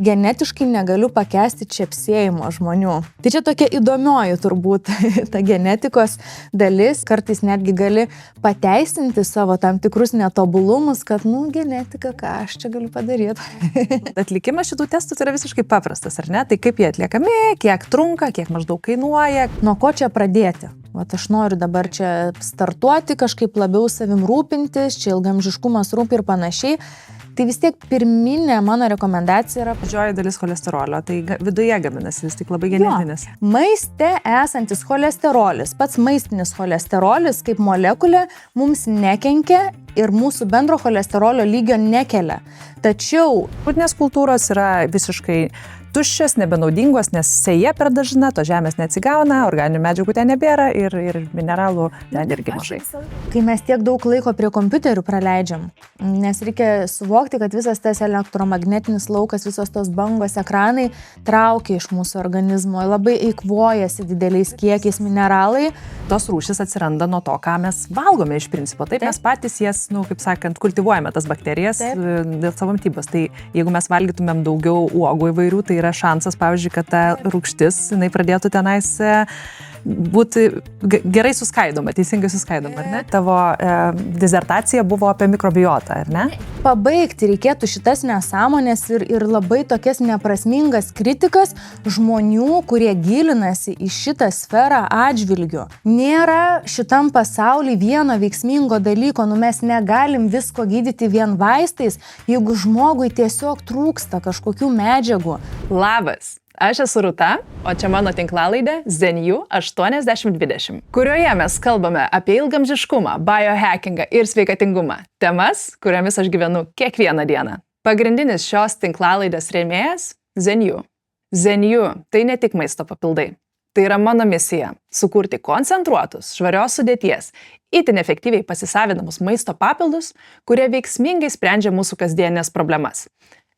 genetiškai negaliu pakęsti čepsėjimo žmonių. Tai čia tokia įdomioji turbūt ta genetikos dalis. Kartais netgi gali pateisinti savo tam tikrus netobulumus, kad, genetika, ką aš čia galiu padaryti. Atlikimas šitų testų yra visiškai paprastas, ar ne? Tai kaip jie atliekami, kiek trunka, kiek maždaug kainuoja. Nuo ko čia pradėti? Vat aš noriu dabar čia startuoti, kažkaip labiau savim rūpintis, čia ilgaamžiškumas rūpi ir panašiai. Tai vis tiek pirminė mano rekomendacija yra... Didžioji dalis cholesterolio, tai viduje gaminasi, vis tik labai genetinis. Maiste esantis cholesterolis, pats maistinis cholesterolis kaip molekulė mums nekenkia ir mūsų bendro cholesterolio lygio nekelia. Tačiau grūdinės kultūros yra visiškai tuščias, nebenaudingos, nes sėja per dažna, to žemės neatsigauna, organinių medžiagų ten nebėra ir mineralų ten irgi mažai. Kai mes tiek daug laiko prie kompiuterių praleidžiam, nes reikia suvokti, kad visas tas elektromagnetinis laukas, visos tos bangos, ekranai traukia iš mūsų organizmo, labai eikvojasi dideliais kiekiais mineralai. Tos rūšis atsiranda nuo to, ką mes valgome iš principo. Taip, mes patys jas, kaip sakant, kultivuojame tas bakterijas dėl savo mitybos. Tai jeigu mes valgytumėm daugiau uogų įvairių, tai yra šansas, pavyzdžiui, kad ta rūgštis, jinai pradėtų tenais būti gerai suskaidoma, teisingai suskaidoma, ar ne? Tavo disertacija buvo apie mikrobiotą, ar ne? Pabaigti reikėtų šitas nesąmonės ir labai tokias neprasmingas kritikas žmonių, kurie gilinasi į šitą sferą atžvilgiu. Nėra šitam pasaulyje vieno veiksmingo dalyko, mes negalim visko gydyti vien vaistais, jeigu žmogui tiesiog trūksta kažkokių medžiagų. Labas! Aš esu Rūta, o čia mano tinklalaidė Zen-U 8020, kurioje mes kalbame apie ilgaamžiškumą, biohackingą ir sveikatingumą. Temas, kuriomis aš gyvenu kiekvieną dieną. Pagrindinis šios tinklalaidės rėmėjas – Zen-U. Zen-U – tai ne tik maisto papildai. Tai yra mano misija – sukurti koncentruotus, švarios sudėties, itin efektyviai pasisavinamus maisto papildus, kurie veiksmingai sprendžia mūsų kasdienės problemas.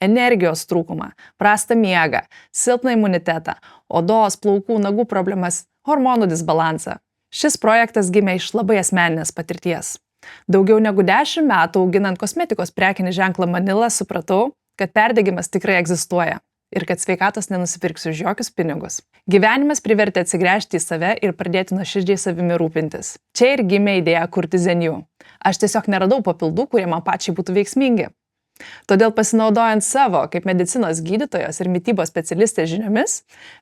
Energijos trūkumą, prastą miegą, silpną imunitetą, odos, plaukų, nagų problemas, hormonų disbalansą. Šis projektas gimė iš labai asmeninės patirties. Daugiau negu 10 metų auginant kosmetikos prekinį ženklą Manila supratau, kad perdegimas tikrai egzistuoja ir kad sveikatos nenusipirksiu už jokius pinigus. Gyvenimas privertė atsigręžti į save ir pradėti nuoširdžiai savimi rūpintis. Čia ir gimė idėja kurti Zen-U. Aš tiesiog neradau papildų, kurie man pačiai būtų veiksmingi. Todėl pasinaudojant savo kaip medicinos gydytojos ir mitybos specialistės žiniomis,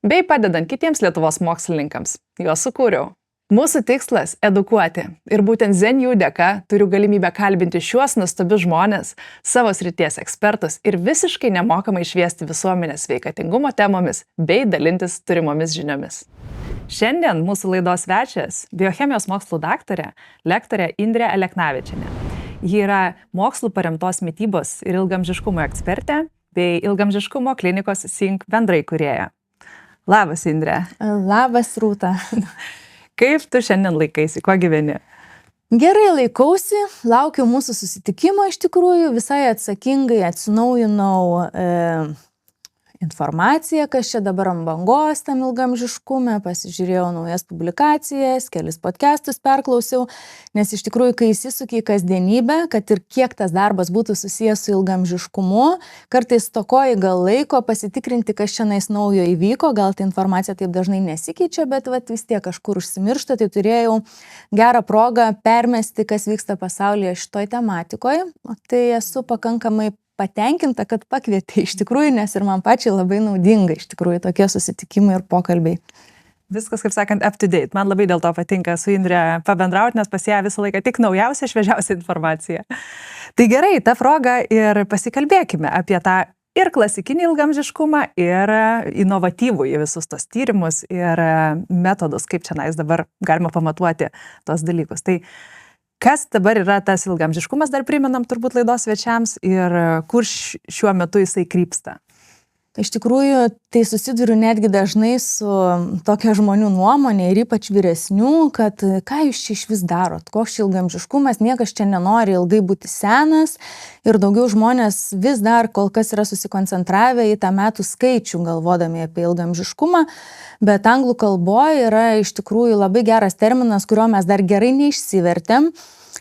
bei padedant kitiems Lietuvos mokslininkams, juos sukūriau. Mūsų tikslas – edukuoti. Ir būtent Zen-U dėka turiu galimybę kalbinti šiuos nuostabius žmones, savo srities ekspertus ir visiškai nemokamai šviesti visuomenės sveikatingumo temomis bei dalintis turimomis žiniomis. Šiandien mūsų laidos svečias – biochemijos mokslų daktarė, lektorė Indrė Aleknavičienė. Ji yra mokslų paremtos mitybos ir ilgaamžiškumo ekspertė bei ilgaamžiškumo klinikos Sink bendrai kūrėja. Labas, Indrė. Labas, Rūta. Kaip tu šiandien laikaisi, kuo gyveni? Gerai laikausi, laukiu mūsų susitikimo iš tikrųjų, visai atsakingai atsinaujinau informaciją, kas čia dabar ant bangos tam ilgaamžiškume, pasižiūrėjau naujas publikacijas, kelis podcastus perklausiau, nes iš tikrųjų, kai įsisuki į kasdienybę, kad ir kiek tas darbas būtų susijęs su ilgaamžiškumu, kartais stokoji gal laiko pasitikrinti, kas šiandien naujo įvyko, gal ta informacija taip dažnai nesikeičia, bet vis tiek kažkur užsimiršta, tai turėjau gerą progą permesti, kas vyksta pasaulyje šitoj tematikoje, tai esu pakankamai patenkinta, kad pakvietė iš tikrųjų, nes ir man pačiai labai naudinga iš tikrųjų tokie susitikimai ir pokalbiai. Viskas, kaip sakant, up to date. Man labai dėl to patinka su Indre pabendrauti, nes pas ją visą laiką tik naujausia, šviežiausia informacija. Tai gerai, ta proga ir pasikalbėkime apie tą ir klasikinį ilgaamžiškumą, ir inovatyvų į visus tos tyrimus ir metodus, kaip čia dabar galima pamatuoti tos dalykus. Tai kas dabar yra tas ilgaamžiškumas, dar primenam turbūt laidos svečiams ir kur šiuo metu jisai krypsta? Iš tikrųjų, tai susiduriu netgi dažnai su tokia žmonių nuomonė ir ypač vyresnių, kad ką jūs čia iš vis darot, koks čia ilgaamžiškumas, niekas čia nenori ilgai būti senas ir daugiau žmonės vis dar kol kas yra susikoncentravę į tą metų skaičių, galvodami apie ilgaamžiškumą, bet anglų kalboje yra iš tikrųjų labai geras terminas, kurio mes dar gerai neišsivertėm.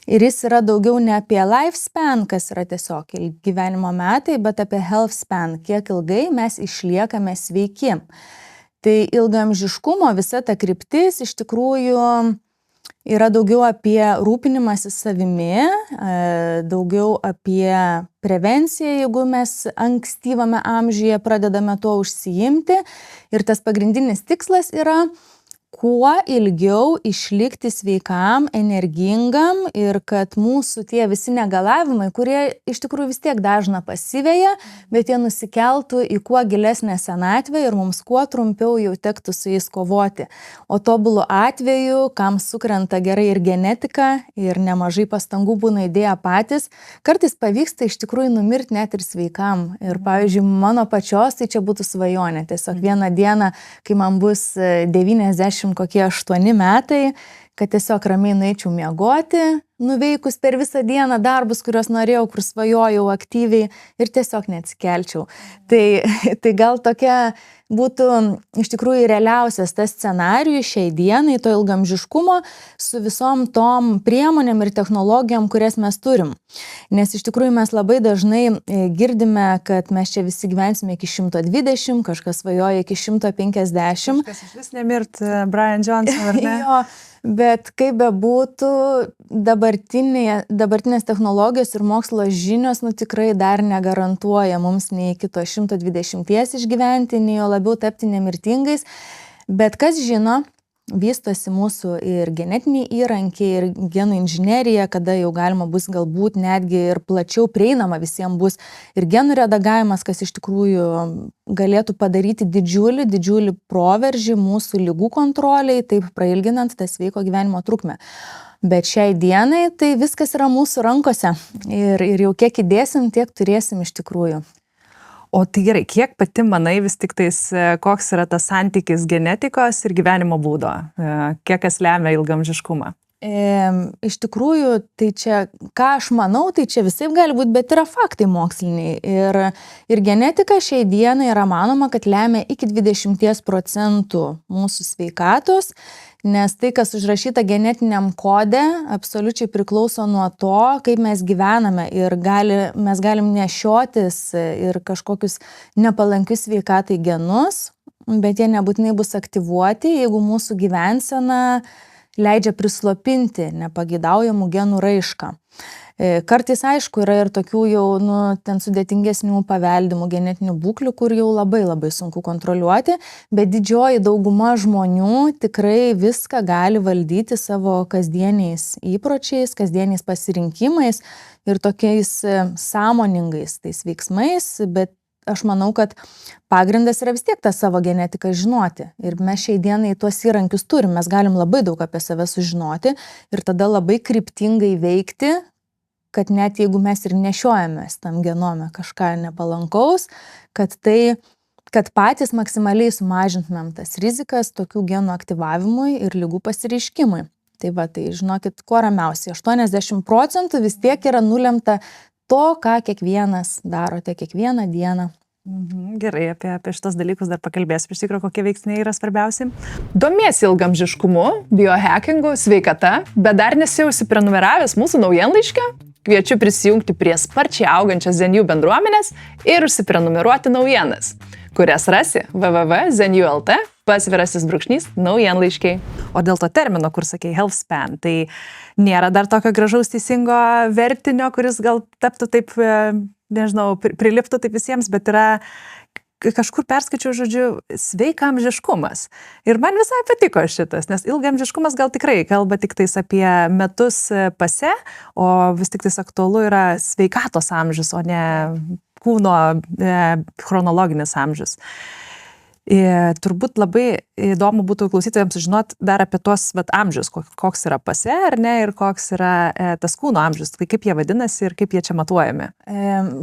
Ir jis yra daugiau ne apie lifespan, kas yra tiesiog gyvenimo metai, bet apie healthspan, kiek ilgai mes išliekame sveiki. Tai ilgaamžiškumo visa ta kryptis iš tikrųjų yra daugiau apie rūpinimąsi savimi, daugiau apie prevenciją, jeigu mes ankstyvame amžiuje pradedame tuo užsiimti. Ir tas pagrindinis tikslas yra kuo ilgiau išlikti sveikam, energingam ir kad mūsų tie visi negalavimai, kurie iš tikrųjų vis tiek dažna pasiveja, bet jie nusikeltų į kuo gilesnę senatvę ir mums kuo trumpiau jau tektų su jais kovoti. O tobulų atveju, kam sukrenta gerai ir genetika ir nemažai pastangų būna įdėję patys, kartais pavyksta iš tikrųjų numirti net ir sveikam. Ir pavyzdžiui, mano pačios tai čia būtų svajonė. Tiesiog vieną dieną, kai man bus 90 kokie 8 metai, kad tiesiog ramiai nueičiau miegoti, nuveikus per visą dieną darbus, kuriuos norėjau, kur svajojau aktyviai ir tiesiog neatsikelčiau. Tai gal tokia būtų iš tikrųjų realiausias tas scenarijus šiai dienai, to ilgaamžiškumo su visom tom priemonėm ir technologijom, kurias mes turim. Nes iš tikrųjų mes labai dažnai girdime, kad mes čia visi gyvensime iki 120, kažkas svajoja iki 150. Kažkas iš vis nemirt, Brian Johnson, ar ne? Jo, bet kaip bebūtų, dabartinės technologijos ir mokslo žinios tikrai dar negarantuoja mums nei iki to 120 išgyventi, nei jo labiau tapti nemirtingais. Bet kas žino, vystosi mūsų ir genetiniai įrankiai, ir genų inžinerija, kada jau galima bus galbūt netgi ir plačiau prieinama visiems bus ir genų redagavimas, kas iš tikrųjų galėtų padaryti didžiulį proveržį mūsų ligų kontroliai, taip prailginant tą sveiko gyvenimo trukmę. Bet šiai dienai tai viskas yra mūsų rankose ir jau kiek įdėsim, tiek turėsim iš tikrųjų. O tai gerai, kiek pati manai vis tik tais, koks yra tas santykis genetikos ir gyvenimo būdo? Kiek kas lemia ilgaamžiškumą? Iš tikrųjų, tai čia, ką aš manau, tai čia visaip gali būti, bet yra faktai moksliniai. Ir genetika šiai dienai yra manoma, kad lemia iki 20% mūsų sveikatos, nes tai, kas užrašyta genetiniam kode, absoliučiai priklauso nuo to, kaip mes gyvename ir mes galim nešiotis ir kažkokius nepalankius sveikatai genus, bet jie nebūtinai bus aktyvuoti, jeigu mūsų gyvensena leidžia prislopinti nepagidaujamų genų raišką. Kartais, aišku, yra ir tokių jau ten sudėtingesnių paveldimų genetinių būklių, kur jau labai sunku kontroliuoti, bet didžioji dauguma žmonių tikrai viską gali valdyti savo kasdieniais įpročiais, kasdieniais pasirinkimais ir tokiais sąmoningais tais veiksmais, bet aš manau, kad pagrindas yra vis tiek tą savo genetiką žinoti. Ir mes šiai dienai tuos įrankius turim, mes galim labai daug apie save sužinoti ir tada labai kryptingai veikti, kad net jeigu mes ir nešiojamės tam genome kažką nepalankaus, kad patys maksimaliai sumažintumėm tas rizikas tokių genų aktyvavimui ir ligų pasireiškimui. Tai žinokit, kuo ramiausiai, 80% vis tiek yra nulemta to, ką kiekvienas darote kiekvieną dieną. Gerai, apie šitos dalykus dar pakalbėsiu. Iš tikrųjų, kokie veiksniai yra svarbiausi. Domiesi ilgaamžiškumu, biohackingu, sveikata, bet dar nesi užsiprenumeravęs mūsų naujienlaiškę? Kviečiu prisijungti prie sparčiai augančios Zen You bendruomenės ir užsiprenumeruoti naujienas, kurias rasi www.zenyou.lt /naujienlaiškiai. O dėl to termino, kur sakei healthspan, tai nėra dar tokio gražaus teisingo vertinio, kuris gal taptų taip, nežinau, priliptų taip visiems, bet yra kažkur perskaičiau žodžiu sveikamžiškumas. Ir man visai patiko šitas, nes ilgaamžiškumas gal tikrai kalba tik tais apie metus pase, o vis tik tais aktualu yra sveikatos amžius, o ne kūno chronologinis amžius. Turbūt labai įdomu būtų klausytojams sužinoti dar apie tuos amžius, koks yra pase ar ne, ir koks yra tas kūno amžius, tai kaip jie vadinasi ir kaip jie čia matuojami.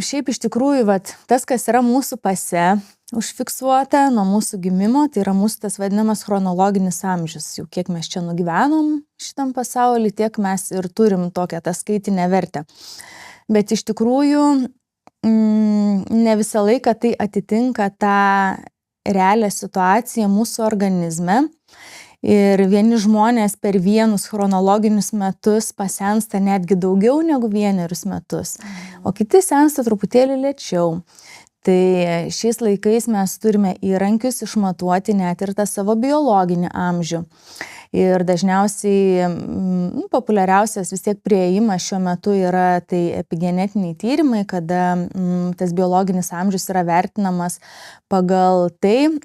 Šiaip iš tikrųjų, tas, kas yra mūsų pase užfiksuota nuo mūsų gimimo, tai yra mūsų tas vadinamas chronologinis amžius. Jau kiek mes čia nugyvenom šitam pasaulį, tiek mes ir turim tokią tą skaitinę vertę. Bet iš tikrųjų ne visą laiką tai atitinka tą realią situaciją mūsų organizme Ir vieni žmonės per vienus chronologinius metus pasensta netgi daugiau negu 1 metus, o kiti sensta truputėlį lėčiau. Tai šiais laikais mes turime įrankius išmatuoti net ir tą savo biologinį amžių. Ir dažniausiai populiariausias vis tiek priėjimas šiuo metu yra tai epigenetiniai tyrimai, kada tas biologinis amžius yra vertinamas pagal tai,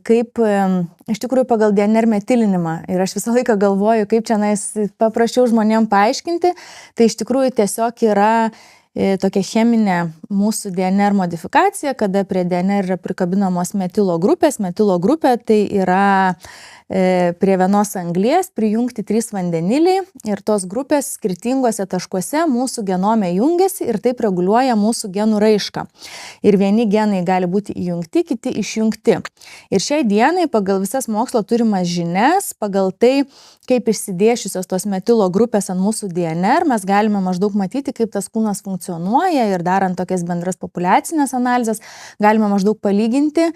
kaip iš tikrųjų pagal DNR metilinimą. Ir aš visą laiką galvoju, kaip čia paprasčiau žmonėm paaiškinti, tai iš tikrųjų tiesiog yra tokia cheminė mūsų DNR modifikacija, kada prie DNR yra prikabinamos metilo grupės. Metilo grupė tai yra prie vienos anglies prijungti 3 vandeniliai ir tos grupės skirtingose taškuose mūsų genome jungiasi ir taip reguliuoja mūsų genų raišką. Ir vieni genai gali būti įjungti, kiti išjungti. Ir šiai dienai pagal visas mokslo turimas žinias, pagal tai, kaip išsidėšiusios tos metilo grupės ant mūsų DNR, mes galime maždaug matyti, kaip tas kūnas funkcionuoja ir darant tokias bendras populiacinės analizės, galime maždaug palyginti,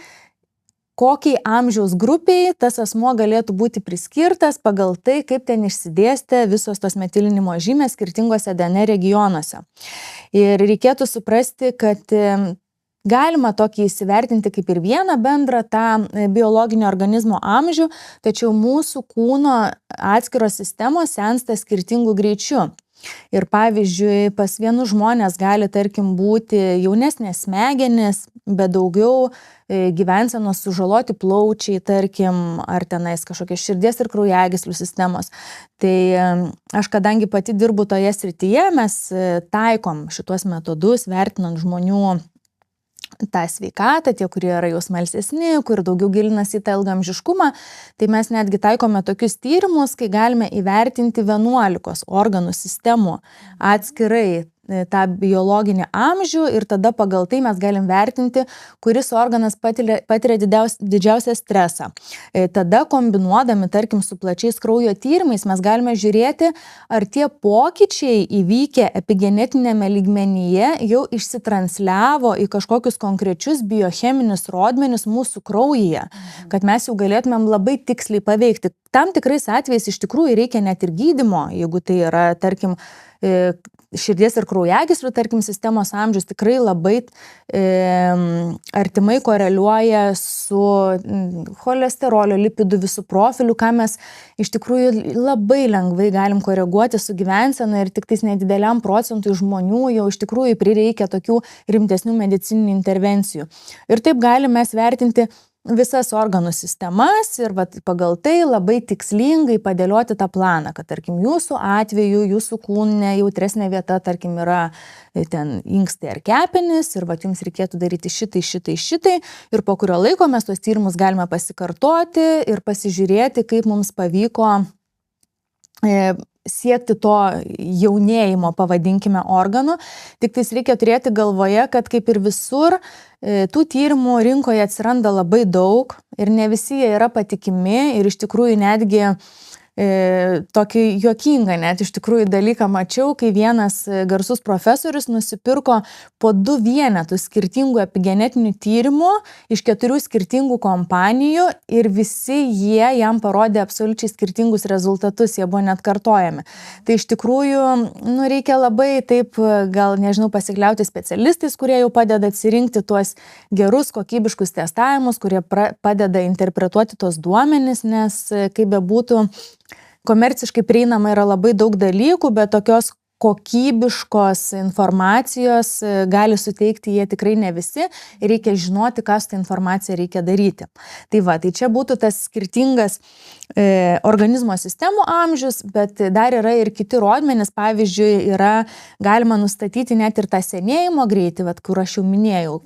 kokiai amžiaus grupiai tas asmuo galėtų būti priskirtas pagal tai, kaip ten išsidėstė visos tos metilinimo žymės skirtingose DNR regionuose. Ir reikėtų suprasti, kad galima tokį įsivertinti kaip ir vieną bendrą tą biologinio organizmo amžių, tačiau mūsų kūno atskiros sistemos sensta skirtingų greičių. Ir pavyzdžiui, pas vienus žmonės gali, tarkim, būti jaunesnės smegenys, bet daugiau gyvensenos sužaloti plaučiai, tarkim, ar tenais kažkokios širdies ir kraujagyslių sistemos. Tai aš, kadangi pati dirbu toje srityje, mes taikom šitos metodus, vertinant žmonių tą sveikatą, tie, kurie yra jau smalsesni, kur daugiau gilinasi į tą ilgaamžiškumą, tai mes netgi taikome tokius tyrimus, kai galime įvertinti 11 organų sistemų atskirai tą biologinį amžių ir tada pagal tai mes galim vertinti, kuris organas patiria didžiausią stresą. Tada kombinuodami, tarkim, su plačiais kraujo tyrimais, mes galime žiūrėti, ar tie pokyčiai įvykę epigenetinėme lygmenyje jau išsitransliavo į kažkokius konkrečius biocheminius rodmenis mūsų kraujyje, kad mes jau galėtumėm labai tiksliai paveikti. Tam tikrais atvejais iš tikrųjų reikia net ir gydymo, jeigu tai yra, tarkim, širdies ir kraujagyslių, tarkim, sistemos amžius tikrai labai artimai koreliuoja su cholesterolio, lipidų visų profilių, ką mes iš tikrųjų labai lengvai galim koreguoti su gyvensena ir tik tais nedideliam procentui žmonių jau iš tikrųjų prireikia tokių rimtesnių medicininių intervencijų. Ir taip galime mes vertinti visas organų sistemas ir pagal tai labai tikslingai padėlioti tą planą, kad tarkim jūsų atveju, jūsų kūne jautresnė vieta, tarkim, yra ten inkstai ar kepenys ir jums reikėtų daryti šitai ir po kurio laiko mes tuos tyrimus galime pasikartoti ir pasižiūrėti, kaip mums pavyko siekti to jaunėjimo, pavadinkime, organų. Tik tais reikia turėti galvoje, kad kaip ir visur, tų tyrimų rinkoje atsiranda labai daug ir ne visi jie yra patikimi ir iš tikrųjų netgi tokį juokingą net iš tikrųjų dalyką mačiau, kai vienas garsus profesorius nusipirko po 2 vienetus skirtingų epigenetinių tyrimų iš 4 skirtingų kompanijų ir visi jie jam parodė absoliučiai skirtingus rezultatus, jie buvo net kartojami. Tai iš tikrųjų, reikia labai taip, gal nežinau, pasikliauti specialistais, kurie jau padeda atsirinkti tuos gerus, kokybiškus testavimus, kurie padeda interpretuoti tuos duomenis, nes kaip bebūtų, komerciškai prieinama yra labai daug dalykų, bet tokios kokybiškos informacijos gali suteikti jie tikrai ne visi ir reikia žinoti, ką su tą informaciją reikia daryti. Tai čia būtų tas skirtingas organizmo sistemų amžius, bet dar yra ir kiti rodmenys, pavyzdžiui, galima nustatyti net ir tą senėjimo greitį, kur aš jau minėjau,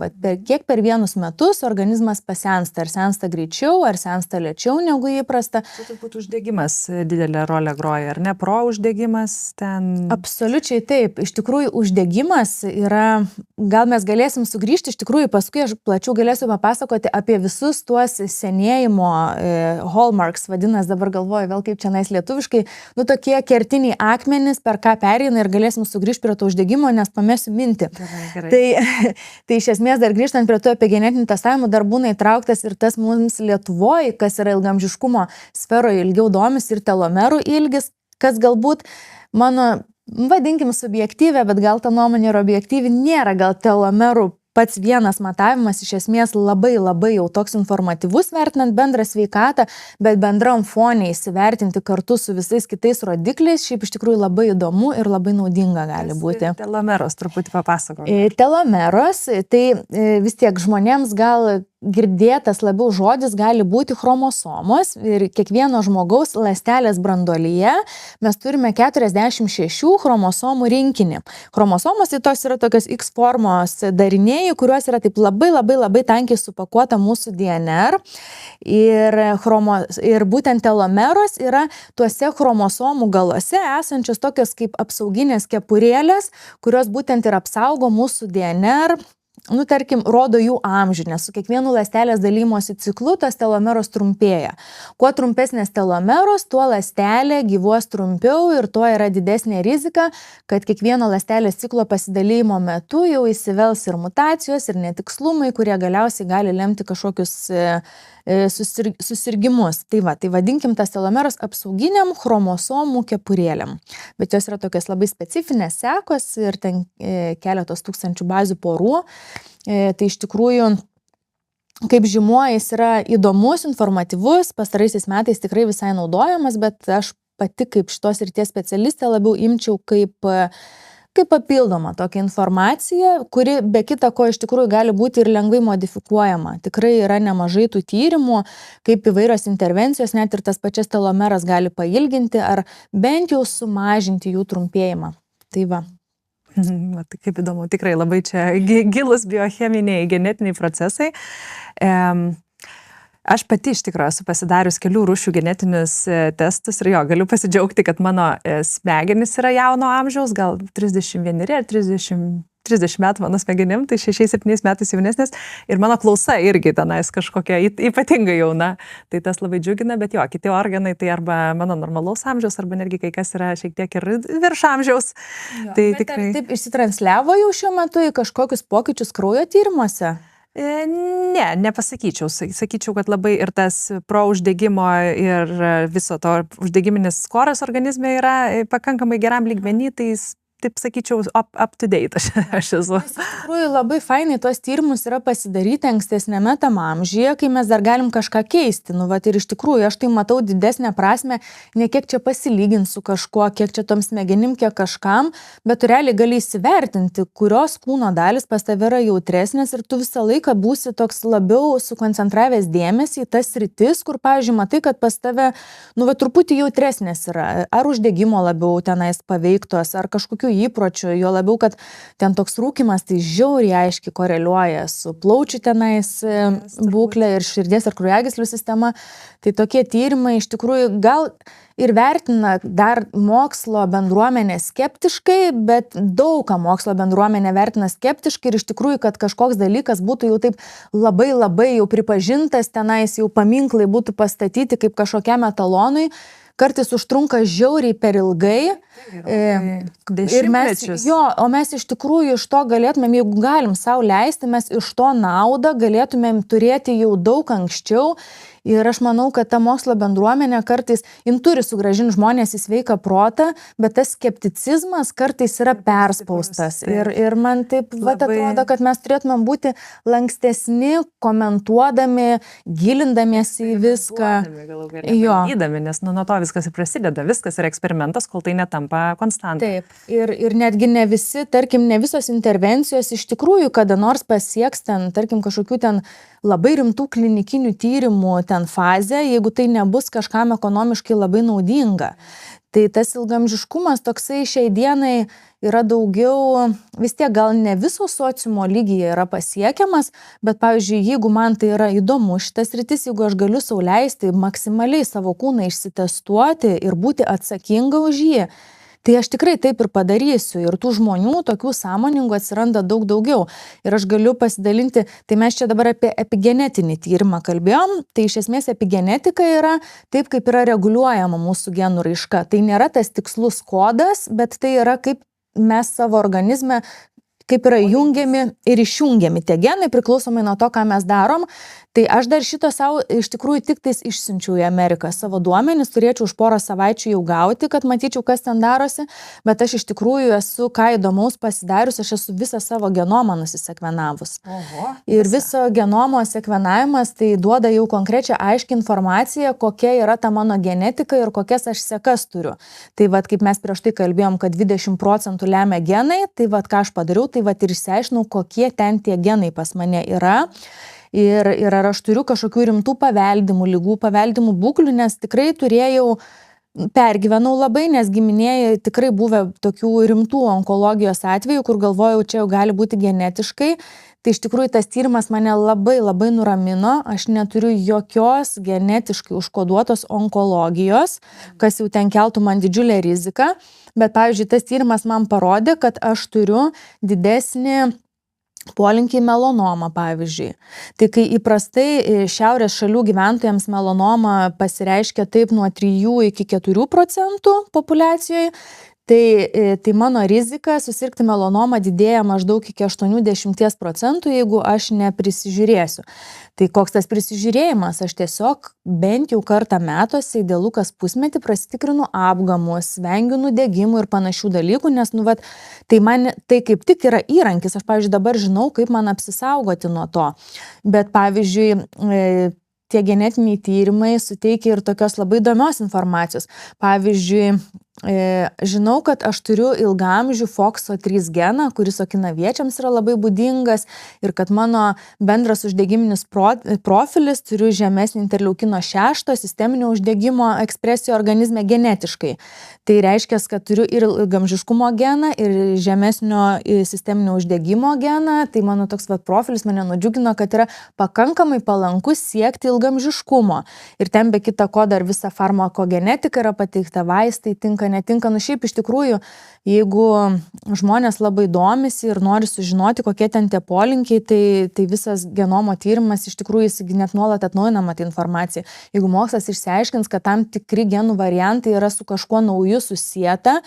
kiek per 1 metus organizmas pasensta, ar sensta greičiau, ar sensta lėčiau negu įprasta. Tai turbūt uždegimas didelę rolę groja, ar ne? Uždegimas ten... Absoliučiai taip. Iš tikrųjų, uždegimas yra, gal mes galėsim sugrįžti, iš tikrųjų, paskui aš plačiau galėsiu papasakoti apie visus tuos senėjimo hallmarks, vadinamus vadinas, dabar galvoju vėl kaip čia nais lietuviškai, nu tokie kertiniai akmenys, per ką pereina ir galėsim sugrįžti prie to uždegimo, nes pamėsiu mintį. Gerai. Tai iš esmės dar grįžtant prie to apie genetinį testavimą, dar būna įtrauktas ir tas mums Lietuvoje, kas yra ilgamžiškumo sferoje ilgiau domis ir telomerų ilgis, kas galbūt mano, vadinkim, subjektyvė, bet gal ta nuomonė yra objektyvi, nėra gal telomerų pats vienas matavimas iš esmės labai jau toks informatyvus vertinant bendrą sveikatą, bet bendram fone įsivertinti kartu su visais kitais rodikliais, šiaip iš tikrųjų labai įdomu ir labai naudinga gali būti. Telomeros truputį papasakok. Telomeros, tai vis tiek žmonėms gal girdėtas labiau žodis gali būti chromosomos ir kiekvieno žmogaus ląstelės branduolyje mes turime 46 chromosomų rinkinį. Chromosomos tai tos yra tokios X formos dariniai, kuriuos yra taip labai tankiai supakuota mūsų DNR ir būtent telomeros yra tuose chromosomų galuose esančios tokios kaip apsauginės kepurėlės, kurios būtent ir apsaugo mūsų DNR. Nu, tarkim, rodo jų amžių, nes su kiekvienu ląstelės dalymosi ciklu tas telomeros trumpėja. Kuo trumpesnės telomeros, tuo ląstelė gyvuos trumpiau ir tuo yra didesnė rizika, kad kiekvieno ląstelės ciklo pasidalymo metu jau įsivels ir mutacijos, ir netikslumai, kurie galiausiai gali lemti kažkokius susirgimus. Tai vadinkim tas telomeros apsauginiam chromosomų kepurėliam. Bet jos yra tokios labai specifinės sekos ir ten keletos tūkstančių bazių porų. Tai iš tikrųjų, kaip žymuo, jis yra įdomus, informatyvus, pastaraisiais metais tikrai visai naudojamas, bet aš pati kaip šitos srities specialistė labiau imčiau kaip papildoma tokia informacija, kuri be kita ko iš tikrųjų gali būti ir lengvai modifikuojama. Tikrai yra nemažai tų tyrimų, kaip įvairios intervencijos, net ir tas pačias telomeras gali pailginti ar bent jau sumažinti jų trumpėjimą. Tai va. Tai kaip įdomu, tikrai labai čia gilus biocheminiai, genetiniai procesai. Aš pati iš tikrųjų esu pasidarius kelių rūšių genetinius testus ir galiu pasidžiaugti, kad mano smegenys yra jauno amžiaus, gal 31 ar 30 metų mano smegenim, tai 6-7 metais jaunesnės ir mano klausa irgi tenais kažkokia ypatingai jauna. Tai tas labai džiugina, bet kiti organai tai arba mano normalaus amžiaus, arba netgi kai kas yra šiek tiek ir virš amžiaus. Tai tikrai... Taip išsitransliavo jau šiuo metu į kažkokius pokyčius kraujo tyrimuose? Ne, nepasakyčiau. Sakyčiau, kad labai ir tas prouždegimo ir viso to uždegiminis skoras organizme yra pakankamai geram lygmenį, tai taip sakyčiau, up to date aš esu. Iš tikrųjų labai fainai tos tyrimus yra pasidaryti ankstesnėme tam amžiuje, kai mes dar galim kažką keisti. Nu, vat, ir iš tikrųjų aš tai matau didesnę prasme, ne kiek čia pasilyginti su kažkuo, kiek čia tom smegenim, kiek kažkam, bet tu realiai gali įsivertinti, kurios kūno dalis pas tave yra jautresnės ir tu visą laiką būsi toks labiau sukoncentravęs dėmesį į tas sritis, kur, pavyzdžiui, matai, kad pas tave, nu, va, truputį jautresnės yra, ar uždegimo labiau tenais paveiktos, ar kažkokių įpročių, jo labiau, kad ten toks rūkymas tai žiauriai aiškiai koreliuoja su plaučių tenais būklė ir širdies ir kraujagyslių sistema. Tai tokie tyrimai iš tikrųjų gal ir vertina dar mokslo bendruomenė skeptiškai, bet daug ką mokslo bendruomenė vertina skeptiškai ir iš tikrųjų, kad kažkoks dalykas būtų jau taip labai jau pripažintas, tenais jau paminklai būtų pastatyti kaip kažkokiam etalonui, kartais užtrunka žiauriai per ilgai. Ir mes, o mes iš tikrųjų iš to galėtumėm, jeigu galim sau leisti, mes iš to naudą galėtumėm turėti jau daug anksčiau. Ir aš manau, kad ta mokslo bendruomenė kartais, jin turi sugrąžinti žmonės į sveiką protą, bet tas skepticizmas kartais yra perspaustas. Ir man taip atrodo, kad mes turėtumėm būti lankstesni, komentuodami, gilindamiesi į viską. Bandydami, nes nuo to viskas ir prasideda, viskas yra eksperimentas, kol tai netampa konstanta. Taip, ir netgi ne visi, tarkim, ne visos intervencijos iš tikrųjų kada nors pasieks ten, tarkim, kažkokių ten labai rimtų klinikinių tyrimų ten fazę, jeigu tai nebus kažkam ekonomiškai labai naudinga. Tai tas ilgamžiškumas toksai šiai dienai yra daugiau, vis tiek gal ne viso sociumo lygyje yra pasiekiamas, bet pavyzdžiui, jeigu man tai yra įdomu šitas sritis, jeigu aš galiu sau leisti maksimaliai savo kūną išsitestuoti ir būti atsakinga už jį, tai aš tikrai taip ir padarysiu. Ir tų žmonių, tokių sąmoningų atsiranda daug daugiau. Ir aš galiu pasidalinti, tai mes čia dabar apie epigenetinį tyrimą kalbėjom, tai iš esmės epigenetika yra taip, kaip yra reguliuojama mūsų genų raiška. Tai nėra tas tikslus kodas, bet tai yra kaip mes savo organizme, kaip yra jungiami ir išjungiami tie genai, priklausomai nuo to, ką mes darom. Tai aš dar šito savo iš tikrųjų tik tais išsiunčiau į Ameriką savo duomenis, turėčiau už porą savaičių jau gauti, kad matyčiau, kas ten darosi, bet aš iš tikrųjų esu, ką įdomaus pasidarius, aš esu visą savo genomą nusisekvenavus. Oho, ir viso genomo sekvenavimas tai duoda jau konkrečią aiškią informaciją, kokia yra ta mano genetika ir kokias aš sekas turiu. Tai vat, kaip mes prieš tai kalbėjom, kad 20% lemia genai, tai vat, ką aš padariau, tai vat ir išsiaiškinau, kokie ten tie genai pas mane yra. Ir ar aš turiu kažkokių rimtų paveldimų lygų, paveldimų būklių, nes tikrai pergyvenau labai, nes giminėje tikrai buvę tokių rimtų onkologijos atvejų, kur galvojau, čia jau gali būti genetiškai. Tai iš tikrųjų tas tyrimas mane labai labai nuramino, aš neturiu jokios genetiškai užkoduotos onkologijos, kas jau ten keltų man didžiulę riziką, bet pavyzdžiui tas tyrimas man parodė, kad aš turiu didesnį polinkį į melanomą, pavyzdžiui. Tai kai įprastai šiaurės šalių gyventojams melanoma pasireiškia taip nuo 3 iki 4% populiacijoje, tai mano rizika susirgti melanomą didėja maždaug iki 80%, jeigu aš neprisižiūrėsiu. Tai koks tas prisižiūrėjimas, aš tiesiog bent jau kartą metuose, idealu kas pusmetį prasitikrinu apgamus, vengiu nudegimų ir panašių dalykų, nes tai kaip tik yra įrankis. Aš, pavyzdžiui, dabar žinau, kaip man apsisaugoti nuo to. Bet, pavyzdžiui, tie genetiniai tyrimai suteikia ir tokios labai įdomios informacijos. Pavyzdžiui, žinau, kad aš turiu ilgaamžių FOXO3 geną, kuris okinaviečiams yra labai būdingas ir kad mano bendras uždegiminis profilis turiu žemesnį interleukino 6 sisteminio uždegimo ekspresiją organizme genetiškai. Tai reiškia, kad turiu ir ilgaamžiškumo geną, ir žemesnio sisteminio uždegimo geną. Tai mano toks profilis mane nudžiugino, kad yra pakankamai palankus siekti ilgaamžiškumo. Ir ten be kita ko dar visa farmakogenetika yra pateikta, vaistai tinka, netinka. Šiaip iš tikrųjų, jeigu žmonės labai domisi ir nori sužinoti, kokie ten tie polinkiai, tai visas genomo tyrimas iš tikrųjų jis net nuolat atnaujinama ta informacija. Jeigu mokslas išsiaiškins, kad tam tikri genų variantai yra su kažkuo nauju susieta,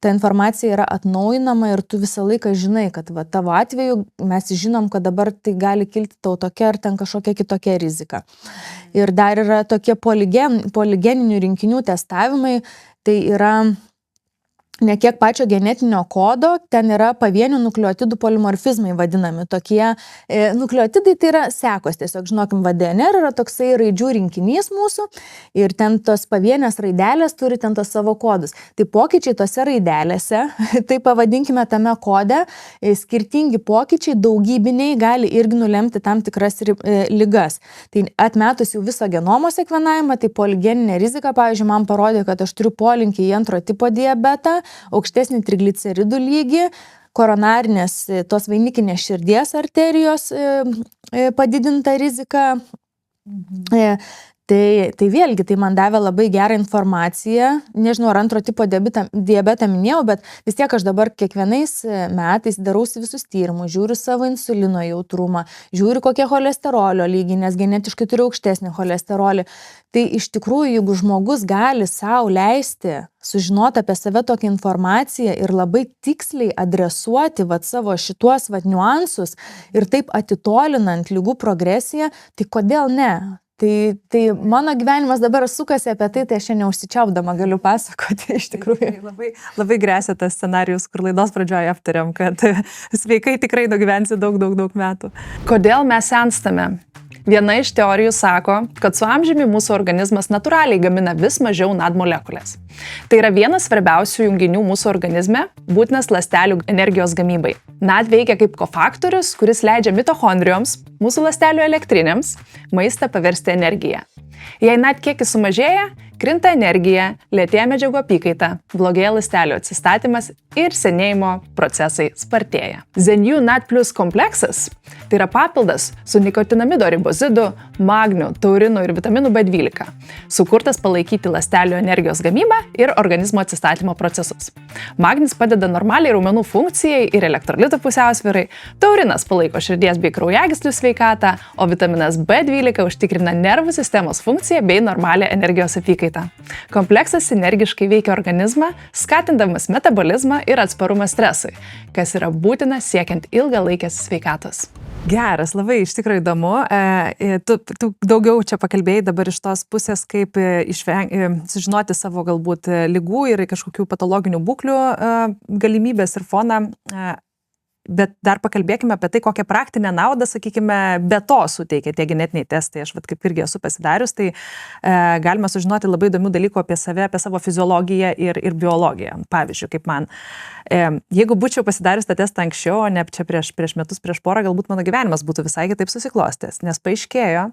ta informacija yra atnaujinama ir tu visą laiką žinai, kad tavo atveju mes žinom, kad dabar tai gali kilti tau tokia ar ten kažkokia kitokia rizika. Ir dar yra tokie poligeninių rinkinių testavimai, tai yra ne kiek pačio genetinio kodo, ten yra pavienių nukleotidų polimorfizmai vadinami. Tokie nukleotidai tai yra sekos, tiesiog žinokim, DNR yra toksai raidžių rinkinys mūsų ir ten tos pavienės raidelės turi ten tos savo kodus. Tai pokyčiai tose raidelėse, tai pavadinkime tame kode, skirtingi pokyčiai daugybiniai gali irgi nulemti tam tikras ligas. Tai atmetus jau viso genomo sekvenavimą, tai poligeninė rizika, pavyzdžiui, man parodė, kad aš turiu polinkį į antro tipo diabetą, aukštesnį trigliceridų lygį, koronarinės, tos vainikinės širdies arterijos padidinta rizika. Tai vėlgi, tai man davė labai gerą informaciją, nežinau, ar antro tipo diabetą minėjau, bet vis tiek aš dabar kiekvienais metais darausi visus tyrimus, žiūriu savo insulino jautrumą, žiūriu kokie cholesterolio lygiai, nes genetiškai turiu aukštesnį cholesterolį. Tai iš tikrųjų, jeigu žmogus gali sau leisti sužinoti apie save tokią informaciją ir labai tiksliai adresuoti savo šituos niuansus ir taip atitolinant ligų progresiją, tai kodėl ne? Tai mano gyvenimas dabar sukasi apie tai aš čia neužsičiaupdama galiu pasakoti iš tikrųjų. Labai grėsia tas scenarijus, kur laidos pradžioje aptariam, kad sveikai tikrai nugyvensi daug metų. Kodėl mes senstame? Viena iš teorijų sako, kad su amžiumi mūsų organizmas natūraliai gamina vis mažiau NAD molekulės. Tai yra vienas svarbiausių junginių mūsų organizme, būtinas ląstelių energijos gamybai. NAD veikia kaip kofaktorius, kuris leidžia mitochondrijoms mūsų ląstelių elektrinėms maistą paversti energiją. Jei NAD kiekis sumažėja, krinta energija, lėtėja medžiagų apykaita, blogėja ląstelių atsistatymas ir senėjimo procesai spartėja. ZenU NAD+ kompleksas tai yra papildas su nikotinamido ribozidu, magniu, taurinu ir vitaminu B12, sukurtas palaikyti ląstelių energijos gamybą ir organizmo atsistatymo procesus. Magnis padeda normaliai raumenų funkcijai ir elektrolitų pusiausvyrai, taurinas palaiko širdies bei kraujagyslių sveikatą, o vitaminas B12 užtikrina nervų sistemos funkciją bei normalią energijos apykaitą. Kompleksas sinergiškai veikia organizmą, skatindamas metabolizmą ir atsparumą stresui, kas yra būtina siekiant ilgalaikės sveikatos. Geras, labai iš tikrųjų įdomu. Tu daugiau čia pakalbėjai dabar iš tos pusės, kaip sužinoti savo galbūt ligų ir kažkokių patologinių būklių galimybės ir foną. Bet dar pakalbėkime apie tai, kokią praktinę naudą, sakykime, be to suteikia tie genetiniai testai. Aš kaip irgi esu pasidarius, tai galima sužinoti labai įdomių dalykų apie save, apie savo fiziologiją ir biologiją. Pavyzdžiui, kaip man. Jeigu būčiau pasidarius tą testą anksčiau, o ne čia prieš metus, prieš porą, galbūt mano gyvenimas būtų visai kitaip susiklostęs. Nes paaiškėjo,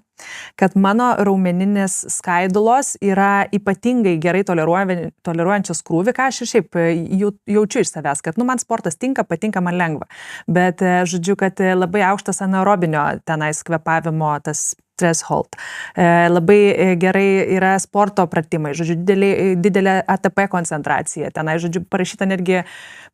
kad mano raumeninės skaidulos yra ypatingai gerai toleruojančios krūvį, ką aš ir šiaip jaučiu iš savęs, kad man sportas tinka, patinka, man lengva. Bet, žodžiu, kad labai aukštas anaerobinio tenais kvėpavimo tas threshold. Labai gerai yra sporto pratimai, žodžiu, didelė ATP koncentracija. Tenai, žodžiu, parašyta netgi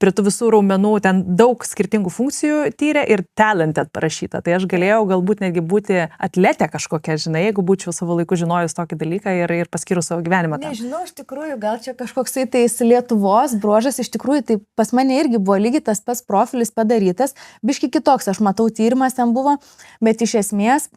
prie tų visų raumenų, ten daug skirtingų funkcijų tyrė ir talented parašyta. Tai aš galėjau galbūt netgi būti atletė kažkokia, žinai, jeigu būčiau savo laiku žinojus tokį dalyką ir paskyrus savo gyvenimą tam. Nežinau, iš tikrųjų, gal čia kažkoksai tais Lietuvos bruožas, iš tikrųjų, tai pas mane irgi buvo lygiai tas pats profilis padarytas, biški kitoks, aš matau, tyrimas ten buvo, bet iš esmės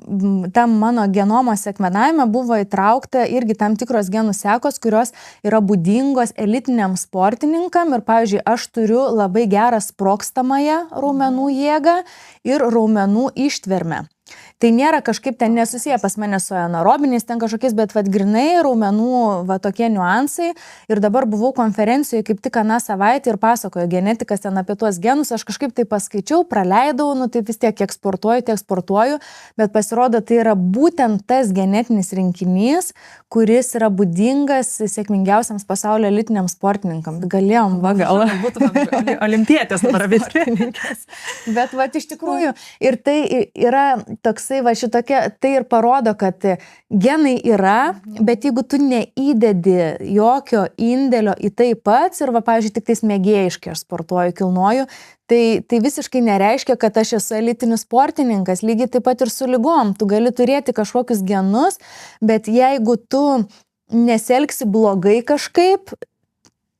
tam mano genomo sekvenavime buvo įtraukta irgi tam tikros genų sekos, kurios yra būdingos elitiniam sportininkam ir, pavyzdžiui, aš turiu labai gerą sprogstamąją raumenų jėgą ir raumenų ištvermę. Tai nėra kažkaip ten nesusiję pas mane su anaerobiniais ten kažkokiais, bet grinai raumenų tokie niuansai. Ir dabar buvau konferencijoje kaip tik aną savaitę ir pasakojo genetikas ten apie tuos genus, aš kažkaip tai paskaičiau, praleidau, tai vis tiek kiek sportuoju, bet pasirodo, tai yra būtent tas genetinis rinkinys, kuris yra būdingas sėkmingiausiams pasaulio elitiniams sportininkams. Galėjom, gal būtume olimpietės sportininkės. Bet iš tikrųjų, ir tai yra toksai šitokia, tai ir parodo, kad genai yra, bet jeigu tu neįdedi jokio indėlio į tai pats ir, pavyzdžiui, tik tais mėgėjiškai aš sportuoju, kilnoju, tai visiškai nereiškia, kad aš esu elitinis sportininkas, lygiai taip pat ir su ligom. Tu gali turėti kažkokius genus, bet jeigu tu nesielgsi blogai kažkaip,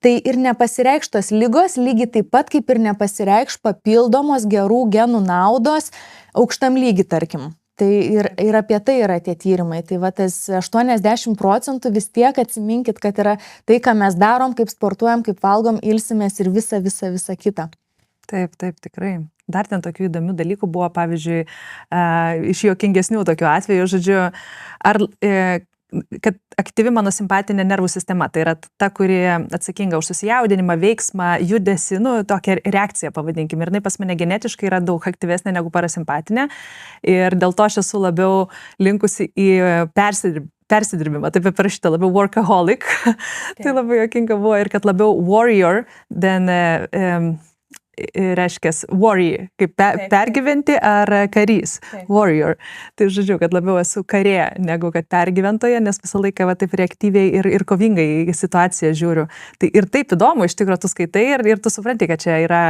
tai ir nepasireikš tos ligos, lygiai taip pat kaip ir nepasireikš papildomos gerų genų naudos aukštam lygiai, tarkim. Tai ir apie tai yra tie tyrimai. Tai tas 80% vis tiek atsiminkit, kad yra tai, ką mes darom, kaip sportuojam, kaip valgom, ilsimės ir visa kita. Taip, tikrai. Dar ten tokių įdomių dalykų buvo, pavyzdžiui, iš juokingesnių tokių atvejų, žodžiu, kad aktyvi mano simpatinė nervų sistema, tai yra ta, kuri atsakinga už susijaudinimą, veiksmą, judesį, tokią reakciją pavadinkime. Ir jinai pas mane genetiškai yra daug aktyvesnė negu parasimpatinė. Ir dėl to aš esu labiau linkusi į persidirbimą, taip parašyta, labiau workaholic. Tai labai juokinga buvo ir kad labiau warrior than reiškia warrior, kaip pergyventi ar karys, warrior. Tai žodžiu, kad labiau esu karė negu kad pergyventoja, nes visą laiką taip reaktyviai ir kovingai į situaciją žiūriu. Tai ir taip įdomu, iš tikrųjų tu skaitai ir tu supranti, kad čia yra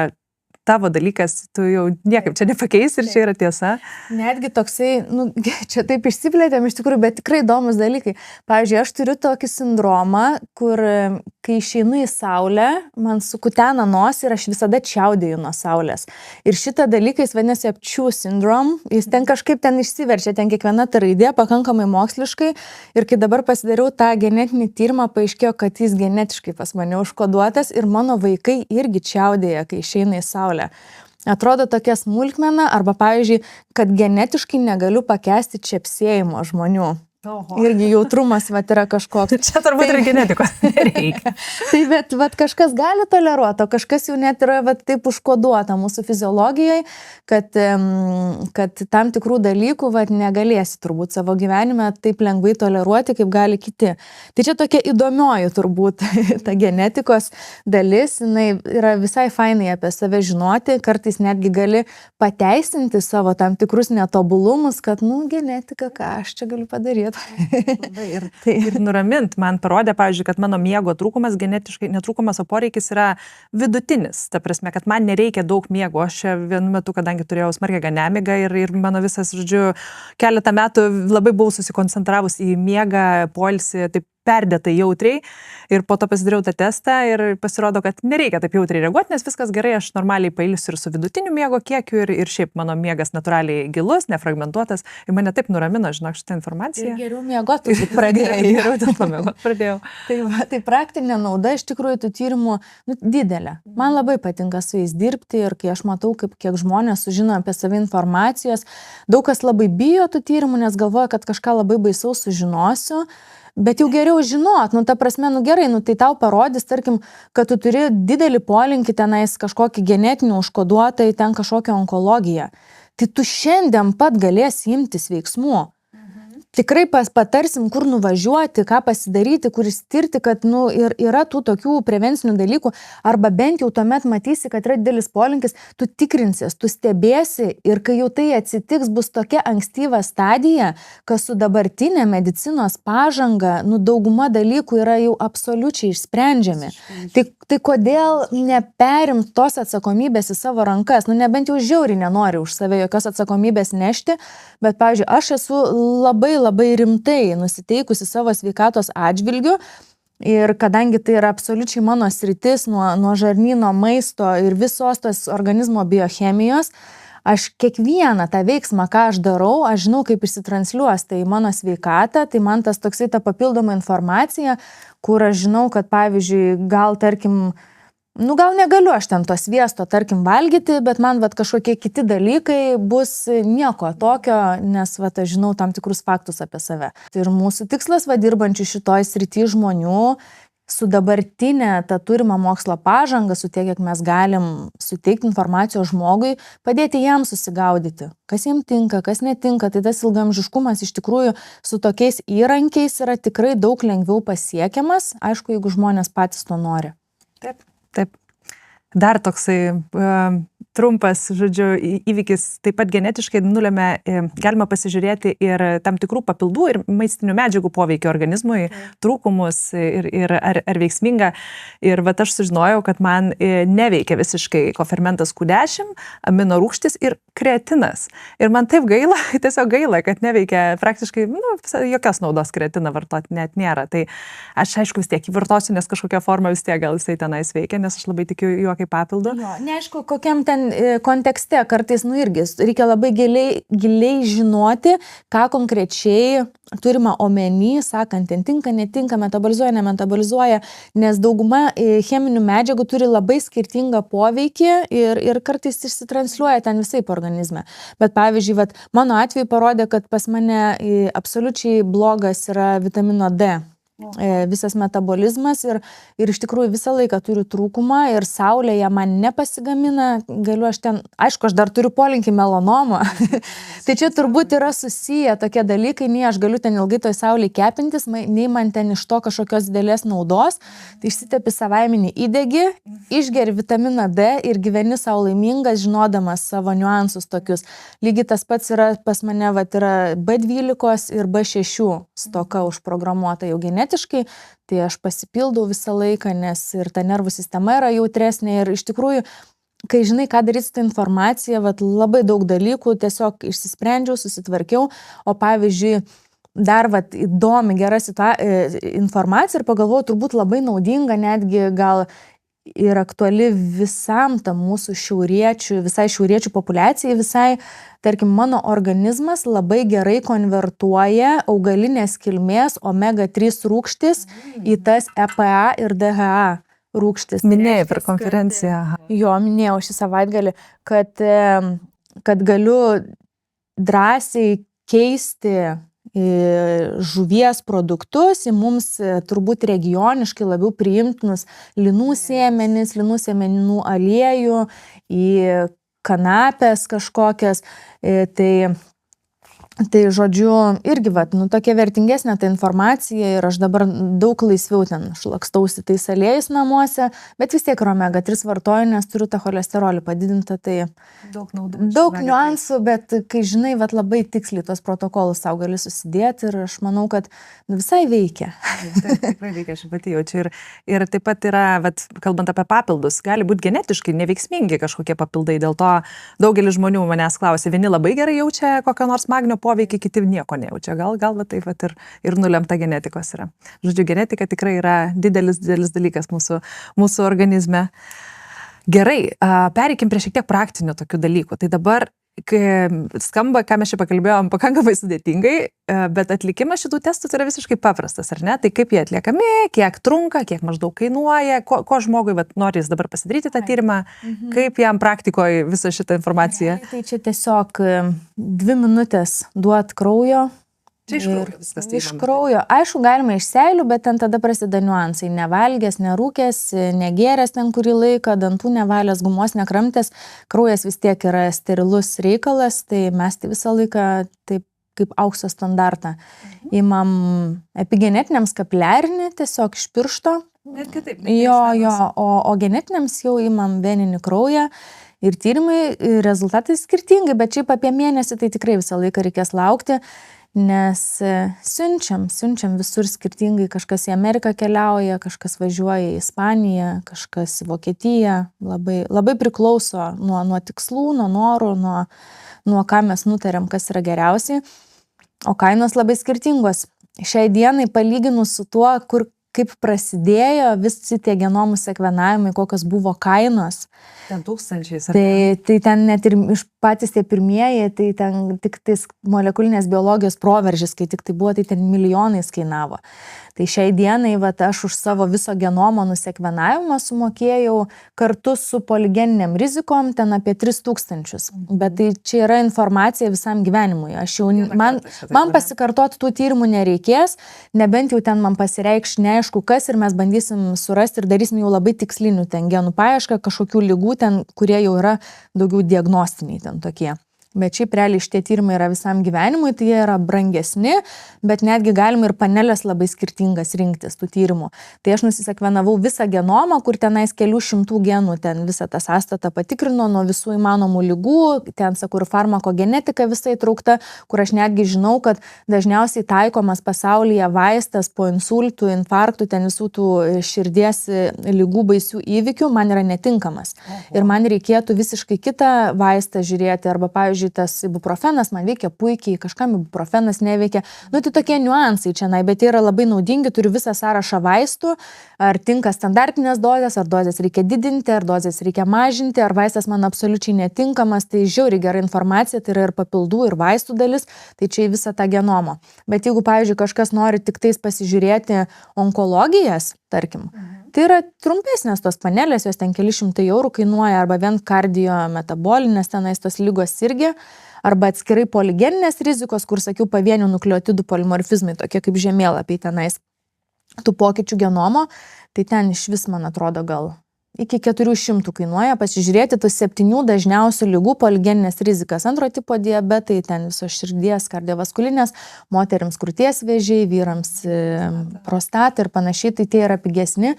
tavo dalykas, tu jau niekaip čia nepakeisi ir čia yra tiesa. Netgi toksai, čia taip išsiplėtėm iš tikrųjų, bet tikrai įdomus dalykai. Pavyzdžiui, aš turiu tokį sindromą, kur kai išeinu į saulę, man sukutena nosį ir aš visada čiaudėju nuo saulės. Ir šitą dalyką jis vadinasi apčių sindrom, jis ten kažkaip ten išsiverčia, ten kiekviena ta raidė pakankamai moksliškai. Ir kai dabar pasidariau tą genetinį tyrimą, paaiškėjo, kad jis genetiškai pas mane užkoduotas ir mano vaikai irgi čiaudėja, kai išeina į saulę. Atrodo tokia smulkmena, arba pavyzdžiui, kad genetiškai negaliu pakęsti čepsėjimo žmonių. Oho. Irgi jautrumas vat yra kažkoks. Čia turbūt ir genetikos reikia. Tai bet vat, kažkas gali toleruoti, o kažkas jau net yra vat, taip užkoduota mūsų fiziologijai, kad tam tikrų dalykų vat, negalėsi turbūt savo gyvenime taip lengvai toleruoti, kaip gali kiti. Tai čia tokia įdomioji turbūt ta genetikos dalis, jinai yra visai fainai apie save žinoti, kartais netgi gali pateisinti savo tam tikrus netobulumus, kad, genetika, ką aš čia galiu padaryti. Ir nuramint, man parodė, pavyzdžiui, kad mano miego trūkumas genetiškai, netrūkumas, o poreikis yra vidutinis. Ta prasme, kad man nereikia daug miego. Aš vienu metu, kadangi turėjau smarkią nemigą ir mano visas, žodžiu, keletą metų labai buvau susikoncentravus į miegą, poilsį, taip perdėtai jautriai ir po to pasidariau tą testą ir pasirodo, kad nereikia taip jautriai reaguoti, nes viskas gerai, aš normaliai pailsiu ir su vidutiniu miego kiekiu ir šiaip mano miegas natūraliai gilus, nefragmentuotas ir mane taip nuramino, žinok, šitą informaciją. Ir geriau miegoti pradėjau. Pradėjau. Tai praktinė nauda iš tikrųjų tų tyrimų didelė. Man labai patinka su jais dirbti ir kai aš matau, kiek žmonės sužino apie save informacijos, daug kas labai bijo tų tyrimų, nes galvoja, kad kažką labai baisaus sužinosiu. Bet jau geriau žinot, ta prasme, gerai, tai tau parodys, tarkim, kad tu turi didelį polinkį tenais kažkokį genetinį užkoduotą į ten kažkokią onkologiją. Tai tu šiandien pat galėsi imtis veiksmų. Tikrai patarsim, kur nuvažiuoti, ką pasidaryti, kur ištirti, kad ir yra tų tokių prevencinių dalykų, arba bent jau tuomet matysi, kad yra didelis polinkis, tu tikrinsies, tu stebėsi ir kai jau tai atsitiks, bus tokia ankstyva stadija, kad su dabartinė medicinos pažanga, dauguma dalykų yra jau absoliučiai išsprendžiami. Tai kodėl neperimt tos atsakomybės į savo rankas? Nebent jau žiauriai nenori už save jokios atsakomybės nešti, bet, pavyzdžiui, aš esu labai rimtai nusiteikusi savo sveikatos atžvilgiu ir kadangi tai yra absoliučiai mano sritis nuo žarnyno, maisto ir visos tos organizmo biochemijos, aš kiekvieną tą veiksmą, ką aš darau, aš žinau, kaip išsitransliuos tai mano sveikata, tai man tas toksai ta papildoma informacija, kur aš žinau, kad pavyzdžiui, gal tarkim, gal negaliu aš ten to sviesto, tarkim, valgyti, bet man kažkokie kiti dalykai bus nieko tokio, nes aš žinau tam tikrus faktus apie save. Tai ir mūsų tikslas, dirbančių šitoj srity žmonių, su dabartinė ta turima mokslo pažanga, su tiek, kiek mes galim suteikti informacijos žmogui, padėti jam susigaudyti, kas jam tinka, kas netinka. Tai tas ilgaamžiškumas iš tikrųjų su tokiais įrankiais yra tikrai daug lengviau pasiekiamas, aišku, jeigu žmonės patys to nori. Taip. Dar toksai trumpas, žodžiu, įvykis taip pat genetiškai nulėmė, galima pasižiūrėti ir tam tikrų papildų ir maistinių medžiagų poveikio organizmui, trūkumus ir ar veiksminga. Ir aš sužinojau, kad man neveikia visiškai kofermentas Q10, amino rūgštis ir kreatinas. Ir man taip gaila, tiesiog gaila, kad neveikia praktiškai, jokios naudos kreatiną vartoti net nėra. Tai aš aišku vis tiek jį vartosiu, nes kažkokia forma vis tiek gal jisai tenais veikia, nes aš labai tikiu juo kaip papildu. Neaišku, kokiam ten kontekste, kartais irgi reikia labai giliai žinoti, ką konkrečiai turima omeny, sakant, ten tinka, netinka, metabolizuoja, nemetabolizuoja, nes dauguma cheminių medžiagų turi labai skirtingą poveikį ir kartais išsitransliuoja ten visaip organizme. Bet pavyzdžiui, mano atveju parodė, kad pas mane absoliučiai blogas yra vitamino D. Visas metabolizmas ir iš tikrųjų visą laiką turiu trūkumą ir saulėje man nepasigamina, galiu aš ten, aišku, aš dar turiu polinkį melanomą, tai čia turbūt yra susiję tokie dalykai, nei aš galiu ten ilgai toj saulėje kepintis, nei man ten iš to kažkokios didelės naudos, tai išsitepi savaiminį įdegį, išgeri vitaminą D ir gyveni sau laimingas, žinodamas savo niuansus tokius. Lygiai tas pats yra pas mane, yra B12 ir B6 stoka užprogramuota jau genetiškai, tai aš pasipildau visą laiką, nes ir ta nervų sistema yra jautresnė ir iš tikrųjų, kai žinai, ką daryti su ta informacija, labai daug dalykų tiesiog išsisprendžiau, susitvarkiau, o pavyzdžiui, dar įdomi, gera informacija ir pagalvojau, turbūt labai naudinga, netgi gal ir aktuali visam tam mūsų visai šiauriečių populiacijai, tarkim, mano organizmas labai gerai konvertuoja augalinės kilmės omega-3 rūgštis į tas EPA ir DHA rūgštis. Minėjai per konferenciją. Jo, minėjau šį savaitgalį, kad galiu drąsiai keisti žuvies produktus, į mums turbūt regioniškai labiau priimtinus linų sėmenis, linų sėmenų aliejų, į kanapės kažkokias. Tai žodžiu, irgi, tokia vertingesnė ta informacija ir aš dabar daug laisviau ten šlakstausi tais aliejus namuose, bet vis tiek omega 3 vartoju, nes turiu tą cholesterolį padidintą, tai daug niuansų, bet kai žinai, labai tiksliai tos protokolus sau gali susidėti ir aš manau, kad visai veikia. Taip, tikrai veikia, aš pati jaučiu. Ir taip pat yra, kalbant apie papildus, gali būti genetiškai neveiksmingi kažkokie papildai, dėl to daugelis žmonių manęs klausia, vieni labai gerai jaučia kokią nors magnio poveikį, kiti nieko nejaučia. Gal taip ir nulemta genetikos yra. Žodžiu, genetika tikrai yra didelis dalykas mūsų organizme. Gerai, pereikim prie šiek tiek praktinių tokių dalykų. Tai dabar skamba, ką mes čia pakalbėjom, pakankamai sudėtingai, bet atlikimas šitų testų yra visiškai paprastas, ar ne? Tai kaip jie atliekami, kiek trunka, kiek maždaug kainuoja, ko žmogui nori jis dabar pasidaryti tą tyrimą, kaip jam praktikoje visą šitą informaciją. Tai čia tiesiog 2 minutės duot kraujo. Čia iš kraujo viskas. Iš kraujo. Aišku, galima iš seilių, bet ten tada prasideda niuansai. Nevalgęs, nerūkęs, negeręs ten kurį laiką, dantų nevalęs, gumos nekramtęs. Kraujas vis tiek yra sterilus reikalas, tai mes tai visą laiką taip kaip aukso standartą. Imam epigenetiniams kapiliarinį, tiesiog iš piršto. Net kitaip. O genetiniams jau imam veninį kraują. Ir tyrimai, rezultatai skirtingi, bet šiaip apie mėnesį tai tikrai visą laiką reikės laukti. Nes siunčiam visur skirtingai, kažkas į Ameriką keliauja, kažkas važiuoja į Ispaniją, kažkas į Vokietiją, labai priklauso nuo tikslų, nuo norų, nuo ką mes nutarėm, kas yra geriausiai, o kainos labai skirtingos. Šiai dienai palyginus su tuo, kaip prasidėjo visi tie genomų sekvenavimai, kokios buvo kainos. Ten tūkstančiais. Tai ten net ir patys tie pirmieji, tai ten tik tais molekulinės biologijos proveržis, kai tik tai buvo, tai ten milijonais kainavo. Tai šiai dienai, aš už savo viso genomo nusekvenavimą sumokėjau kartu su poligeniniam rizikom ten apie 3000. Bet tai čia yra informacija visam gyvenimui. Man pasikartoti tų tyrimų nereikės, nebent jau ten man pasireikš neaišku kas ir mes bandysim surasti ir darysim jau labai tikslinių ten genų paiešką, kažkokių ligų ten, kurie jau yra daugiau diagnostiniai ten tokie. Bet šiaip realiai šitie tyrimai yra visam gyvenimui, tai jie yra brangesni, bet netgi galima ir panelės labai skirtingas rinktis tų tyrimų. Tai aš nusisekvenavau visą genomą, kur tenais kelių šimtų genų, ten visą tą sąstatą patikrino nuo visų įmanomų ligų, ten sakau ir farmakogenetika visai įtraukta, kur aš netgi žinau, kad dažniausiai taikomas pasaulyje vaistas po insultų, infarktų, ten visų tų širdies ligų baisių įvykių man yra netinkamas. Ir man reikėtų visiškai kitą vaistą žiūrėti, arba pavyzdžiui, tas ibuprofenas man veikia puikiai, kažkam ibuprofenas neveikia. Tai tokie niuansai čia, bet jie yra labai naudingi, turiu visą sąrašą vaistų, ar tinka standartinės dozės, ar dozės reikia didinti, ar dozės reikia mažinti, ar vaistas man absoliučiai netinkamas, tai žiauriai gera informacija, tai yra ir papildų, ir vaistų dalis, tai čia į visą tą genomą. Bet jeigu, pavyzdžiui, kažkas nori tik tais pasižiūrėti onkologijas, tarkim, tai yra trumpesnės tos panelės, jos ten keli šimtai eurų kainuoja, arba vien kardiometabolinės tenais tos lygos irgi, arba atskirai poligeninės rizikos, kur sakiau pavienių nukleotidų polimorfizmai, tokie kaip žemėlapiai tenais tų pokyčių genomo, tai ten iš vis, man atrodo, gal iki 400 kainuoja pasižiūrėti tų 7 dažniausių ligų poligeninės rizikas. Antro tipo diabetai, ten visos širdies, kardiovaskulinės, moterims krūties vėžiai, vyrams prostatą ir panašiai, tai tie yra pigesni.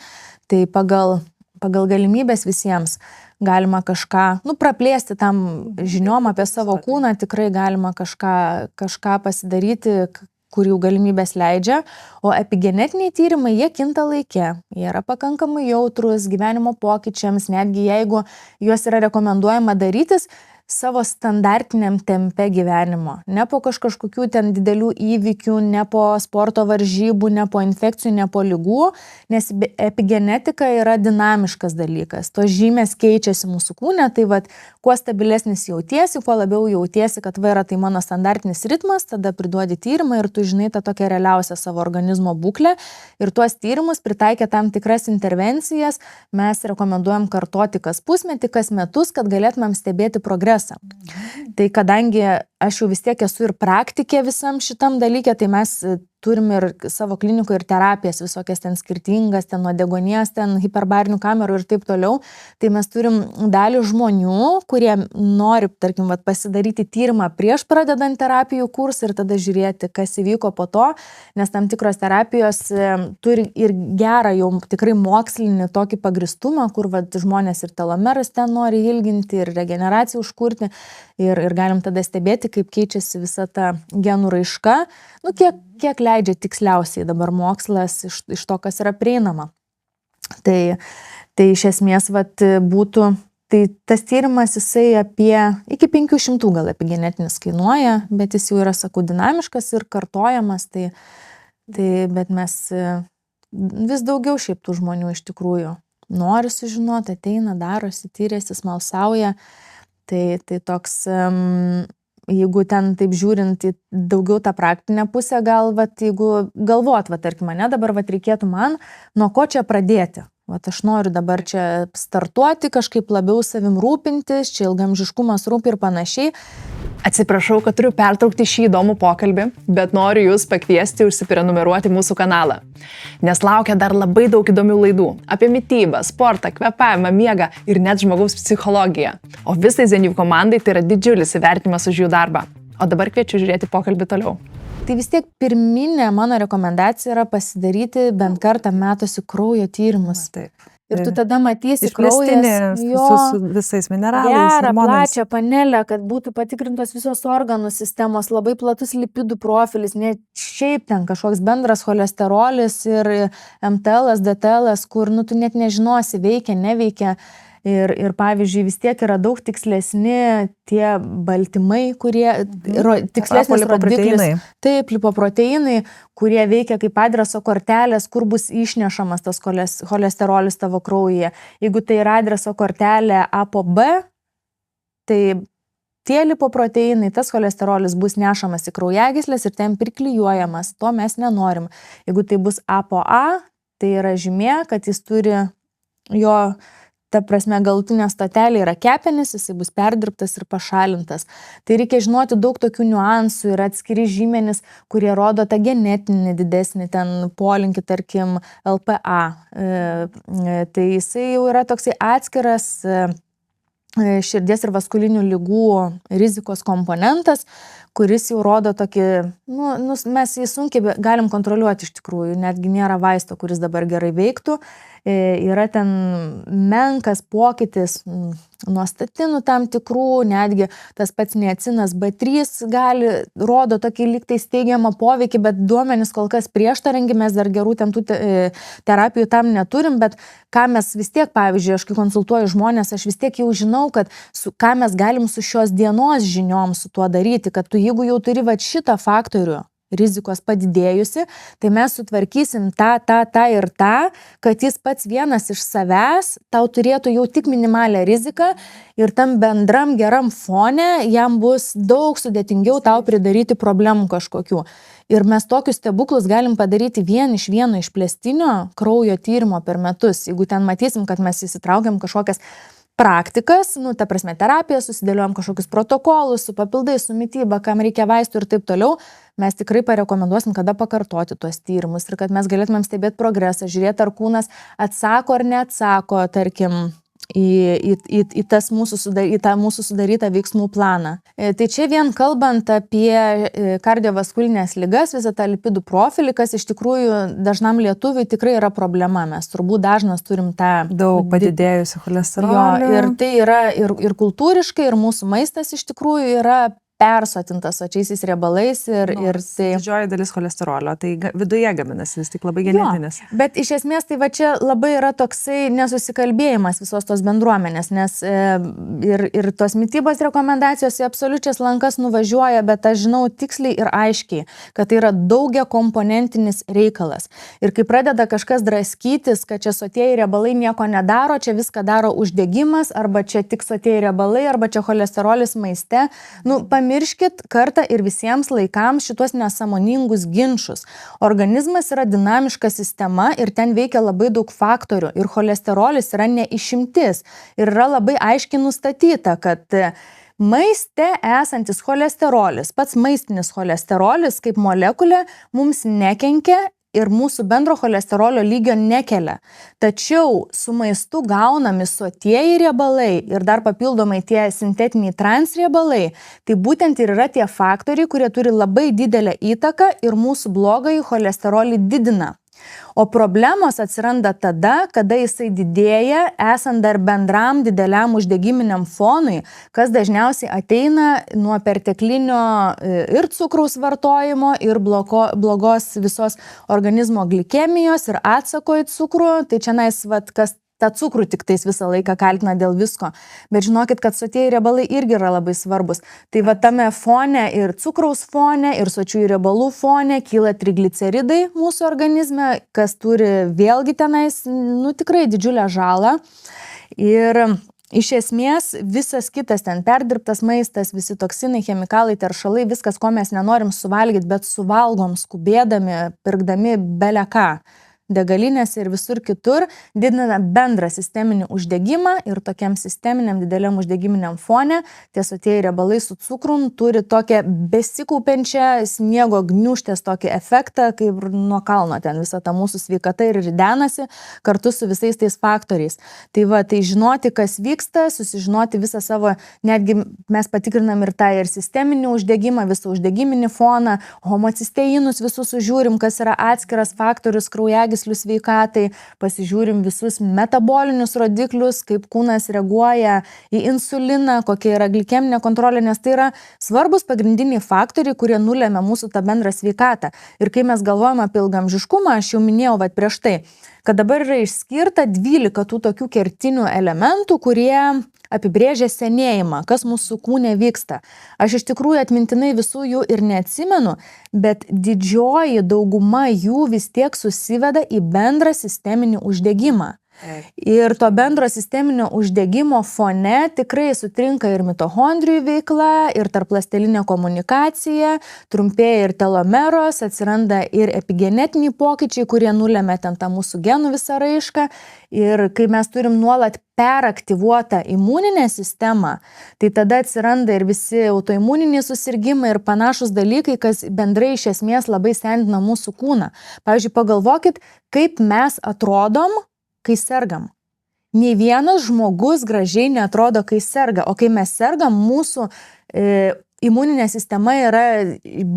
Tai pagal galimybės visiems galima kažką, praplėsti tam žiniom apie savo kūną, tikrai galima kažką pasidaryti, kur jau galimybės leidžia, o epigenetiniai tyrimai, jie kinta laike, jie yra pakankamai jautrus gyvenimo pokyčiams, netgi jeigu juos yra rekomenduojama darytis savo standartiniam tempe gyvenimo, ne po kažkokių ten didelių įvykių, ne po sporto varžybų, ne po infekcijų, ne po ligų, nes epigenetika yra dinamiškas dalykas, tos žymės keičiasi mūsų kūne, tai kuo stabilesnis jautiesi, kuo labiau jautiesi, kad yra tai mano standartinis ritmas, tada priduodi tyrimą ir tu žinai tą tokią realiausią savo organizmo būklę ir tuos tyrimus pritaikę tam tikras intervencijas mes rekomenduojam kartoti kas pusmetį, kas metus, kad galėtumėm stebėti progresą. Tai kadangi aš jau vis tiek esu ir praktikė visam šitam dalyke, tai mes turim ir savo klinikoje ir terapijas visokias ten skirtingas, ten nuo deguonies, ten hiperbarinių kamerų ir taip toliau. Tai mes turim dalį žmonių, kurie nori, tarkim, pasidaryti tyrimą prieš pradedant terapijų kursą ir tada žiūrėti, kas įvyko po to, nes tam tikros terapijos turi ir gerą jau tikrai mokslinį tokį pagristumą, kur žmonės ir telomerus ten nori ilginti ir regeneraciją užkurti ir galim tada stebėti, kaip keičiasi visa ta genų raiška. Nu, kiek leidžia tiksliausiai dabar mokslas iš to, kas yra prieinama. Tai iš esmės būtų, tai tas tyrimas jisai iki 500 gal epigenetinis kainuoja, bet jis jau yra, sakau, dinamiškas ir kartojamas, bet mes vis daugiau šiaip tų žmonių iš tikrųjų nori sužinoti, ateina, darosi, tyrėsi, smalsauja. Tai toks, jeigu ten taip žiūrint į daugiau tą praktinę pusę, jeigu galvot, tarkim, mane dabar reikėtų man, nuo ko čia pradėti. Aš noriu dabar čia startuoti, kažkaip labiau savim rūpintis, čia ilgamžiškumas rūpi ir panašiai. Atsiprašau, kad turiu pertraukti šį įdomų pokalbį, bet noriu jūs pakviesti užsiprenumeruoti mūsų kanalą. Nes laukia dar labai daug įdomių laidų apie mitybą, sportą, kvėpavimą, miegą ir net žmogaus psichologiją. O visai Zen You komandai tai yra didžiulis įvertinimas už jų darbą. O dabar kviečiu žiūrėti pokalbį toliau. Tai vis tiek pirminė mano rekomendacija yra pasidaryti bent kartą metuose kraujo tyrimus. Taip. Ir tu tada matysi kraujas su visais mineralais, gerą, plačią panelę, kad būtų patikrintos visos organų sistemos, labai platus lipidų profilis, ne šiaip ten kažkoks bendras cholesterolis ir MTL, DTL, kur tu net nežinosi, veikia, neveikia. Ir pavyzdžiui, vis tiek yra daug tikslesni tie baltymai, kurie, tikslesnis rodiklis, taip, lipoproteinai, kurie veikia kaip adreso kortelės, kur bus išnešamas tas cholesterolis tavo kraujyje. Jeigu tai yra adreso kortelė A po B, tai tie lipoproteinai, tas cholesterolis bus nešamas į kraujagyslės ir ten priklijuojamas, to mes nenorim. Jeigu tai bus A po A, tai yra žymė, kad jis turi jo, ta prasme, galutinė stotelė yra kepenis, jisai bus perdirbtas ir pašalintas. Tai reikia žinoti daug tokių niuansų ir atskiri žymenys, kurie rodo tą genetinį didesnį ten polinkį, tarkim, LPA. Tai jisai jau yra toksai atskiras širdies ir vaskulinių ligų rizikos komponentas, kuris jau rodo tokį, mes jį sunkiai galim kontroliuoti iš tikrųjų, netgi nėra vaisto, kuris dabar gerai veiktų. Yra ten menkas pokytis nuo statinų tam tikrų, netgi tas pats niacinas B3 rodo tokį lyg tai steigiamą poveikį, bet duomenys kol kas prieštaringi, mes dar gerų ten tų terapijų tam neturim, bet ką mes vis tiek, pavyzdžiui, aš kai konsultuoju žmonės, aš vis tiek jau žinau, kad ką mes galim su šios dienos žiniom su tuo daryti, kad tu jeigu jau turi šitą faktorių rizikos padidėjusi, tai mes sutvarkysim tą ir tą, kad jis pats vienas iš savęs tau turėtų jau tik minimalią riziką ir tam bendram geram fone jam bus daug sudėtingiau tau pridaryti problemų kažkokių. Ir mes tokius stebuklus galim padaryti vien iš vieno išplėstinio kraujo tyrimo per metus. Jeigu ten matysim, kad mes įsitraukiam kažkokias praktikas, ta prasme terapiją, susidėliojam kažkokius protokolus su papildais, su mityba, kam reikia vaistų ir taip toliau, mes tikrai parekomenduosim, kada pakartoti tuos tyrimus ir kad mes galėtumėm stebėti progresą, žiūrėti, ar kūnas atsako ar neatsako, tarkim, į tą mūsų sudarytą veiksmų planą. Tai čia vien kalbant apie kardiovaskulinės ligas, visą tą lipidų profilį, kas iš tikrųjų dažnam lietuviui tikrai yra problema. Mes turbūt dažnas turim tą daug padidėjusių cholesterolio. Ir tai yra ir kultūriškai, ir mūsų maistas iš tikrųjų yra persotintas sočiaisiais riebalais ir tai... Didžioji dalis cholesterolio, tai viduje gaminasi, vis tik labai genetinis. Jo, bet iš esmės tai čia labai yra toksai nesusikalbėjimas visos tos bendruomenės, nes ir tos mitybos rekomendacijos į absoliučias lankas nuvažiuoja, bet aš žinau tiksliai ir aiškiai, kad tai yra daugia komponentinis reikalas. Ir kai pradeda kažkas draskytis, kad čia sotieji riebalai nieko nedaro, čia viską daro uždegimas, arba čia tik sotieji riebalai, arba čia cholesterolis maiste, pamirškit kartą ir visiems laikams šitos nesąmoningus ginčus. Organizmas yra dinamiška sistema ir ten veikia labai daug faktorių ir cholesterolis yra ne išimtis. Ir yra labai aiškiai nustatyta, kad Maiste esantis cholesterolis, pats maistinis cholesterolis kaip molekulė mums nekenkia ir mūsų bendro cholesterolio lygio nekelia. Tačiau su maistu gaunami sotieji riebalai ir dar papildomai tie sintetiniai transriebalai, tai būtent ir yra tie faktoriai, kurie turi labai didelę įtaką ir mūsų blogąjį cholesterolį didina. O problemos atsiranda tada, kada jisai didėja, esant dar bendram dideliam uždegiminiam fonui, kas dažniausiai ateina nuo perteklinio ir cukraus vartojimo, ir blogos visos organizmo glikemijos, ir atsako į cukrų. Tai čia kas tą cukrų tik tais visą laiką kaltina dėl visko. Bet žinokit, kad sotieji riebalai irgi yra labai svarbus. Tai va tame fone ir cukraus fone, ir sočiųjų riebalų fone kyla trigliceridai mūsų organizme, kas turi vėlgi tenais, tikrai didžiulę žalą. Ir iš esmės visas kitas ten perdirbtas maistas, visi toksinai, chemikalai, teršalai, viskas, ko mes nenorim suvalgyti, bet suvalgom skubėdami, pirkdami bele ką. Degalinėse ir visur kitur, didina bendrą sisteminį uždegimą ir tokiam sisteminiam dideliam uždegiminiam fone tie sotieji riebalai su cukrum turi tokią besikaupiančią sniego gniūžtės tokį efektą, kaip nuo kalno ten visa ta mūsų sveikata ir ridenasi kartu su visais tais faktoriais. Tai žinoti, kas vyksta, susižinoti visą savo, netgi mes patikrinam ir tą ir sisteminį uždegimą, visą uždegiminį foną, homocisteinus visus sužiūrim, kas yra atskiras faktorius kraujagyslių sveikatai, pasižiūrim visus metabolinius rodiklius, kaip kūnas reaguoja į insuliną, kokia yra glikeminė kontrolė, nes tai yra svarbus pagrindiniai faktoriai, kurie nulėmė mūsų tą bendrą sveikatą. Ir kai mes galvojame apie ilgaamžiškumą, aš jau minėjau prieš tai, kad dabar yra išskirta 12 tų tokių kertinių elementų, kurie apibrėžia senėjimą, kas mūsų kūne vyksta. Aš iš tikrųjų atmintinai visų jų ir neatsimenu, bet didžioji dauguma jų vis tiek susiveda į bendrą sisteminį uždegimą. Ir to bendro sisteminio uždegimo fone tikrai sutrinka ir mitochondrijų veikla, ir tarpląstelinė komunikacija, trumpėja ir telomeros, atsiranda ir epigenetiniai pokyčiai, kurie nulėmė ten tą mūsų genų visą raišką. Ir kai mes turim nuolat peraktyvuotą imuninę sistemą, tai tada atsiranda ir visi autoimuniniai susirgimai ir panašus dalykai, kas bendrai iš esmės labai sendina mūsų kūną. Pavyzdžiui, pagalvokit, kaip mes atrodom, kai sergam. Nei vienas žmogus gražiai neatrodo, kai serga, o kai mes sergam, mūsų imuninė sistema yra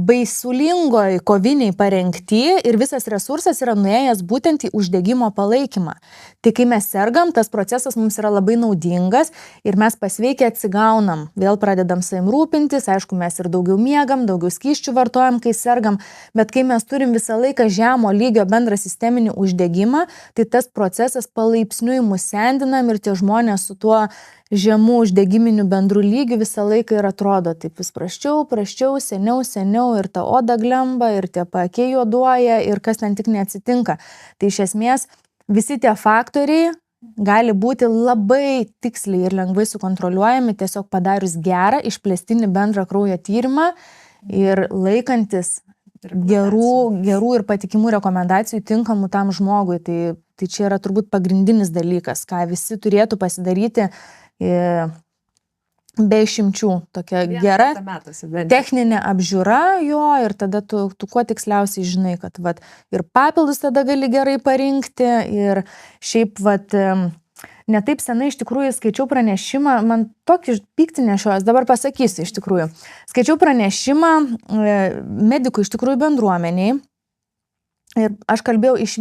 baisulingoj koviniai parengti ir visas resursas yra nuėjęs būtent į uždegimo palaikymą. Tai kai mes sergam, tas procesas mums yra labai naudingas ir mes pasveikę atsigaunam, vėl pradedam savim rūpintis, aišku, mes ir daugiau miegam, daugiau skysčių vartojam, kai sergam, bet kai mes turim visą laiką žemo lygio bendrą sisteminį uždegimą, tai tas procesas palaipsniui mus sendinam ir tie žmonės su tuo žemų uždegiminių bendrų lygių visą laiką ir atrodo taip vis prasčiau, seniau ir ta oda glemba ir tie paakiai juoduoja ir kas ten tik neatsitinka. Tai iš esmės visi tie faktoriai gali būti labai tiksliai ir lengvai sukontroliuojami, tiesiog padarius gerą išplėstinį bendrą kraujo tyrimą ir laikantis gerų ir patikimų rekomendacijų tinkamų tam žmogui. Tai čia yra turbūt pagrindinis dalykas, ką visi turėtų pasidaryti be išimčių, tokia gera techninė apžiūra jo ir tada tu kuo tiksliausiai žinai, kad ir papildus tada gali gerai parinkti ir šiaip ne taip senai iš tikrųjų skaičiau pranešimą, man tokį pyktį nešiojas, dabar pasakysiu iš tikrųjų. Skaičiau pranešimą medikų iš tikrųjų bendruomeniai ir aš kalbėjau iš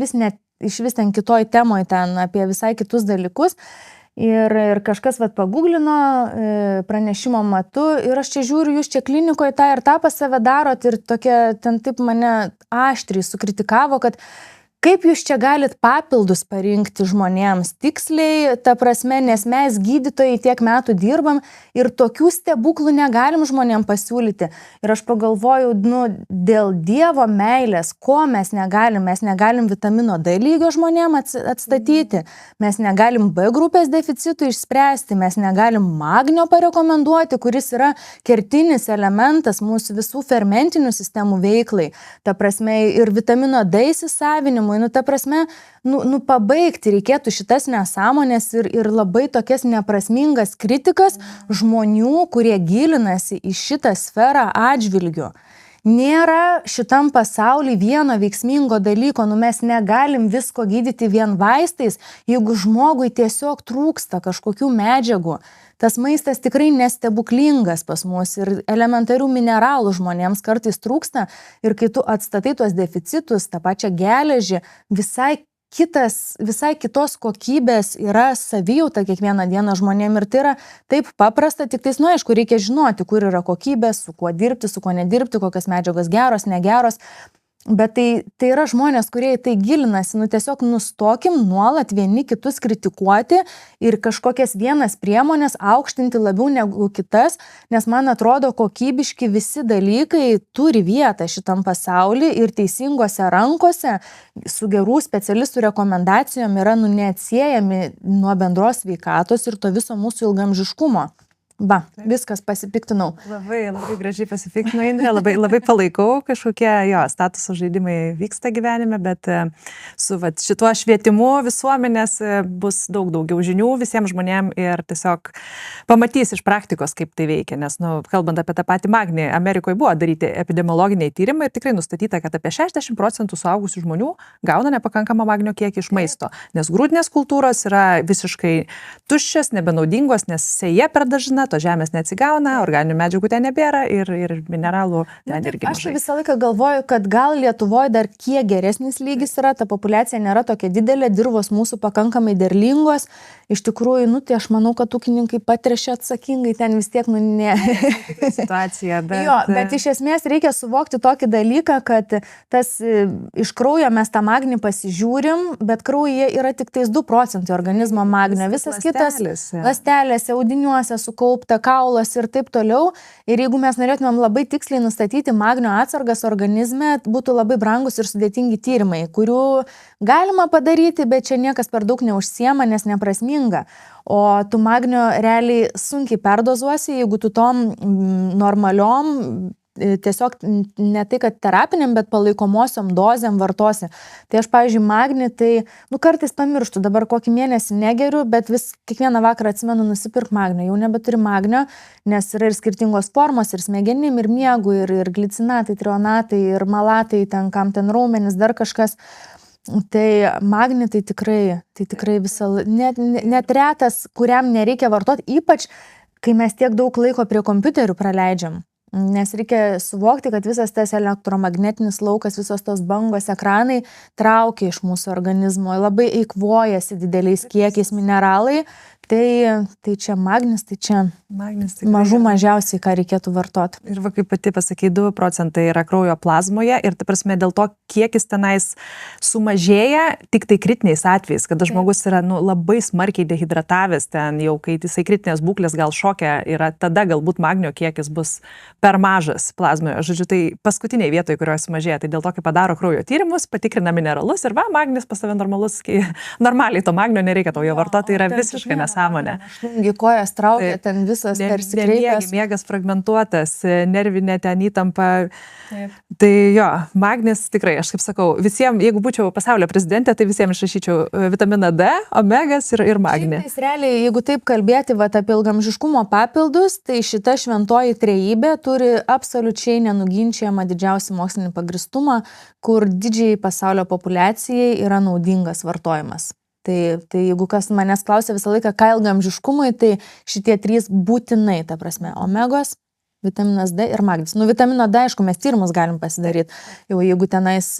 vis ten kitoj temoj ten apie visai kitus dalykus. Ir kažkas pagūglino pranešimo metu ir aš čia žiūriu, jūs čia klinikoje tą ir tą pas save darot ir tokia ten taip mane aštriai sukritikavo, kad kaip jūs čia galit papildus parinkti žmonėms tiksliai, ta prasme, nes mes gydytojai tiek metų dirbam ir tokių stebuklų negalim žmonėm pasiūlyti. Ir aš pagalvojau, dėl Dievo meilės, ko mes negalim vitamino D lygio žmonėm atstatyti, mes negalim B grupės deficitų išspręsti, mes negalim magnio parekomenduoti, kuris yra kertinis elementas mūsų visų fermentinių sistemų veiklai. Ta prasme, ir vitamino D įsisavinimui gyvenimui, ta prasme, pabaigti reikėtų šitas nesąmonės ir labai tokias neprasmingas kritikas žmonių, kurie gilinasi į šitą sferą atžvilgiu. Nėra šitam pasaulyje vieno veiksmingo dalyko, mes negalim visko gydyti vien vaistais, jeigu žmogui tiesiog trūksta kažkokių medžiagų. Tas maistas tikrai nestebuklingas pas mus ir elementarių mineralų žmonėms kartais trūksta ir kai tu atstatai tuos deficitus, tą pačią geležį, visai kitos kokybės yra savijauta kiekvieną dieną žmonėm ir tai yra taip paprasta, tik tais, aišku, reikia žinoti, kur yra kokybė, su kuo dirbti, su kuo nedirbti, kokios medžiagos geros, negeros. Bet tai yra žmonės, kurie į tai gilinasi, tiesiog nustokim nuolat vieni kitus kritikuoti ir kažkokias vienas priemonės aukštinti labiau negu kitas, nes man atrodo, kokybiški visi dalykai turi vietą šitam pasauly ir teisingose rankose su gerų specialistų rekomendacijom yra neatsiejami nuo bendros sveikatos ir to viso mūsų ilgaamžiškumo. Viskas pasipiktinau. Labai gražiai pasipiktinau, Indrė, labai palaikau, kažkokie statuso žaidimai vyksta gyvenime, bet su šituo švietimu visuomenės bus daugiau žinių visiems žmonėms ir tiesiog pamatys iš praktikos, kaip tai veikia, nes, kalbant apie tą patį magnį, Amerikoje buvo daryti epidemiologiniai tyrimai ir tikrai nustatyta, kad apie 60% suaugusių žmonių gauna nepakankamą magnio kiekį iš maisto, nes grūdinės kultūros yra visiškai tuščias, nebenaudingos, nes sėja per dažna, to žemės neatsigauna, organinių medžiagų ten nebėra ir mineralų ten irgi mažai. Aš visą laiką galvoju, kad gal Lietuvoje dar kiek geresnis lygis yra, ta populiacija nėra tokia didelė, dirvos mūsų pakankamai derlingos. Iš tikrųjų, tai aš manau, kad ūkininkai patrešia atsakingai, ten vis tiek, ne. Situacija, bet... Bet iš esmės reikia suvokti tokį dalyką, kad tas iš kraujo mes tą magnį pasižiūrim, bet kraujyje yra tik tais 2% organizmo magnio, visas kitas ląstelėse, audiniuose sukaupta, kaulas ir taip toliau. Ir jeigu mes norėtumėm labai tiksliai nustatyti magnio atsargas organizme, būtų labai brangus ir sudėtingi tyrimai, kurių galima padaryti, bet čia niekas per daug neužsiema, nes neprasminga. O tu magnio realiai sunkiai perdozuosi, jeigu tu tom normaliom, tiesiog ne tai, kad terapiniam, bet palaikomosiom dozėm vartosi. Tai aš, pavyzdžiui, magnį, tai, kartais pamirštu, dabar kokį mėnesį negeriu, bet vis kiekvieną vakarą atsimenu nusipirk magnio. Jau nebeturi magnio, nes yra ir skirtingos formos, ir smegenim, ir miegų, ir glicinatai, trionatai, ir malatai, kam ten raumenis, dar kažkas. Tai magnį tai tikrai net retas, kuriam nereikia vartoti, ypač kai mes tiek daug laiko prie kompiuterių praleidžiam. Nes reikia suvokti, kad visas tas elektromagnetinis laukas, visos tos bangos, ekranai traukia iš mūsų organizmo, labai eikvojasi dideliais kiekiais mineralai. Tai čia magnis, tai čia mažiausiai, ką reikėtų vartoti. Ir kaip pati pasakei, 2% yra kraujo plazmoje ir ta prasme dėl to kiekis tenais sumažėja tik tai kritiniais atvejais, kada žmogus yra labai smarkiai dehidratavęs ten jau, kai jisai kritinės būklės gal šokia yra, tada galbūt magnio kiekis bus per mažas plazmoje. Žodžiu, tai paskutiniai vietoje, kurioje sumažėja, tai dėl to, kai padaro kraujo tyrimus, patikrina mineralus ir magnis pas tave normalus, kai normaliai to magnio nereikia tau jo vartoti, tai yra visiškai nesąmonė. Kojas traukia, ten visas persikreipęs. Miegas fragmentuotas, nervinė ten įtampa. Tai magnis tikrai, aš kaip sakau, visiems, jeigu būčiau pasaulio prezidentė, tai visiems išrašyčiau vitaminą D, omegas ir magnį. Realiai, jeigu taip kalbėti apie ilgaamžiškumo papildus, tai šita šventoji trejybė turi absoliučiai nenuginčiamą didžiausią mokslinį pagristumą, kur didžiai pasaulio populiacijai yra naudingas vartojimas. Tai jeigu kas manęs klausia visą laiką, ką ilgaamžiškumui, tai šitie 3 būtinai, ta prasme, omegos, vitaminas D ir magnis. Vitamino D, aišku, mes tyrimus galim pasidaryti. Jau jeigu tenais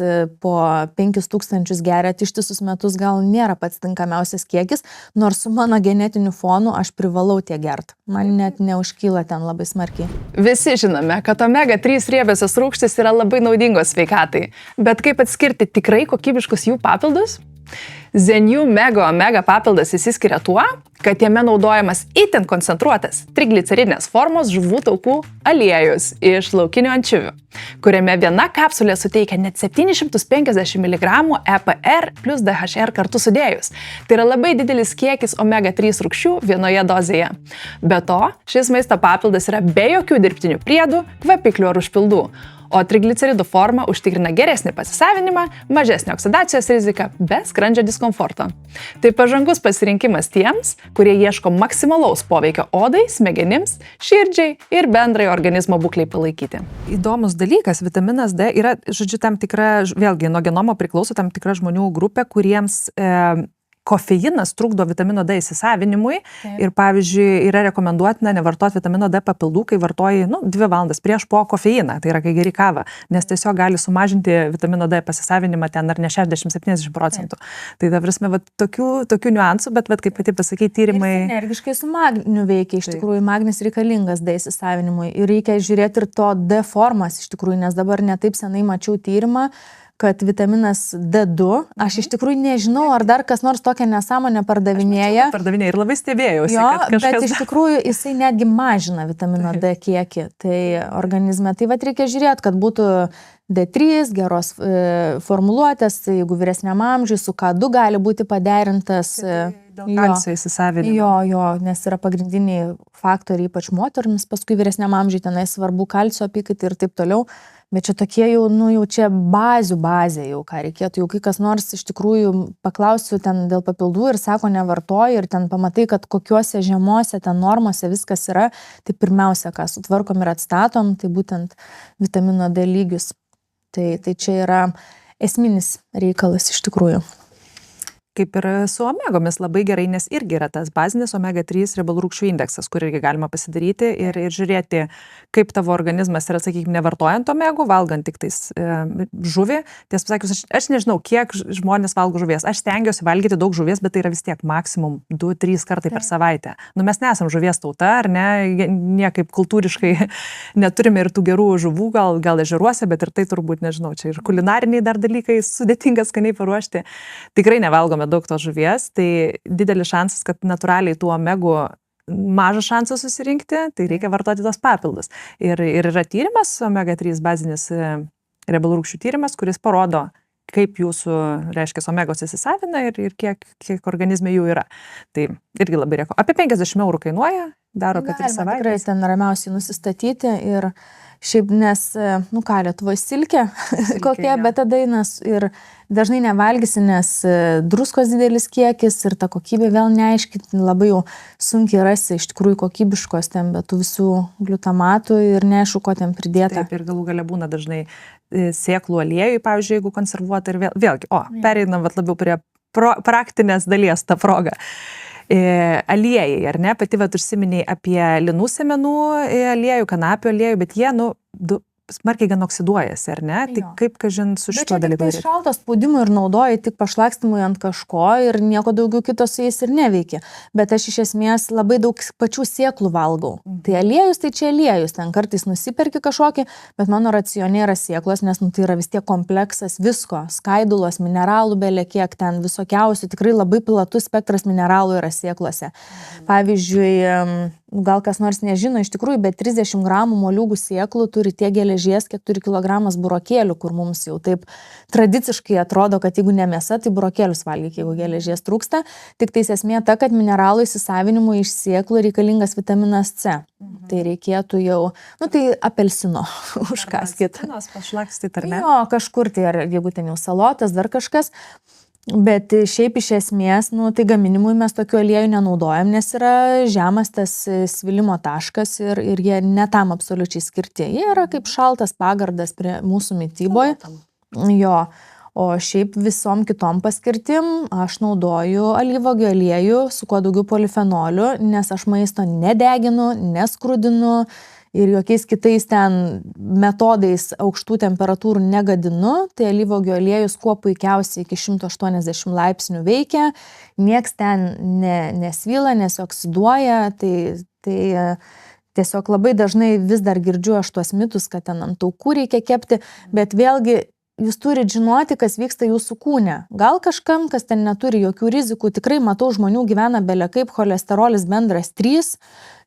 po 5000 geriat ištisus metus, gal nėra pats tinkamiausias kiekis, nors su mano genetiniu fonu aš privalau tiek gert. Man net neužkyla ten labai smarkiai. Visi žinome, kad omega-3 riebiosios rūgštys yra labai naudingos sveikatai. Bet kaip atskirti tikrai kokybiškus jų papildus? Zenių omega papildas įsiskiria tuo, kad jame naudojamas itin koncentruotas triglicerinės formos žuvų taukų aliejus iš laukinių ančiuvių, kuriame viena kapsulė suteikia net 750 mg EPR plus DHR kartu sudėjus. Tai yra labai didelis kiekis omega-3 rūgščių vienoje dozėje. Be to, šis maisto papildas yra be jokių dirbtinių priedų, kvapiklių ar užpildų. o trigliceridų forma užtikrina geresnį pasisavinimą, mažesnį oksidacijos riziką, be skrandžio diskomforto. Tai pažangus pasirinkimas tiems, kurie ieško maksimalaus poveikio odai, smegenims, širdžiai ir bendrai organizmo būklei palaikyti. Įdomus dalykas, vitaminas D yra, žodžiu, tam tikra, vėlgi, nuo genomo priklauso tam tikra žmonių grupė, kuriems kofeinas trukdo vitamino D įsisavinimui. Taip. Ir pavyzdžiui, yra rekomenduotina nevartoti vitamino D papildų, kai vartoji 2 valandas prieš po kofeiną, tai yra kai geri kavą, nes tiesiog gali sumažinti vitamino D pasisavinimą ten ar ne 60-70%. Tai ta prasme, tokių niuansų, bet kaip pati pasakei, tyrimai... Ir energiškai su magniu veikia, iš tikrųjų magnis reikalingas D įsisavinimui ir reikia žiūrėti ir to D formas, iš tikrųjų, nes dabar netaip senai mačiau tyrimą, kad vitaminas D2, aš iš tikrųjų nežinau, ar dar kas nors tokią nesąmonę pardavinėja. Pardavinėja ir labai stebėjausi, kad kažkas... Bet iš tikrųjų jisai netgi mažina vitamino D kiekį, tai organizme. Tai reikia žiūrėti, kad būtų D3, geros formuluotės, jeigu vyresniam amžiui, su K2 gali būti paderintas. Kalcio įsisavinimo. Jo, nes yra pagrindiniai faktoriai, ypač moterims, paskui vyresniam amžiui tenai svarbu kalcio apykaitai ir taip toliau. Bet čia tokie jau čia bazė jau, ką reikėtų, jau kai kas nors iš tikrųjų paklausiu ten dėl papildų ir sako nevartoji ir ten pamatai, kad kokiuose žemose ten normose viskas yra, tai pirmiausia, ką sutvarkom ir atstatom, tai būtent vitamino D lygius. Tai čia yra esminis reikalas iš tikrųjų. Kaip ir su omegomis labai gerai, nes irgi yra tas bazinis omega-3 riebalų rūgščių indeksas, kur irgi galima pasidaryti ir žiūrėti, kaip tavo organizmas yra, sakykime, nevartojant omegų, valgant tik tais žuvį. Tiesą pasakius, aš nežinau, kiek žmonės valgo žuvies. Aš stengiuosi valgyti daug žuvies, bet tai yra vis tiek maksimum 2-3 kartai per savaitę. Mes nesam žuvies tauta, ar ne? Niekaip kultūriškai neturime ir tų gerų žuvų, gal ežeruose, bet ir tai turbūt, nežinau, čia ir kulinariniai dar dalykai sudėtinga skaniai paruošti. Tikrai nevalgome daug tos žuvies, tai didelis šansas, kad natūraliai tų omegų mažas šansas susirinkti, tai reikia vartoti tos papildus. Ir yra tyrimas, omega-3 bazinis riebalų rūgščių tyrimas, kuris parodo, kaip jūsų, reiškia, omegos įsisavina ir kiek organizme jų yra. Tai irgi labai rekomenduoju. Apie 50 eurų kainuoja, daro 4 savaitės. Tikrai ten ramiausiai nusistatyti ir šiaip, nes, Lietuvoje silkė kokia, bet tada ir dažnai nevalgysi, nes druskos didelis kiekis ir ta kokybė vėl neaiški, labai jau sunkiai rasi iš tikrųjų kokybiškos ten, bet tų visų glutamatų ir neaišku, ko ten pridėta. Taip, ir galų gale būna dažnai sėklų aliejui, pavyzdžiui, jeigu konservuota ir vėlgi, pereinam labiau prie praktinės dalies tą progą. Aliejai, ar ne? Pati užsiminiai apie linų semenų aliejų, kanapių aliejų, bet jie, smarkiai gan oksiduojasi, ar ne? Tai kaip, kažin, su šituo dalyku? Bet čia tik tai šalto spaudimo ir naudoji tik pašlakstimui ant kažko ir nieko daugiau kito su jais ir neveikia. Bet aš iš esmės labai daug pačių sėklų valgau. Tai aliejus, tai čia aliejus, ten kartais nusiperki kažkokį, bet mano racione yra sėklos, nes tai yra vis tiek kompleksas visko, skaidulos, mineralų belė kiek ten visokiausių, tikrai labai platus spektras mineralų yra sėklose. Pavyzdžiui, gal kas nors nežino, iš tikrųjų, bet 30 gramų moliūgų sėklų turi tiek geležies, kiek turi kilogramas burokėlių, kur mums jau taip tradiciškai atrodo, kad jeigu ne mėsa, tai burokėlius valgyk, jeigu geležies trūksta. Tik tais esmė ta, kad mineralų įsisavinimui iš sėklų reikalingas vitaminas C. Tai reikėtų jau, tai apelsino užkaskit. Pašlakstyt, ar ne? Jo, kažkur tai, ar jeigu ten jau salotas, dar kažkas. Bet šiaip iš esmės, tai gaminimui mes tokių aliejų nenaudojam, nes yra žemas tas svilimo taškas ir jie ne tam absoliučiai skirti. Jie yra kaip šaltas pagardas prie mūsų mityboje. Jo, o šiaip visom kitom paskirtim aš naudoju alyvuogių aliejų su kuo daugiau polifenolių, nes aš maisto nedeginu, neskrudinu. Ir jokiais kitais ten metodais aukštų temperatūrų negadinu, tai alyvuogių aliejus kuo puikiausiai iki 180 laipsnių veikia, nieks ten nesvyla, nesioksiduoja, tai tiesiog labai dažnai vis dar girdžiu aš tuos mitus, kad ten ant taukų reikia kepti, bet vėlgi jūs turite žinoti, kas vyksta jūsų kūne. Gal kažkam, kas ten neturi jokių rizikų, tikrai matau žmonių gyvena bele kaip cholesterolis bendras 3,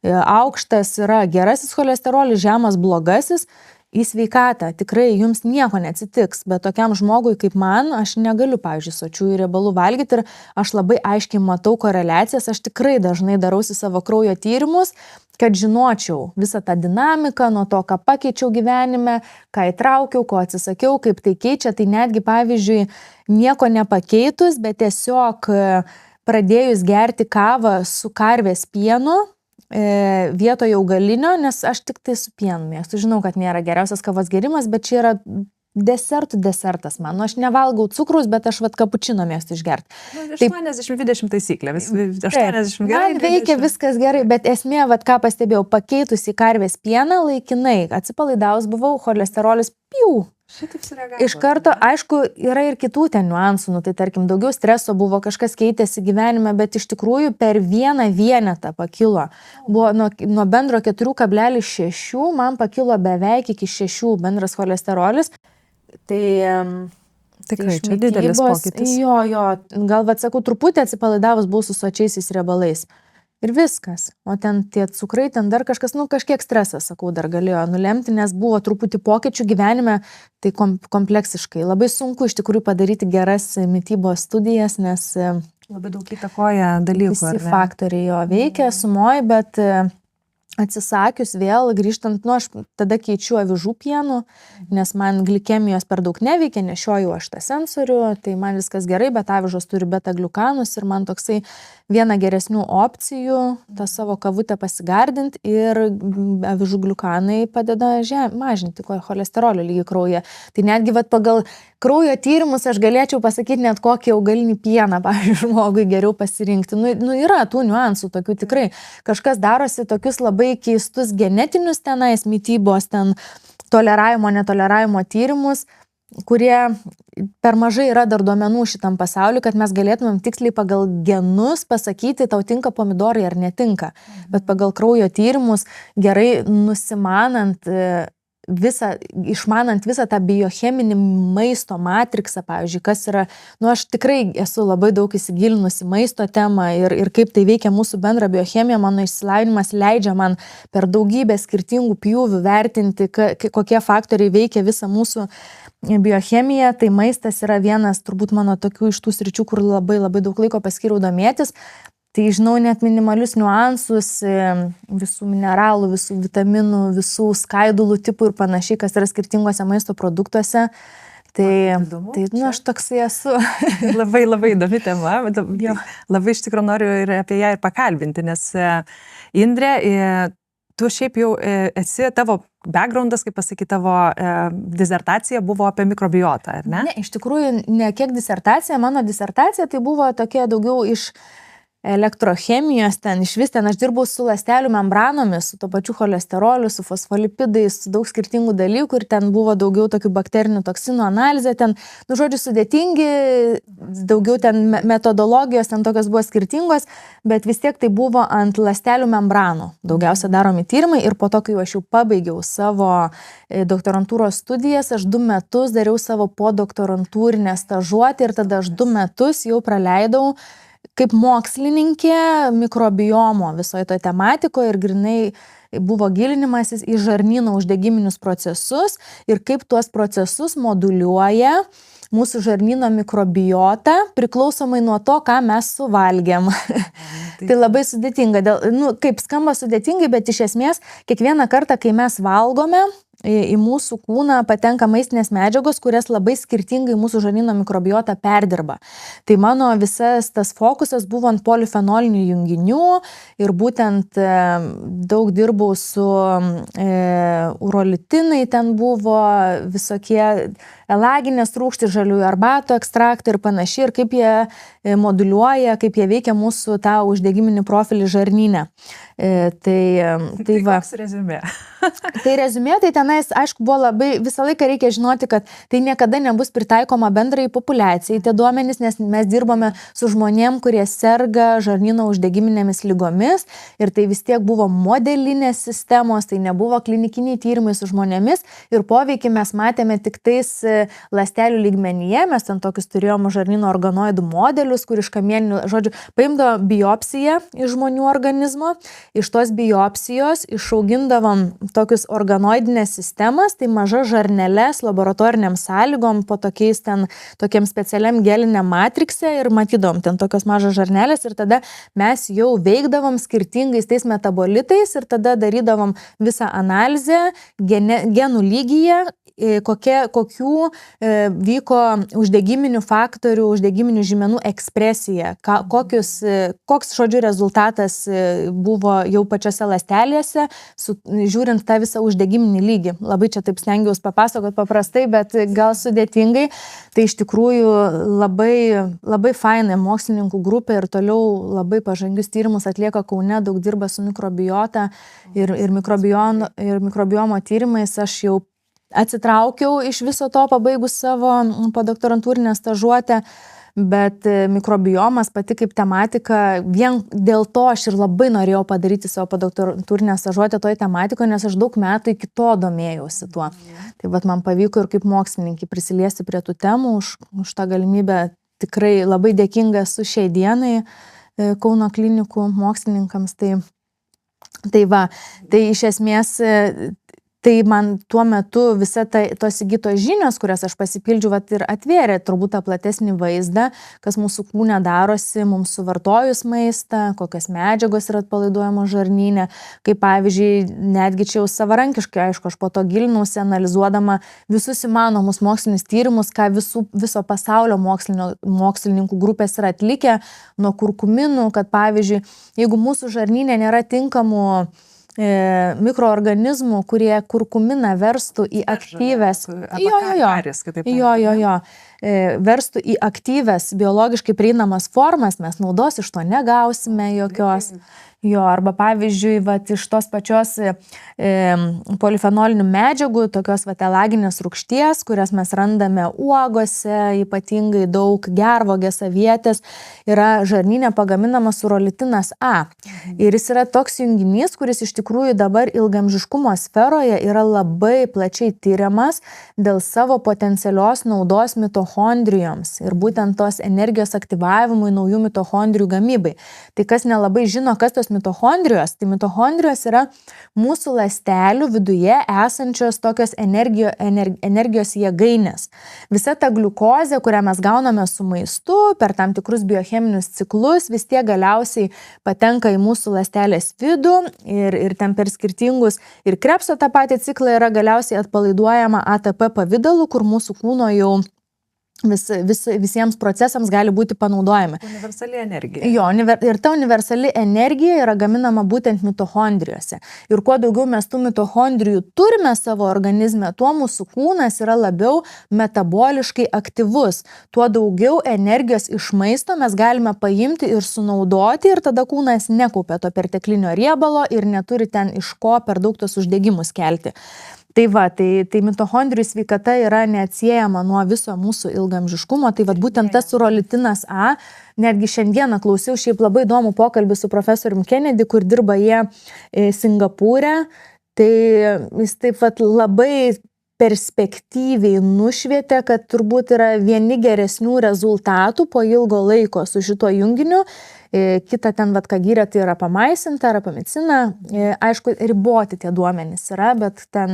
aukštas yra gerasis cholesterolis, žemas blogasis į sveikatą, tikrai jums nieko neatsitiks, bet tokiam žmogui kaip man, aš negaliu, pavyzdžiui, sočiųjų riebalų valgyti ir aš labai aiškiai matau koreliacijas, aš tikrai dažnai darausi savo kraujo tyrimus, kad žinočiau visą tą dinamiką, nuo to, ką pakeičiau gyvenime, ką įtraukiau, ko atsisakiau, kaip tai keičia, tai netgi, pavyzdžiui, nieko nepakeitus, bet tiesiog pradėjus gerti kavą su karvės pienu, vietoje augalinio, nes aš tik tai su pienu mėgstu. Žinau, kad nėra geriausias kavos gerimas, bet čia yra desertas man. Nu, aš nevalgau cukrus, bet aš kapučino mėgstu išgerti. 80-20 taisyklė. 80 gerai. Man veikia viskas gerai, bet esmė, ką pastebėjau, pakeitus į karvės pieną laikinai, atsipalaidavus buvau, cholesterolis piu. Iš karto, aišku, yra ir kitų ten niuansų, tai tarkim, daugiau streso buvo, kažkas keitėsi gyvenime, bet iš tikrųjų per vieną vienetą pakilo. Buvo nuo bendro 4,6, man pakilo beveik iki 6 bendras cholesterolis. Tai tikrai čia didelis pokytis. Jo, gal atsakau, truputį atsipalaidavus buvau su sočiaisiais riebalais. Ir viskas. O ten tie cukrai, ten dar kažkas, kažkiek stresas, sakau, dar galėjo nulemti, nes buvo truputį pokyčių gyvenime, tai kompleksiškai. Labai sunku iš tikrųjų padaryti geras mitybos studijas, nes labai daug įtakoja dalykų. Visi faktoriai jo veikia sumoji, bet atsisakius vėl, grįžtant, aš tada keičiu avižų pienu, nes man glikemijos per daug neveikia, nešioju aš tą sensorių, tai man viskas gerai, bet avižos turi beta-gliukanus ir man toksai viena geresnių opcijų tą savo kavutę pasigardinti ir avižų gliukanai padeda mažinti cholesterolio lygį kraujyje. Tai netgi pagal kraujo tyrimus aš galėčiau pasakyti net kokį augalinį pieną, pavyzdžiui, žmogui geriau pasirinkti. Yra tų niuansų tokių tikrai. Kažkas darosi tokius labai keistus genetinius tenais mitybos, ten toleravimo, netoleravimo tyrimus, kurie per mažai yra dar duomenų šitam pasauliu, kad mes galėtumėm tiksliai pagal genus pasakyti, tau tinka pomidorai ar netinka. Bet pagal kraujo tyrimus, gerai nusimanant išmanant visą tą biocheminį maisto matriksą, pavyzdžiui, kas yra, aš tikrai esu labai daug įsigilinusi maisto temą ir kaip tai veikia mūsų bendrą biochemiją, mano išsilavinimas leidžia man per daugybę skirtingų pjūvių vertinti, kokie faktoriai veikia visą mūsų biochemiją, tai maistas yra vienas turbūt mano tokių iš tų sričių, kur labai labai daug laiko paskyriau domėtis. Tai žinau net minimalius niuansus visų mineralų, visų vitaminų, visų skaidulų tipų ir panašiai, kas yra skirtingose maisto produktuose. Tai aš toksai esu. Labai įdomi tema. Labai iš tikrųjų noriu ir apie ją ir pakalbinti, nes Indrė, tu šiaip jau esi, tavo backgroundas, kaip pasakyti, tavo disertacija buvo apie mikrobiotą, ar ne? Ne, iš tikrųjų, ne kiek disertacija, mano disertacija tai buvo tokia daugiau iš elektrochemijos, iš vis ten aš dirbau su ląstelių membranomis, su to pačiu cholesteroliu, su fosfolipidais, su daug skirtingų dalykų ir ten buvo daugiau tokių bakterinių toksinų analizė, ten, žodžiu, sudėtingi, daugiau ten metodologijos, ten tokios buvo skirtingos, bet vis tiek tai buvo ant ląstelių membranų. Daugiausia daromi tyrimai ir po to, kai aš jau pabaigiau savo doktorantūros studijas, aš 2 metus dariau savo podoktorantūrinę stažuotę ir tada aš 2 metus jau praleidau kaip mokslininkė mikrobiomo visoje toje tematikoje ir grinai buvo gilinimasis į žarnyno uždegiminius procesus ir kaip tuos procesus moduliuoja mūsų žarnyno mikrobiota priklausomai nuo to, ką mes suvalgėm. Tai labai sudėtinga. Kaip skamba sudėtingai, bet iš esmės kiekvieną kartą, kai mes valgome, į mūsų kūną patenka maistinės medžiagos, kurias labai skirtingai mūsų žarnyno mikrobiota perdirba. Tai mano visas tas fokusas buvo ant polifenolinių junginių ir būtent daug dirbau su urolitinai, ten buvo visokie elaginės rūgštys, žaliųjų arbatų ekstraktai ir panašiai, ir kaip jie moduliuoja, kaip jie veikia mūsų tą uždegiminį profilį žarnyne. Tai koks rezumė? Tai rezumė, tai tenais, aišku, buvo labai, visą laiką reikia žinoti, kad tai niekada nebus pritaikoma bendrai populiacijai, tie duomenys, nes mes dirbome su žmonėm, kurie serga žarnyno uždegiminėmis ligomis ir tai vis tiek buvo modelinės sistemos, tai nebuvo klinikiniai tyrimai su žmonėmis ir poveikį mes matėme tik tais ląstelių lygmenyje, mes ten tokius turėjom žarnyno organoidų modelius, kur iš kamieninių, žodžiu, paimdavo biopsiją iš žmonių organizmo, iš tos biopsijos išaugindavom tokius organoidinės sistemas, tai maža žarneles laboratoriniam sąlygom po tokiam specialiam geliniam matrikse ir matydom ten tokios mažos žarnelės ir tada mes jau veikdavom skirtingais tais metabolitais ir tada darydavom visą analizę genų lygyje, kokių vyko uždegiminių faktorių, uždegiminių žymenų ekspresija, koks, žodžiu, rezultatas buvo jau pačiose ląstelėse, žiūrint tą visą uždegiminį lygį. Labai čia taip stengiausi papasakoti paprastai, bet gal sudėtingai. Tai iš tikrųjų labai fainai mokslininkų grupė ir toliau labai pažangius tyrimus atlieka Kaune, daug dirba su mikrobiota ir mikrobiomo tyrimais. Aš jau atsitraukiau iš viso to, pabaigus savo podoktorantūrinę stažuotę, bet mikrobiomas pati kaip tematika, vien dėl to aš ir labai norėjau padaryti savo podoktorantūrinę stažuotę toj tematikoje, nes aš daug metų iki to domėjausi tuo. Tai vat man pavyko ir kaip mokslininkai prisiliesti prie tų temų, už tą galimybę tikrai labai dėkinga esu šiai dienai Kauno klinikų mokslininkams. Tai iš esmės tai man tuo metu visa tos įgytos žinios, kurias aš pasipildžiu, ir atvėrė turbūt tą platesnį vaizdą, kas mūsų kūne darosi, mums suvartojus maistą, kokios medžiagos yra atpalaiduojamos žarnyne, kaip pavyzdžiui, netgi čia jau savarankiškai, aišku, aš po to gilinausi, analizuodama visus įmanomus mokslinius tyrimus, ką viso pasaulio mokslininkų grupės yra atlikę, nuo kurkuminų, kad pavyzdžiui, jeigu mūsų žarnyne nėra tinkamų mikroorganizmų, kurie kurkuminą verstų į aktyves, verstų į aktyves biologiškai prieinamas formas, mes naudos iš to negausime jokios. Arba pavyzdžiui, iš tos pačios polifenolinių medžiagų, tokios elaginės rūgšties, kurias mes randame uogose, ypatingai daug gervuogės, avietės, yra žarnyne pagaminamas urolitinas A. Ir jis yra toks junginys, kuris iš tikrųjų dabar ilgamžiškumo sferoje yra labai plačiai tyriamas dėl savo potencialios naudos mitochondrijoms ir būtent tos energijos aktyvavimui, naujų mitochondrijų gamybai. Tai kas nelabai žino, kas tos mitochondrijos, tai mitochondrijos yra mūsų ląstelių viduje esančios tokios energijos jėgainės. Visa ta gliukozė, kurią mes gauname su maistu per tam tikrus biocheminius ciklus, vis tiek galiausiai patenka į mūsų ląstelės vidų ir ten per skirtingus ir Krebso tą patį ciklą yra galiausiai atpalaiduojama ATP pavidalu, kur mūsų kūno jau visiems procesams gali būti panaudojami. Universali energija. Ir ta universali energija yra gaminama būtent mitochondrijose. Ir kuo daugiau mes tų mitochondrijų turime savo organizme, tuo mūsų kūnas yra labiau metaboliškai aktyvus. Tuo daugiau energijos iš maisto mes galime paimti ir sunaudoti ir tada kūnas nekaupia to perteklinio riebalo ir neturi ten iš ko per daug tos uždegimus kelti. Tai mitochondrijų sveikata yra neatsiejama nuo viso mūsų ilgamžiškumo, tai būtent tas urolitinas A, netgi šiandieną klausiau šiaip labai įdomų pokalbį su profesorium Kennedy, kur dirba jie Singapūre, tai jis taip labai perspektyviai nušvietė, kad turbūt yra vieni geresnių rezultatų po ilgo laiko su šituo junginiu. Kita ten, ką gyrė, tai yra pamaisinta, rapamicina. Aišku, riboti tie duomenys yra, bet ten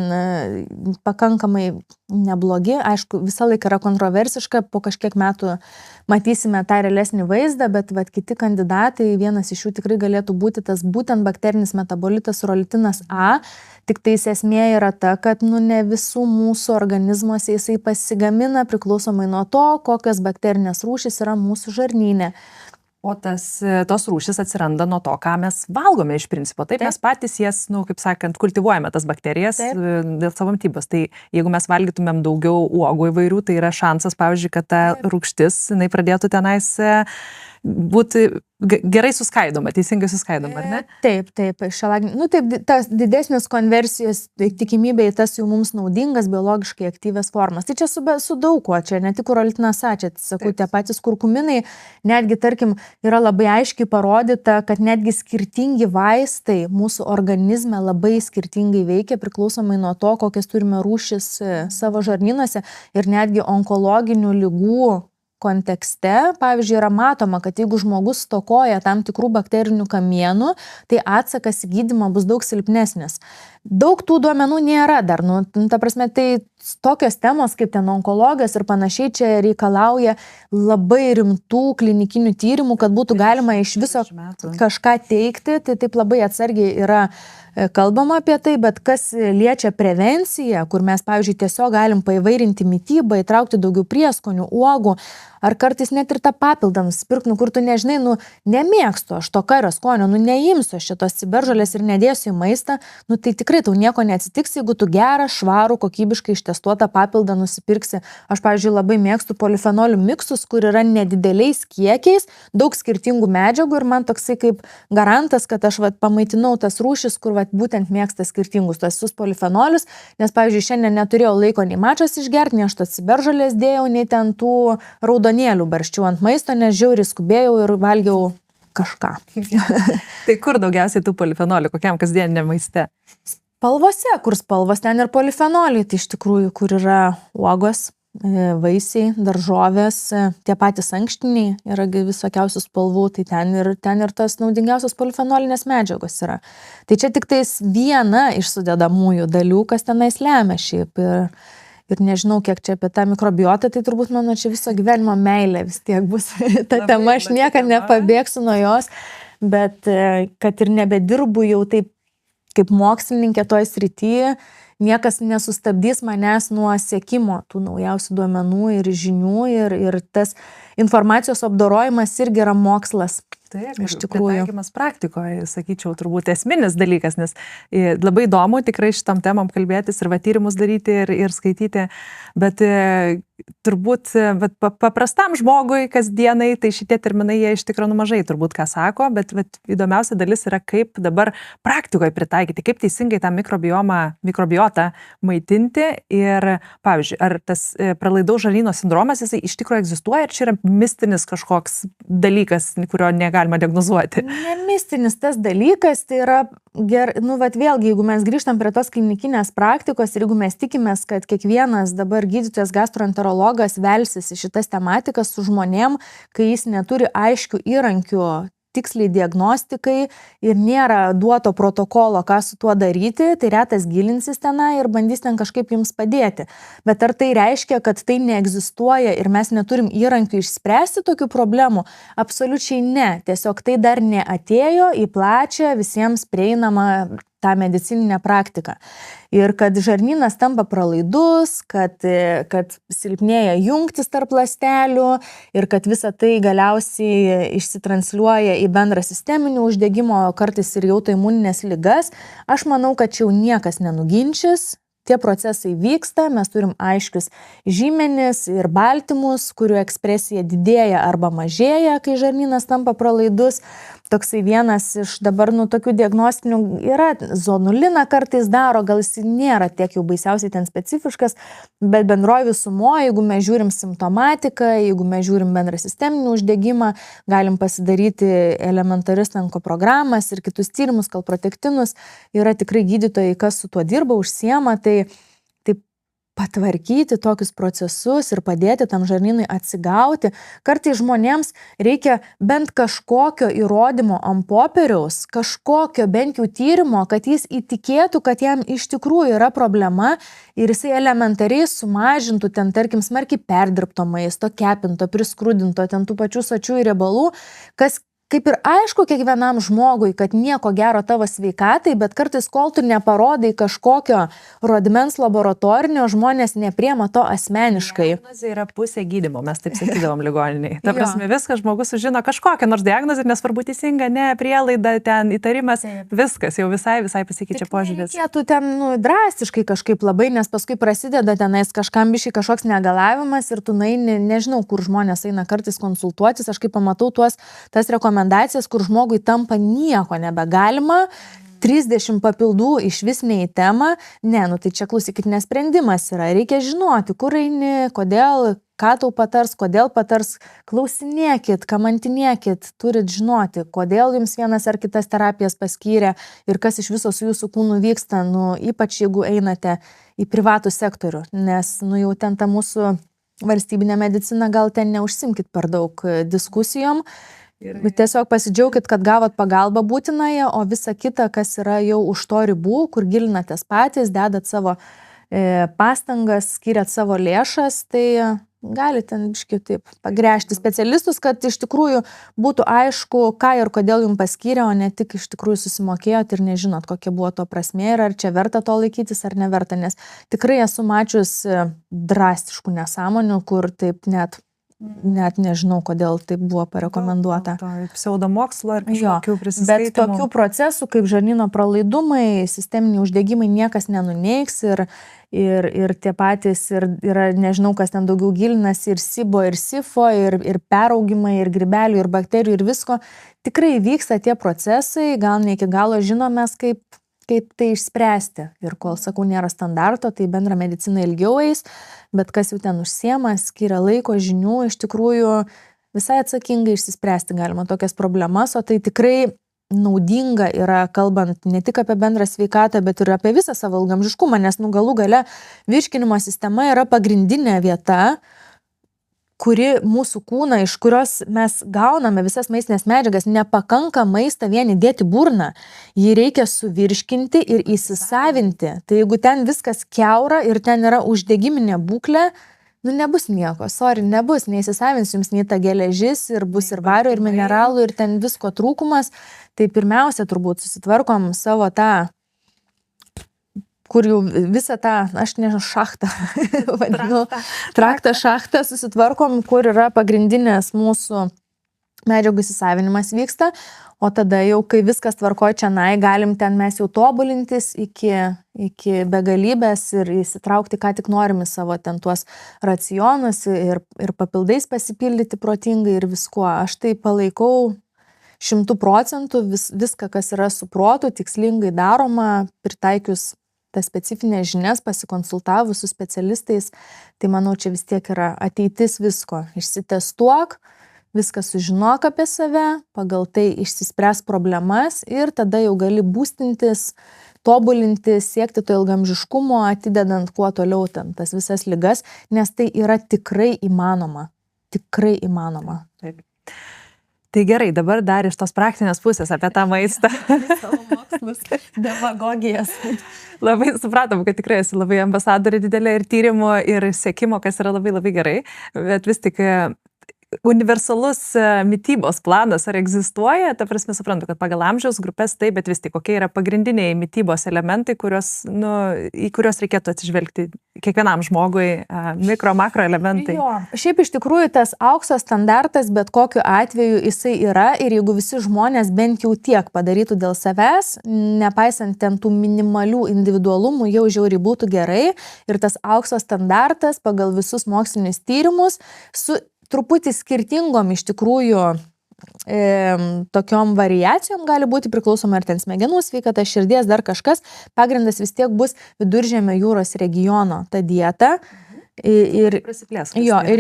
pakankamai neblogi. Aišku, visą laiką yra kontroversiška, po kažkiek metų matysime tą realesnį vaizdą, bet kiti kandidatai, vienas iš jų tikrai galėtų būti tas būtent bakterinis metabolitas urolitinas A, tik tai esmė yra ta, kad ne visų mūsų organizmuose jisai pasigamina priklausomai nuo to, kokios bakterinės rūšys yra mūsų žarnyne. O tos rūšys atsiranda nuo to, ką mes valgome iš principo. Taip, mes patys jas, kaip sakant, kultivuojame tas bakterijas dėl savo mitybos. Tai jeigu mes valgytumėm daugiau uogų įvairių, tai yra šansas, pavyzdžiui, kad ta rūgštis, jinai pradėtų tenais būti gerai suskaidoma, teisingai suskaidoma, ar ne? Taip, šalaginė. Taip, tas didesnės konversijos tikimybė į tas jau mums naudingas biologiškai aktyvias formas. Tai čia su daug kuo, čia ne tik urolitinės A, čia, sakau, tie patys kurkuminai, netgi, tarkim, yra labai aiškiai parodyta, kad netgi skirtingi vaistai mūsų organizme labai skirtingai veikia, priklausomai nuo to, kokias turime rūšis savo žarnynuose ir netgi onkologinių ligų kontekste, pavyzdžiui, yra matoma, kad jeigu žmogus stokoja tam tikrų bakterinių kamienų, tai atsakas į gydymą bus daug silpnesnis. Daug tų duomenų nėra dar, ta prasme, tai tokios temos kaip ten onkologijos ir panašiai čia reikalauja labai rimtų klinikinių tyrimų, kad būtų galima iš viso kažką teikti, tai taip labai atsargiai yra kalbama apie tai, bet kas liečia prevenciją, kur mes, pavyzdžiui, tiesiog galim paįvairinti mitybą, įtraukti daugiau prieskonių, uogų, ar kartais net ir tą papildą nusipirkti, kur tu nežinai, nemėgstu aš to kario skonio, neimsiu aš šitos ciberžolės ir nedėsiu į maistą, tai tikrai tau nieko neatsitiks, jeigu tu gerą, švarų, kokybiškai ištestuotą papildą nusipirksi. Aš, pavyzdžiui, labai mėgstu polifenolių miksus, kur yra nedideliais kiekiais, daug skirtingų medžiagų ir man toksai kaip garantas, kad aš pamaitinau tas rūšis, kur būtent mėgsta skirtingus tos polifenolius, nes, pavyzdžiui, šiandien neturėjau laiko nei mačas išgerti, nei aš tos ciberžolės dėjau, nei ten tų raudonėlių barščių ant maisto, nes žiauriai skubėjau ir valgiau kažką. Tai kur daugiausiai tų polifenolių, kokiam kasdieniniam maiste? Spalvose, kur spalvos, ten ir polifenoliai, tai iš tikrųjų, kur yra uogos, vaisiai, daržovės, tie patys ankštiniai, yra visokiausių spalvų, tai ten ir tas naudingiausios polifenolinės medžiagos yra. Tai čia tik tais viena iš sudedamųjų dalių, kas tenais lemia šiaip. Ir nežinau, kiek čia apie tą mikrobiotą, tai turbūt mano čia viso gyvenimo meilė vis tiek bus ta tema, aš niekada nepabėgsiu nuo jos, bet kad ir nebedirbu jau taip kaip mokslininkė toj srityje, niekas nesustabdys manęs nuo sekimo tų naujausių duomenų ir žinių ir tas informacijos apdorojimas irgi yra mokslas. Taip, iš tikrųjų. Pritaikymas praktikoje, sakyčiau, turbūt esminis dalykas, nes labai įdomu tikrai šitam temam kalbėtis ir tyrimus daryti ir skaityti, bet turbūt paprastam žmogui kasdienai, tai šitie terminai jie iš tikrųjų mažai turbūt ką sako, bet įdomiausia dalis yra, kaip dabar praktikoje pritaikyti, kaip teisingai tą mikrobiotą maitinti ir, pavyzdžiui, ar tas pralaidaus žarnyno sindromas, jisai iš tikrųjų egzistuoja, ar čia yra mistinis kažkoks dalykas, kurio negalima diagnozuoti? Nemistinis tas dalykas, tai yra vėlgi, jeigu mes grįžtam prie tos klinikinės praktikos ir jeigu mes tikimės, kad kiekvienas dabar gydytojas gastroenterologas velsis į šitas tematikas su žmonėm, kai jis neturi aiškių įrankių tiksliai diagnostikai ir nėra duoto protokolo, ką su tuo daryti, tai retas gilinsis tenai ir bandys ten kažkaip jums padėti. Bet ar tai reiškia, kad tai neegzistuoja ir mes neturim įrankių išspręsti tokių problemų? Absoliučiai ne. Tiesiog tai dar neatėjo į plačią visiems prieinamą tą medicininę praktiką. Ir kad žarnynas tampa pralaidus, kad silpnėja jungtis tarp ląstelių ir kad visa tai galiausiai išsitransliuoja į bendrą sisteminį uždegimo, kartais ir autoimuninės ligas, aš manau, kad čia jau niekas nenuginčys. Tie procesai vyksta, mes turim aiškius žymenis ir baltymus, kurių ekspresija didėja arba mažėja, kai žarnynas tampa pralaidus. Toksai vienas iš dabar tokių diagnostinių yra zonuliną kartais daro, gal jis nėra tiek jau baisiausiai ten specifiškas, bet bendroji visumoje, jeigu mes žiūrim simptomatiką, jeigu mes žiūrim bendrą sisteminį uždegimą, galim pasidaryti elementarius onkoprogramas ir kitus tyrimus, kalprotektinus, yra tikrai gydytojai, kas su tuo dirba, užsiema, tai patvarkyti tokius procesus ir padėti tam žarnynui atsigauti. Kartais žmonėms reikia bent kažkokio įrodymo ant popieriaus, kažkokio bent jau tyrimo, kad jis įtikėtų, kad jam iš tikrųjų yra problema ir jisai elementariai sumažintų ten, tarkim, smarkiai perdirbto maisto, kepinto, priskrudinto, ten tų pačių sočiųjų riebalų, kas kaip ir aišku kiekvienam žmogui, kad nieko gero tavo sveikatai, bet kartais, kol tu neparodai kažkokio rodmens laboratorinio, žmonės nepriema to asmeniškai. Diagnozė yra pusė gydymo, mes taip sakydavom ligoniniai. Ta prasme, viskas žmogus sužino kažkokią nors diagnozę, nesvarbu teisinga, ne, prielaida, ten įtarimas, viskas jau visai pasikeičia požiūris. Reikėtų ten drastiškai kažkaip labai, nes paskui prasideda tenais kažkam biškai kažkoks negalavimas ir tu nežinau, kur žmonės eina kartais konsultuotis, aš kaip pamatau tas rekomendacijas, kur žmogui tampa nieko nebegalima, 30 papildų iš vis ne į temą, tai čia klausykit, nesprendimas yra, reikia žinoti, kur eini, kodėl, ką tau patars, kodėl patars, klausinėkit, kamantinėkit, turit žinoti, kodėl jums vienas ar kitas terapijas paskyrė ir kas iš viso su jūsų kūnu vyksta, ypač jeigu einate į privatų sektorių, nes jau ten ta mūsų valstybinė medicina, gal ten neužsimkit per daug diskusijom, bet tiesiog pasidžiaukit, kad gavot pagalbą būtinąją, o visa kita, kas yra jau už to ribų, kur gilinatės patys, dedat savo pastangas, skiriat savo lėšas, tai gali ten biškai taip pagręžti specialistus, kad iš tikrųjų būtų aišku, ką ir kodėl jums paskyrė, o ne tik iš tikrųjų susimokėjot ir nežinot, kokia buvo to prasmė ir ar čia verta to laikytis ar neverta, nes tikrai esu mačius drastiškų nesąmonių, kur taip net nežinau, kodėl taip buvo parekomenduota. Pseudomokslo ir kažkokių prisiskaitimų. Bet tokių procesų kaip žarnyno pralaidumai, sisteminiai uždegimai niekas nenuneigs ir tie patys, ir yra, nežinau, kas ten daugiau gilinasi, ir SIBO, ir SIFO, ir peraugimai, ir grybelių, ir bakterijų, ir visko. Tikrai vyksta tie procesai, gal ne iki galo žinomės, kaip tai išspręsti. Ir kol, sakau, nėra standarto, tai bendra medicina ilgiau eis, bet kas jau ten užsiema, skiria laiko, žinių, iš tikrųjų visai atsakingai išsispręsti galima tokias problemas, o tai tikrai naudinga yra, kalbant ne tik apie bendrą sveikatą, bet ir apie visą savo ilgaamžiškumą, nes galų gale virškinimo sistema yra pagrindinė vieta, kuri mūsų kūną, iš kurios mes gauname visas maistinės medžiagas, nepakanka maistą vien įdėti burną. Jį reikia suvirškinti ir įsisavinti. Tai jeigu ten viskas kiaura ir ten yra uždegiminė būklė, nebus nieko, nebus, neįsisavins jums nei ta geležis ir bus ir vario, ir mineralų, ir ten visko trūkumas. Tai pirmiausia, turbūt susitvarkom savo tą, kur jau visą tą, aš nežinau, šachtą, vadinu, traktą šachtą susitvarkom, kur yra pagrindinės mūsų medžiagų įsisavinimas vyksta, o tada jau, kai viskas tvarkoja čianai, galim ten mes jau tobulintis iki begalybės ir įsitraukti, ką tik norim į savo ten tuos racionus ir papildais pasipildyti protingai ir viskuo. Aš tai palaikau 100%, viską, kas yra su protu, tikslingai daroma, pritaikius tas specifinės žinias, pasikonsultavus su specialistais, tai manau, čia vis tiek yra ateitis visko. Išsitestuok, viską sužinok apie save, pagal tai išsispręs problemas ir tada jau gali būstintis, tobulinti, siekti to ilgaamžiškumo, atidedant kuo toliau ten tas visas ligas, nes tai yra tikrai įmanoma. Tikrai įmanoma. Taip. Tai gerai, dabar dar iš tos praktinės pusės apie tą maistą. Savo mokslus, demagogijas. Labai supratom, kad tikrai esi labai ambasadorė didelė ir tyrimo, ir sekimo, kas yra labai labai gerai, bet vis tik universalus mitybos planas ar egzistuoja, ta prasme suprantu, kad pagal amžiaus grupės taip, bet vis tik kokie yra pagrindiniai mitybos elementai, į kuriuos reikėtų atsižvelgti kiekvienam žmogui, mikro, makro elementai. Jo, šiaip iš tikrųjų tas aukso standartas, bet kokiu atveju jisai yra ir jeigu visi žmonės bent jau tiek padarytų dėl savęs, nepaisant ten tų minimalių individualumų, jau žiauriai būtų gerai ir tas aukso standartas pagal visus mokslinius tyrimus su truputį skirtingom iš tikrųjų tokiom variacijom gali būti priklausoma ar ten smegenų sveikata, širdies, dar kažkas. Pagrindas vis tiek bus Viduržemio jūros regiono ta dieta. Ir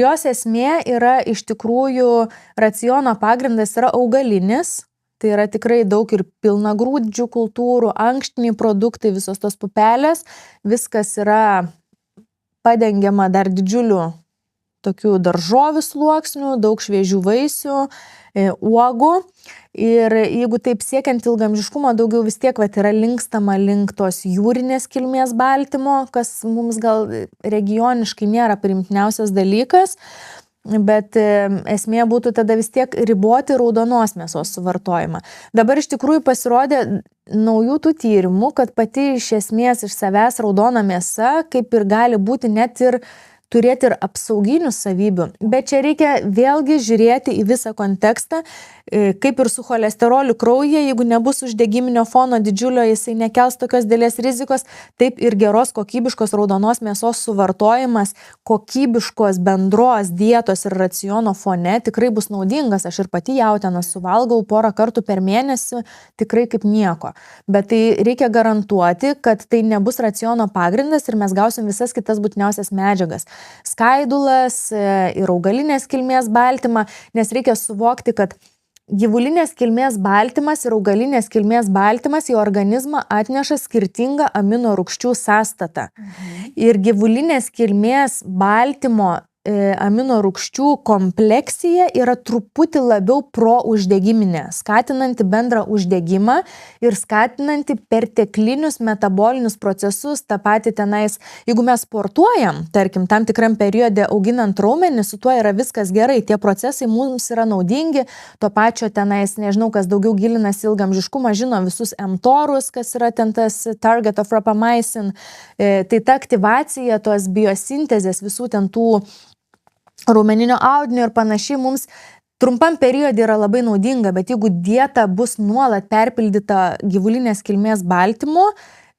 jos esmė yra iš tikrųjų raciono pagrindas yra augalinis. Tai yra tikrai daug ir pilnagrūdžių kultūrų, ankštiniai produktai, visos tos pupelės. Viskas yra padengiama dar didžiuliu tokių daržovių sluoksnių, daug šviežių vaisių, uogų. Ir jeigu taip siekiant ilgaamžiškumo, daugiau vis tiek yra linkstama link tos jūrinės kilmės baltymo, kas mums gal regioniškai nėra priimtiniausias dalykas. bet esmė būtų tada vis tiek riboti raudonos mėsos suvartojimą. Dabar iš tikrųjų pasirodė naujų tų tyrimų, kad pati iš esmės iš savęs raudona mėsa kaip ir gali būti net ir turėti ir apsauginių savybių, bet čia reikia vėlgi žiūrėti į visą kontekstą, kaip ir su cholesteroliu kraujyje, jeigu nebus uždegiminio fono didžiulio, jisai nekels tokios dėlės rizikos, taip ir geros kokybiškos raudonos mėsos suvartojimas kokybiškos bendros dietos ir raciono fone tikrai bus naudingas. Aš ir pati jautieną suvalgau porą kartų per mėnesį, tikrai kaip nieko. Bet tai reikia garantuoti, kad tai nebus raciono pagrindas ir mes gausim visas kitas būtiniausias medžiagas. Skaidulas ir augalinės kilmės baltymą, nes reikia suvokti, kad gyvulinės kilmės baltymas ir augalinės kilmės baltymas į organizmą atneša skirtingą amino rūgščių sąstatą. Ir gyvulinės kilmės baltymo amino rūgščių kompleksija yra truputį labiau prouždegiminė, skatinanti bendrą uždegimą ir skatinanti perteklinius metabolinius procesus. Ta pati tenais, jeigu mes sportuojam, tarkim, tam tikram periode auginant raumenį, su tuo yra viskas gerai, tie procesai mums yra naudingi, to pačio tenais, nežinau, kas daugiau gilinasi ilgamžiškumą, žino visus mTORus, kas yra ten tas target of rapamycin, tai ta aktyvacija, tos biosintezės, visų ten tų raumeninio audinio ir panašiai mums trumpam periode yra labai naudinga, bet jeigu dieta bus nuolat perpildyta gyvulinės kilmės baltymu,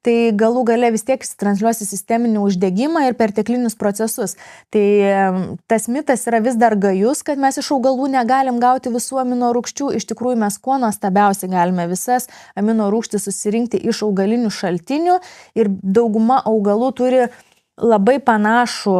tai galų gale vis tiek transliuosi sisteminį uždegimą ir perteklinius procesus. Tai tas mitas yra vis dar gajus, kad mes iš augalų negalim gauti visų amino rūgščių. Iš tikrųjų mes kuo nuostabiausiai galime visas amino rūgštis susirinkti iš augalinių šaltinių ir dauguma augalų turi labai panašų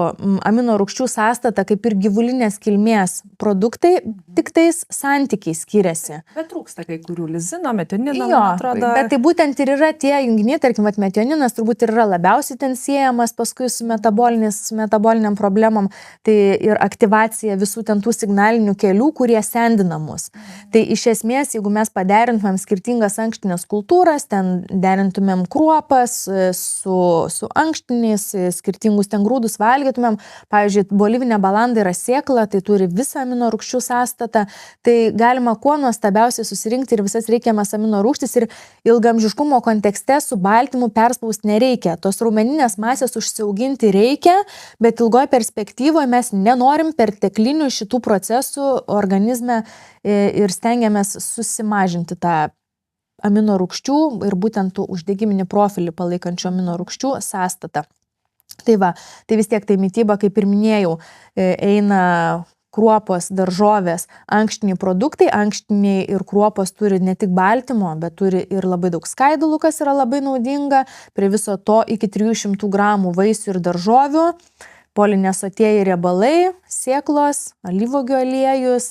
amino rūgščių sąstatą kaip ir gyvulinės kilmės produktai, tik tais santykiai skiriasi. Bet trūksta kai kurių lizino, metionino, Jo, man atrodo. bet tai būtent ir yra tie junginiai, tarkim, metioninas turbūt ir yra labiausiai ten siejamas paskui su metaboliniam problemom, tai ir aktyvacija visų ten tų signalinių kelių, kurie sendina mus. Tai iš esmės, jeigu mes paderintumėm skirtingas ankštinės kultūras, ten derintumėm kruopas su ankštiniais, skirtingus ten grūdus valgytumėm, pavyzdžiui, bolivinė balanda yra sėkla, tai turi visą amino rūgščių sąstatą, tai galima kuo nuostabiausiai susirinkti ir visas reikiamas amino rūgštis ir ilgamžiškumo kontekste su baltymu perspausti nereikia. Tos raumeninės masės užsiauginti reikia, bet ilgoje perspektyvoje mes nenorim perteklinių šitų procesų organizme ir stengiamės susimažinti tą amino rūgščių ir būtent tų uždegiminį profilį palaikančių amino rūgščių sąstatą. Tai va, tai vis tiek tai mityba, kaip ir minėjau, eina kruopos, daržovės, ankštiniai produktai. Ankštiniai ir kruopos turi ne tik baltymo, bet turi ir labai daug skaidulų, kas yra labai naudinga. Prie viso to iki 300 gramų vaisių ir daržovių, polinesotieji riebalai, sėklos, alyvuogių aliejus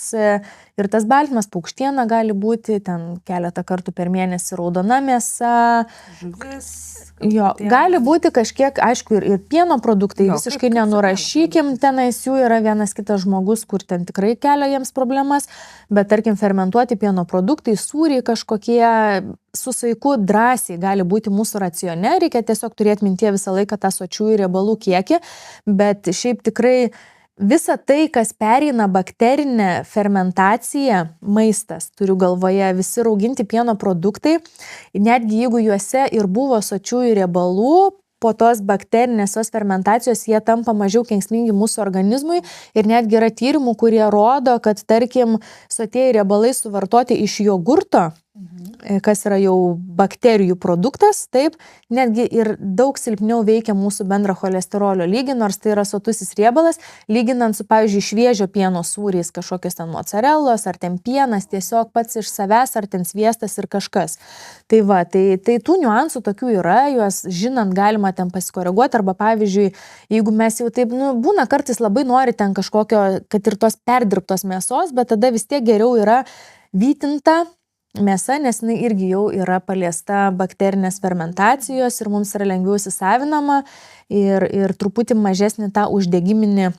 ir tas baltymas, paukštiena gali būti ten keletą kartų per mėnesį, raudona mėsa. Žuvis. Jo, gali būti kažkiek, aišku, ir pieno produktai, visiškai nenurašykim, tenais jų yra vienas kitas žmogus, kur ten tikrai kelia jiems problemas, bet tarkim fermentuoti pieno produktai, sūriai kažkokie su saiku drąsiai gali būti mūsų racione, reikia tiesiog turėti mintyje visą laiką tą sočiųjų riebalų kiekį, bet šiaip tikrai visa tai, kas pereina bakterinę fermentaciją, maistas, turiu galvoje, visi rauginti pieno produktai, netgi jeigu juose ir buvo sočiųjų riebalų, po tos bakterinės fermentacijos jie tampa mažiau kenksmingi mūsų organizmui ir netgi yra tyrimų, kurie rodo, kad tarkim sotieji riebalai suvartoti iš jogurto, kas yra jau bakterijų produktas, taip, netgi ir daug silpniau veikia mūsų bendrą cholesterolio lygį, nors tai yra sotusis riebalas, lyginant su, pavyzdžiui, šviežio pieno sūriais, kažkokios ten mozzarellos, ar ten pienas, tiesiog pats iš savęs, ar ten sviestas ir kažkas. Tai va, tai tų niuansų tokių yra, juos žinant galima ten pasikoreguoti, arba pavyzdžiui, jeigu mes jau taip, būna kartais labai nori ten kažkokio, kad ir tos perdirbtos mėsos, bet tada vis tiek geriau yra vytinta mėsa, nes jinai irgi jau yra paliesta bakterinės fermentacijos ir mums yra lengviau įsisavinama ir truputį mažesnį tą uždegiminį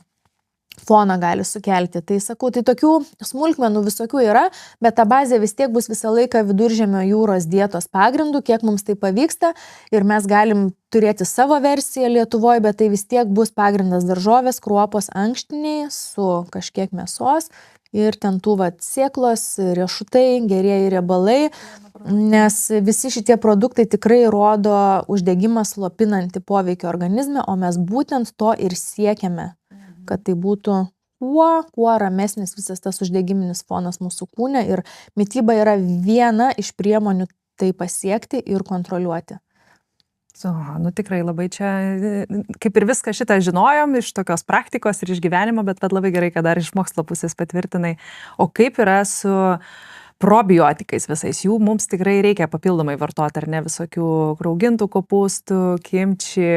foną gali sukelti. Tai sakau, tai tokių smulkmenų visokių yra, bet ta bazė vis tiek bus visą laiką Viduržemio jūros dietos pagrindų, kiek mums tai pavyksta ir mes galim turėti savo versiją Lietuvoje, bet tai vis tiek bus pagrindas daržovės, kruopos, ankštiniai su kažkiek mėsos ir ten tų sėklos, riešutai, gerieji riebalai, nes visi šitie produktai tikrai rodo uždegimą slopinantį poveikį organizme, o mes būtent to ir siekiame, kad tai būtų kuo ramesnis visas tas uždegiminis fonas mūsų kūne ir mityba yra viena iš priemonių tai pasiekti ir kontroliuoti. Tikrai labai čia, kaip ir viską šitą žinojom iš tokios praktikos ir iš gyvenimo, bet labai gerai, kad dar iš mokslo pusės patvirtinai. O kaip yra su probiotikais visais? Jų mums tikrai reikia papildomai vartoti, ar ne, visokių raugintų kopūstų, kimči,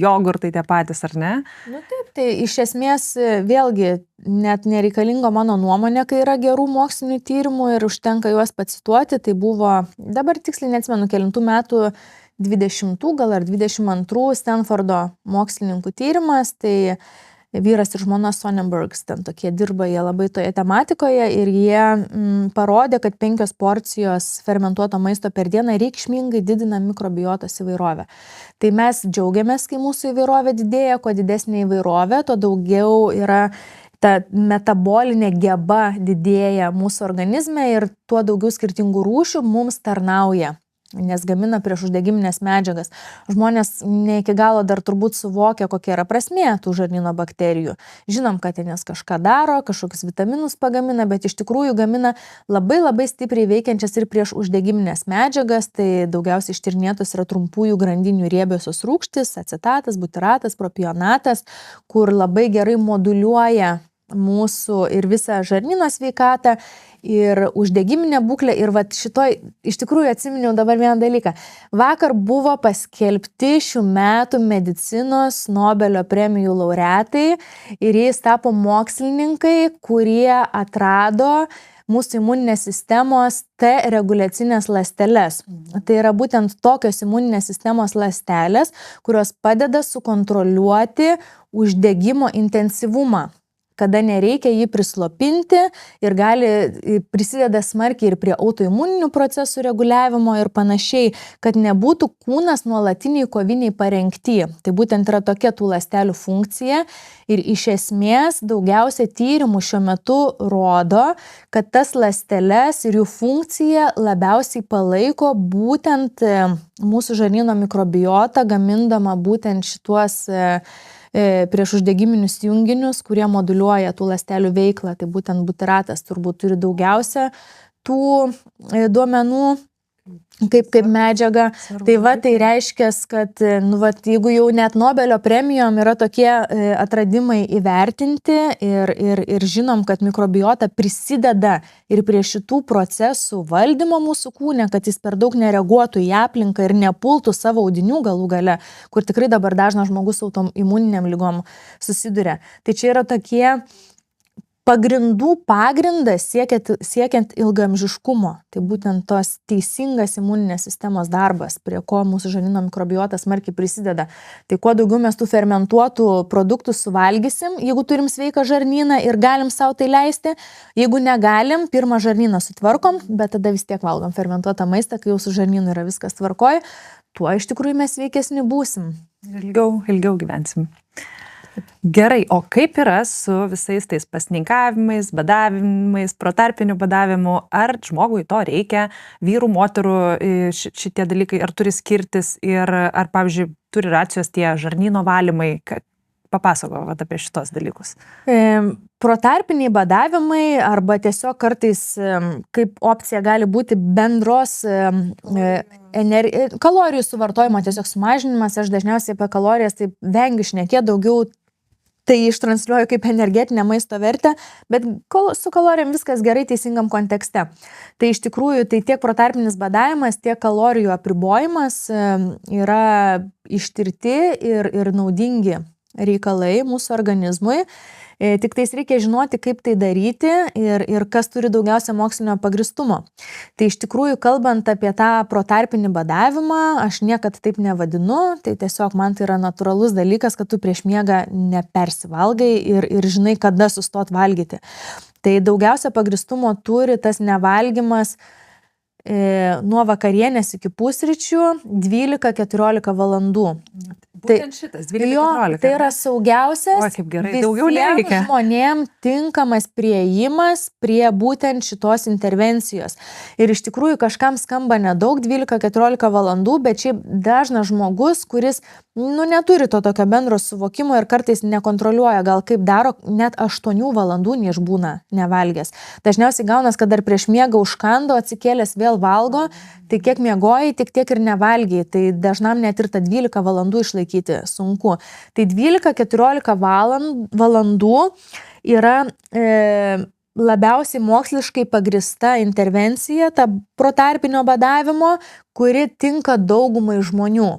jogurtai tie patys, ar ne? Taip, tai iš esmės vėlgi net nereikalinga mano nuomonė, kai yra gerų mokslinių tyrimų ir užtenka juos pacituoti. Tai buvo, dabar tiksliai neatsimenu, kelintų metų 20 gal ar 22 Stanfordo mokslininkų tyrimas, tai vyras ir žmona Sonnenbergs ten tokie dirba, jie labai toje tematikoje ir jie parodė, kad 5 porcijos fermentuoto maisto per dieną reikšmingai didina mikrobiotos įvairovę. Tai mes džiaugiamės, kai mūsų įvairovė didėja, kuo didesnė įvairovė, tuo daugiau yra ta metabolinė geba didėja mūsų organizme ir tuo daugiau skirtingų rūšių mums tarnauja, nes gamina priešuždegiminės medžiagas. Žmonės ne iki galo dar turbūt suvokia, kokia yra prasmė tų žarnyno bakterijų. Žinom, kad jas kažką daro, kažkokius vitaminus pagamina, bet iš tikrųjų gamina labai stipriai veikiančias ir priešuždegiminės medžiagas. Tai daugiausiai ištyrinėtos yra trumpųjų grandinių riebiosios rūgštys, acetatas, butiratas, propionatas, kur labai gerai moduliuoja mūsų ir visą žarnyno sveikatą ir uždegiminę būklę. Ir šitoj, iš tikrųjų atsiminiau dabar vieną dalyką. Vakar buvo paskelbti šių metų medicinos Nobelio premijų laureatai ir jais tapo mokslininkai, kurie atrado mūsų imuninės sistemos T reguliacinės ląsteles. Tai yra būtent tokios imuninės sistemos ląstelės, kurios padeda sukontroliuoti uždegimo intensyvumą, kada nereikia jį prislopinti ir prisideda smarkiai ir prie autoimuninių procesų reguliavimo ir panašiai, kad nebūtų kūnas nuolatiniai koviniai parengti. Tai būtent yra tokia tų ląstelių funkcija ir iš esmės daugiausia tyrimų šiuo metu rodo, kad tas ląsteles ir jų funkciją labiausiai palaiko būtent mūsų žarnyno mikrobiota, gamindama būtent šituos priešuždegiminius junginius, kurie moduliuoja tų ląstelių veiklą. Tai būtent butiratas turbūt turi daugiausia tų duomenų kaip medžiaga. Tai tai reiškia, kad jeigu jau net Nobelio premijom yra tokie atradimai įvertinti ir žinom, kad mikrobiota prisideda ir prie šitų procesų valdymo mūsų kūne, kad jis per daug nereaguotų į aplinką ir nepultų savo audinių galų gale, kur tikrai dabar dažnas žmogus autoimuniniam lygom susiduria. Tai čia yra tokie pagrindas siekiant ilgaamžiškumo. Tai būtent tos teisingas imuninės sistemos darbas, prie ko mūsų žarnyno mikrobiota smarkiai prisideda. Tai kuo daugiau mes tų fermentuotų produktų suvalgysim, jeigu turim sveiką žarnyną ir galim savo tai leisti, jeigu negalim, pirmą žarnyną sutvarkom, bet tada vis tiek valgom fermentuotą maistą, kai jau su žarnynu yra viskas tvarkoj, tuo iš tikrųjų mes sveikesni būsim. Ilgiau gyvensim. Gerai, o kaip yra su visais tais pasninkavimais, badavimais, protarpiniu badavimu? Ar žmogui to reikia? Vyrų, moterų šitie dalykai ar turi skirtis ir ar, pavyzdžiui, turi racijos tie žarnyno valymai? Papasakok apie šitos dalykus. Protarpiniai badavimai arba tiesiog kartais kaip opcija gali būti bendros kalorijų suvartojimo tiesiog sumažinimas. Aš dažniausiai apie kalorijas taip vengiu šnekėti, daugiau tai ištransliuoju kaip energetinę maisto vertę, bet su kalorijom viskas gerai teisingam kontekste. Tai iš tikrųjų tai tiek protarpinis badavimas, tiek kalorijų apribojimas yra ištirti ir naudingi reikalai mūsų organizmui. Tik tais reikia žinoti, kaip tai daryti ir kas turi daugiausia mokslinio pagristumo. Tai iš tikrųjų, kalbant apie tą protarpinį badavimą, aš niekad taip nevadinu, tai tiesiog man tai yra natūralus dalykas, kad tu prieš miegą nepersivalgai ir žinai, kada sustot valgyti. Tai daugiausia pagristumo turi tas nevalgymas nuo vakarienės iki pusryčių 12-14 valandų. Būtent šitas, 12-14. Tai yra saugiausias, O, kaip gerai, daugiau nereikia. Žmonėms tinkamas priėjimas prie būtent šitos intervencijos. Ir iš tikrųjų kažkam skamba nedaug 12-14 valandų, bet šiaip dažnas žmogus, kuris neturi to tokio bendro suvokimo ir kartais nekontroliuoja, gal kaip daro, net 8 valandų neišbūna nevalgęs. Dažniausiai gaunas, kad dar prieš miegą užkando, atsikėlęs vėl valgo, tai kiek miegojai, tiek ir nevalgiai. Tai dažnam net ir tą 12 valandų išlaikyti sunku. Tai 12-14 valandų yra labiausiai moksliškai pagrista intervencija, ta protarpinio badavimo, kuri tinka daugumai žmonių.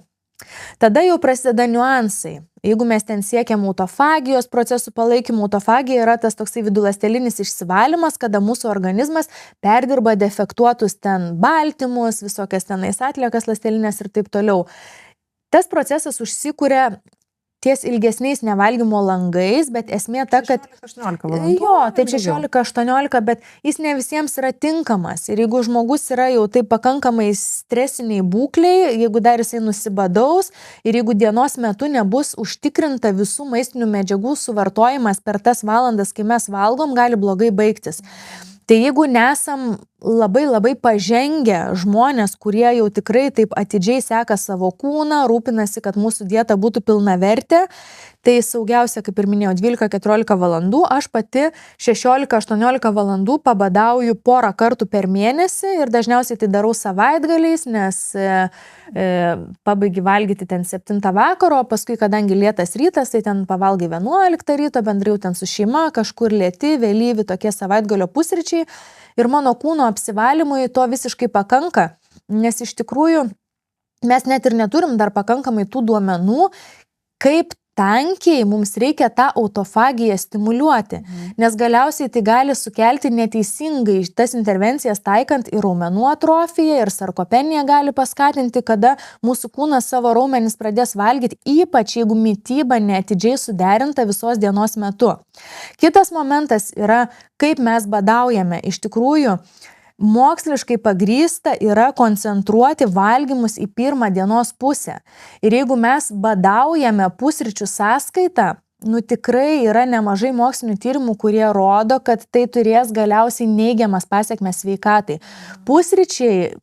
Tada jau prasideda niuansai. Jeigu mes ten siekiam autofagijos procesų palaikymų, autofagija yra tas toksai viduląstelinis išsivalymas, kada mūsų organizmas perdirba defektuotus ten baltymus, visokias tenais atliekas ląstelinės ir taip toliau. Tas procesas užsikuria ties ilgesniais nevalgymo langais, bet esmė ta, kad 16 valandų. Jo, tai 16-18, bet jis ne visiems yra tinkamas. Ir jeigu žmogus yra jau taip pakankamai stresiniai būkliai, jeigu dar jisai nusibadaus ir jeigu dienos metu nebus užtikrinta visų maistinių medžiagų suvartojimas per tas valandas, kai mes valgom, gali blogai baigtis. Tai jeigu nesam labai pažengę žmonės, kurie jau tikrai taip atidžiai seka savo kūną, rūpinasi, kad mūsų dieta būtų pilnavertė, tai saugiausia, kaip ir minėjau, 12-14 valandų, aš pati 16-18 valandų pabadauju porą kartų per mėnesį ir dažniausiai tai darau savaitgaliais, nes pabaigi valgyti ten 7 vakaro, paskui, kadangi lėtas rytas, tai ten pavalgai 11 ryto, bendrai jau ten su šeima, kažkur lėti, vėlyvi tokie savaitgalio pusryčiai. Ir mano kūno apsivalymui to visiškai pakanka, nes iš tikrųjų mes net ir neturim dar pakankamai tų duomenų, kaip tankiai mums reikia tą autofagiją stimuliuoti, nes galiausiai tai gali sukelti neteisingai tas intervencijas taikant ir raumenų atrofiją, ir sarkopeniją gali paskatinti, kada mūsų kūnas savo raumenis pradės valgyti, ypač jeigu mityba neatidžiai suderinta visos dienos metu. Kitas momentas yra, kaip mes badaujame. Iš tikrųjų, moksliškai pagrįsta yra koncentruoti valgymus į pirmą dienos pusę. Ir jeigu mes badaujame pusryčių sąskaitą, tikrai yra nemažai mokslinių tyrimų, kurie rodo, kad tai turės galiausiai neigiamas pasekmes sveikatai. Pusryčiai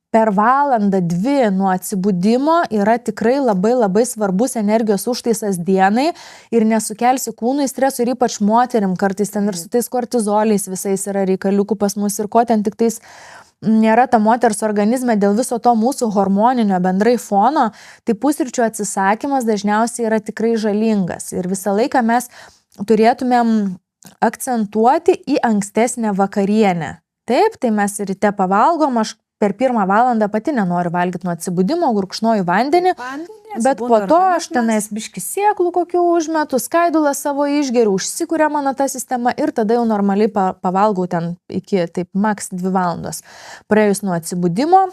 per valandą 2 nuo atsibudimo yra tikrai labai svarbus energijos užtaisas dienai ir nesukelsi kūnui streso ir ypač moterim, kartais ten ir su tais kortizoliais visais yra reikaliukų pas mus ir ko ten tik tais nėra ta moters organizme dėl viso to mūsų hormoninio bendrai fono, tai pusryčių atsisakymas dažniausiai yra tikrai žalingas ir visą laiką mes turėtumėm akcentuoti į ankstesnę vakarienę. Taip, tai mes ryte pavalgom, aš per 1 valandą pati nenoriu valgyti nuo atsibudimo, gurkšnoju vandenį, bet po to aš tenais biškį sėklų kokių užmetu, skaidulą savo išgeriu, užsikuria mano ta sistema ir tada jau normaliai pavalgau ten iki taip maks 2 valandos. Praėjus nuo atsibudimo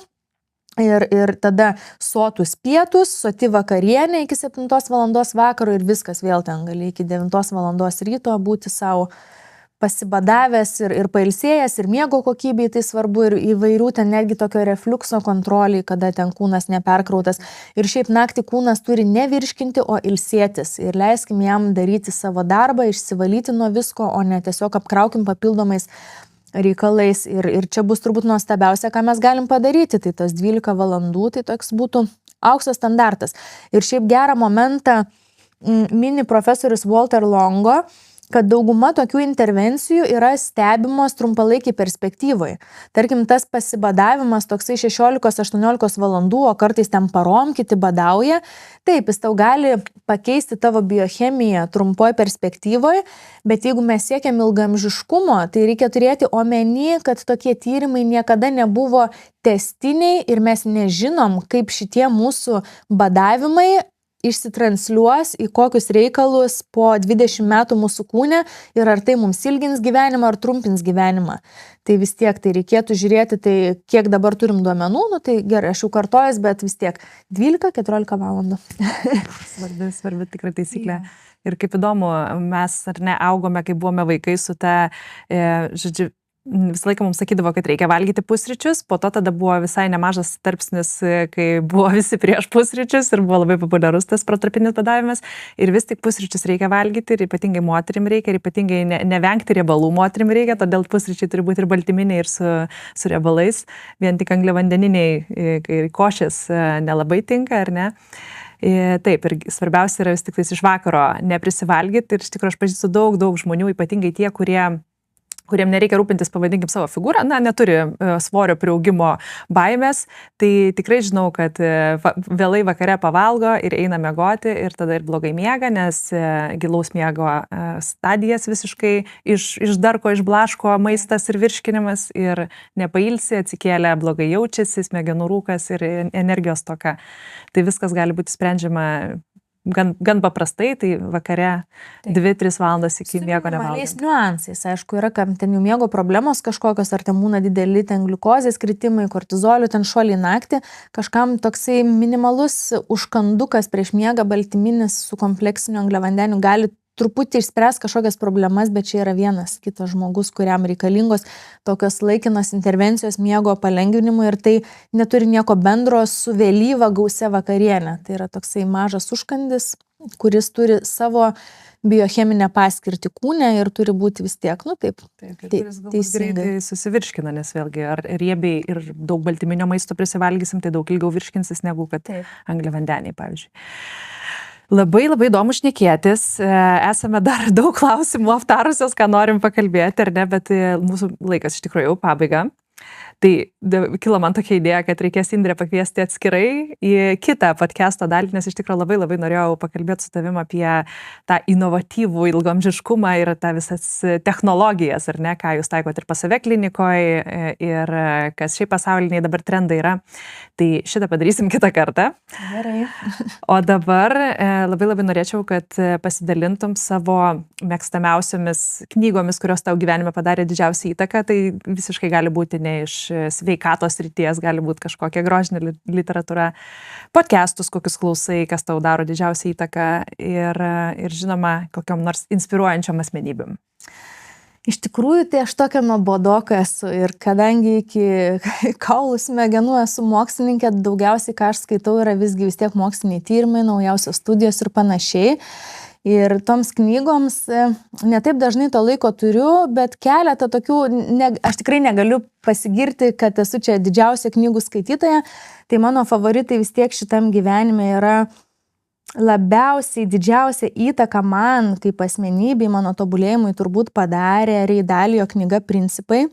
ir tada sotus pietus, soti vakarienė iki 7 valandos vakaro ir viskas vėl ten gali iki 9 valandos ryto būti savo pasibadavęs ir pailsėjęs, ir miego kokybei tai svarbu, ir įvairių ten netgi tokio refliukso kontroliai, kada ten kūnas neperkrautas. Ir šiaip naktį kūnas turi nevirškinti, o ilsėtis. Ir leiskim jam daryti savo darbą, išsivalyti nuo visko, o ne tiesiog apkraukim papildomais reikalais. Ir čia bus turbūt nuostabiausia, ką mes galim padaryti. Tai tas 12 valandų, tai toks būtų aukso standartas. Ir šiaip gerą momentą mini profesorius Walter Longo, kad dauguma tokių intervencijų yra stebimos trumpalaikiai perspektyvai. Tarkim, tas pasibadavimas toksai 16-18 valandų, o kartais ten parom kiti badauja, taip, jis tau gali pakeisti tavo biochemiją trumpoj perspektyvoje, bet jeigu mes siekiam ilgamžiškumo, tai reikia turėti omeny, kad tokie tyrimai niekada nebuvo testiniai ir mes nežinom, kaip šitie mūsų badavimai išsitransliuos į kokius reikalus po 20 metų mūsų kūne ir ar tai mums ilgins gyvenimą ar trumpins gyvenimą. Tai vis tiek tai reikėtų žiūrėti, tai kiek dabar turim duomenų, nu tai gerai, aš jau kartojas, bet vis tiek 12-14 valandų. Svarbi tikrai taisyklė. Ir kaip įdomu, mes ar ne augome, kai buvome vaikai su ta, žodžiu, visą laiką mums sakydavo, kad reikia valgyti pusryčius, po to tada buvo visai nemažas tarpsnis, kai buvo visi prieš pusryčius ir buvo labai populiarus tas protarpinis badavimas ir vis tik pusryčius reikia valgyti ir ypatingai moterim reikia ir ypatingai nevengti riebalų moterim reikia, todėl pusryčiai turi būti ir baltyminiai ir su riebalais, vien tik angliavandeniniai, kai košės nelabai tinka, ar ne? Taip, ir svarbiausia yra vis tik iš vakaro neprisivalgyti ir iš tikrųjų aš pažįstu daug žmonių, ypatingai tie, kuriem nereikia rūpintis, pavadinkim, savo figūrą, neturi svorio priaugimo baimės, tai tikrai žinau, kad vėlai vakare pavalgo ir eina miegoti ir tada ir blogai miega, nes gilaus miego stadijas visiškai išdarko, išblaško maistas ir virškinimas ir nepailsi, atsikėlė, blogai jaučiasi, smegenų rūkas ir energijos toka. Tai viskas gali būti sprendžiama gan paprastai, tai vakare 2-3 valandas iki miego nevalgant. Su niuansais, aišku, yra, kam ten jų miego problemos kažkokios, ar ten būna dideli ten gliukozės kritimai, kortizolių, ten šuoliai naktį, kažkam toksai minimalus užkandukas prieš miegą baltyminis su kompleksiniu angliavandeniu gali truputį išspręs kažkokias problemas, bet čia yra vienas kitas žmogus, kuriam reikalingos tokios laikinos intervencijos miego palengvinimui ir tai neturi nieko bendro su vėlyva gausia vakarienė. Tai yra toksai mažas užkandis, kuris turi savo biocheminę paskirtį kūne ir turi būti vis tiek, taip, greitai susivirškina, nes vėlgi ar riebiai ir daug baltyminio maisto prisivalgysim, tai daug ilgiau virškinsis negu kad angliavandeniai, pavyzdžiui. Labai įdomu šnekėtis, esame dar daug klausimų aptarusios, ką norim pakalbėti, ar ne, bet mūsų laikas iš tikrųjų jau pabaiga. Tai kilo man tokia idėja, kad reikės Indrę pakviesti atskirai į kitą podcast'o dalį, nes iš tikrųjų labai norėjau pakalbėti su tavim apie tą inovatyvų ilgaamžiškumą ir tą visas technologijas, ar ne, ką jūs taikot ir pas save klinikoje ir kas šiaip pasauliniai dabar trendai yra. Tai šitą padarysim kitą kartą. Gerai. O dabar labai norėčiau, kad pasidalintum savo mėgstamiausiomis knygomis, kurios tau gyvenime padarė didžiausią įtaką. Tai visiškai gali būti ne iš sveikatos ryties, gali būti kažkokia grožinė literatūra, podcastus, kokius klausai, kas tau daro didžiausią įtaką ir žinoma, kokiom nors inspiruojančiom asmenybėm. Iš tikrųjų, tai aš tokia nuobodoka esu ir kadangi iki kaulų smegenų esu mokslininkė, daugiausiai, ką aš skaitau, yra visgi vis tiek moksliniai tyrimai, naujausios studijos ir panašiai. Ir toms knygoms ne taip dažnai to laiko turiu, bet keletą tokių, aš tikrai negaliu pasigirti, kad esu čia didžiausia knygų skaitytoja, tai mano favoritai vis tiek šitam gyvenime yra labiausiai didžiausia įtaka man kaip asmenybei, mano tobulėjimui turbūt padarė Ray Dalio knyga Principai,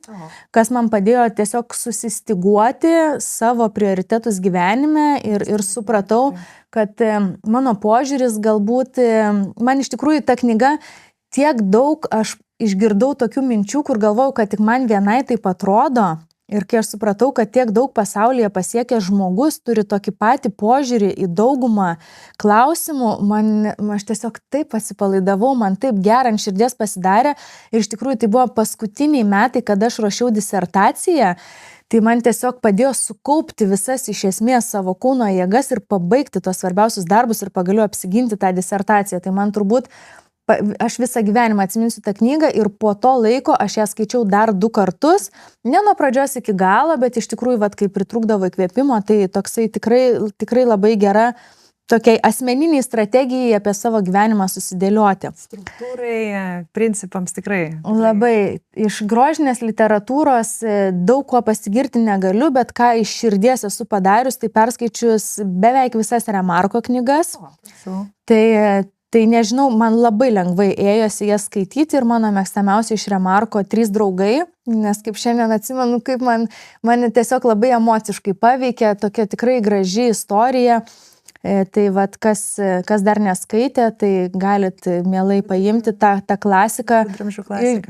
kas man padėjo tiesiog susistiguoti savo prioritetus gyvenime ir supratau, kad mano požiūris galbūt, man iš tikrųjų ta knyga tiek daug aš išgirdau tokių minčių, kur galvojau, kad tik man vienai taip atrodo. Ir kai aš supratau, kad tiek daug pasaulyje pasiekęs žmogus turi tokį patį požiūrį į daugumą klausimų, aš tiesiog taip atsipalaidavau, man taip gera ant širdies pasidarė. Ir iš tikrųjų tai buvo paskutiniai metai, kada aš ruošiau disertaciją. Tai man tiesiog padėjo sukaupti visas iš esmės savo kūno jėgas ir pabaigti tos svarbiausius darbus ir pagaliau apsiginti tą disertaciją. Tai man turbūt aš visą gyvenimą atsiminsiu tą knygą ir po to laiko aš ją skaičiau dar 2 kartus, ne nuo pradžios iki galo, bet iš tikrųjų, kai pritrūkdavo įkvėpimo, tai toksai tikrai labai gera tokiai asmeniniai strategijai apie savo gyvenimą susidėlioti. Struktūrai, principams tikrai. Labai. Iš grožinės literatūros daug ko pasigirti negaliu, bet ką iš širdies esu padarius, tai perskaičius beveik visas Remarko knygas. Tai nežinau, man labai lengvai ėjosi jas skaityti ir mano mėgstamiausia iš Remarko 3 draugai, nes kaip šiandien atsimenu, kaip mane tiesiog labai emociškai paveikė, tokia tikrai graži istorija. Tai kas dar neskaitė, tai galit mielai paimti tą klasiką,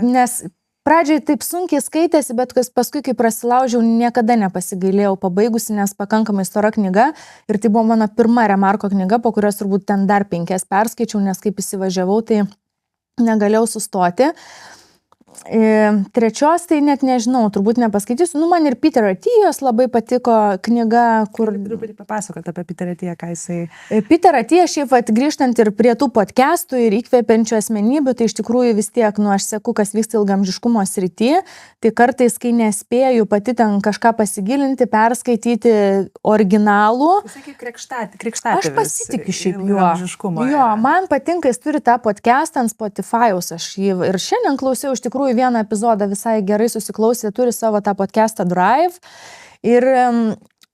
nes pradžiai taip sunkiai skaitėsi, bet paskui, kai prasilaužiau, niekada nepasigailėjau pabaigusi, nes pakankamai stora knyga ir tai buvo mano pirma Remarko knyga, po kurios turbūt ten dar 5 perskaičiau, nes kaip įsivažiavau, tai negalėjau sustoti. Trečios tai net nežinau, turbūt nepaskaitysiu. Man ir Peter Atijos labai patiko knyga, kur... Truputį papasakot apie Peter Atiją, ką jisai... Peter Atija, šiaip grįžtant ir prie tų podcastų ir įkvepiančių asmenybių, tai iš tikrųjų vis tiek, aš seku, kas vyksta ilgamžiškumo srity, tai kartais, kai nespėju pati ten kažką pasigilinti, perskaityti originalų. Jisai kaip krikštatėvis. Aš pasitikiu šiaip juo. Ilgamžiškumo. Jo, man patinka, jis turi tą podcastą ant Spotify'aus, aš jį ir šiandien klausiau, iš tikrųjų vieną epizodą visai gerai susiklausė, turi savo tą podcastą Drive ir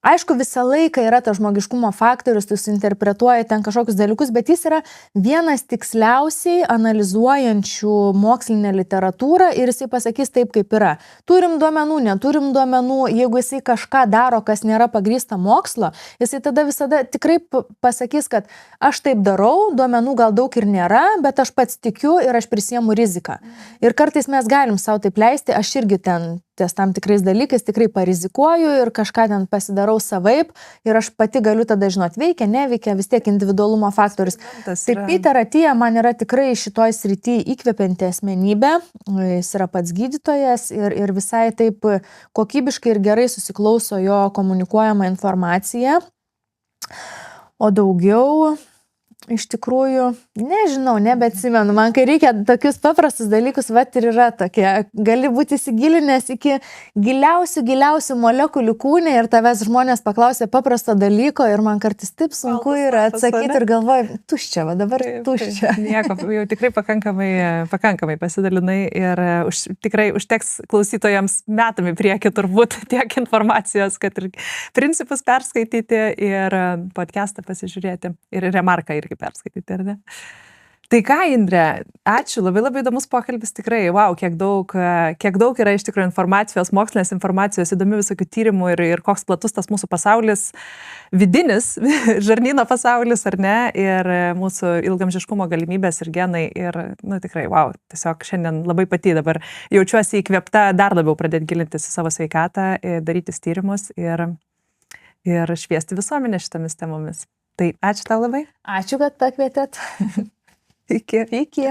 aišku, visą laiką yra tas žmogiškumo faktorius, tu suinterpretuoji ten kažkokius dalykus, bet jis yra vienas tiksliausiai analizuojančių mokslinę literatūrą ir jisai pasakys taip, kaip yra. Turim duomenų, neturim duomenų, jeigu jisai kažką daro, kas nėra pagrįsta mokslo, jisai tada visada tikrai pasakys, kad aš taip darau, duomenų gal daug ir nėra, bet aš pats tikiu ir aš prisiemu riziką. Ir kartais mes galim savo taip leisti, aš irgi ten ties tam tikrais dalykais tikrai parizikuoju ir kažką ten pasidarau savaip ir aš pati galiu tada žinot, veikia, neveikia, vis tiek individualumo faktorius. Tai Peter Atija man yra tikrai šitoj srity įkvepianti asmenybė, jis yra pats gydytojas ir visai taip kokybiškai ir gerai susiklauso jo komunikuojama informacija. O daugiau... Iš tikrųjų, nežinau, nebeatsimenu. Man kai reikia tokius paprastus dalykus, ir yra tokie. Gali būti įsigilinęs iki giliausių molekulių kūne ir tavęs žmonės paklausė paprasto dalyko ir man kartais taip sunku yra atsakyti ir galvoju, tuščia, va dabar tuščia. Nieko, jau tikrai pakankamai pasidalinai ir tikrai užteks klausytojams metami prieki turbūt tiek informacijos, kad ir principus perskaityti ir podcastą pasižiūrėti ir Remarką irgi perskaityti, ar ne? Tai ką, Indre, ačiū, labai įdomus pokalbis, tikrai, wow, kiek daug yra iš tikrųjų informacijos, mokslinės informacijos, įdomių visokių tyrimų ir koks platus tas mūsų pasaulis, vidinis, žarnyno pasaulis, ar ne, ir mūsų ilgamžiškumo galimybės ir genai ir, tikrai, wow, tiesiog šiandien labai pati dabar jaučiuosi įkvėpta dar labiau pradėti gilintis į savo sveikatą, darytis tyrimus ir šviesti visuomenę šitomis temomis. Tai ačiū tau labai. Ačiū, kad pakvietėt. Iki. Iki.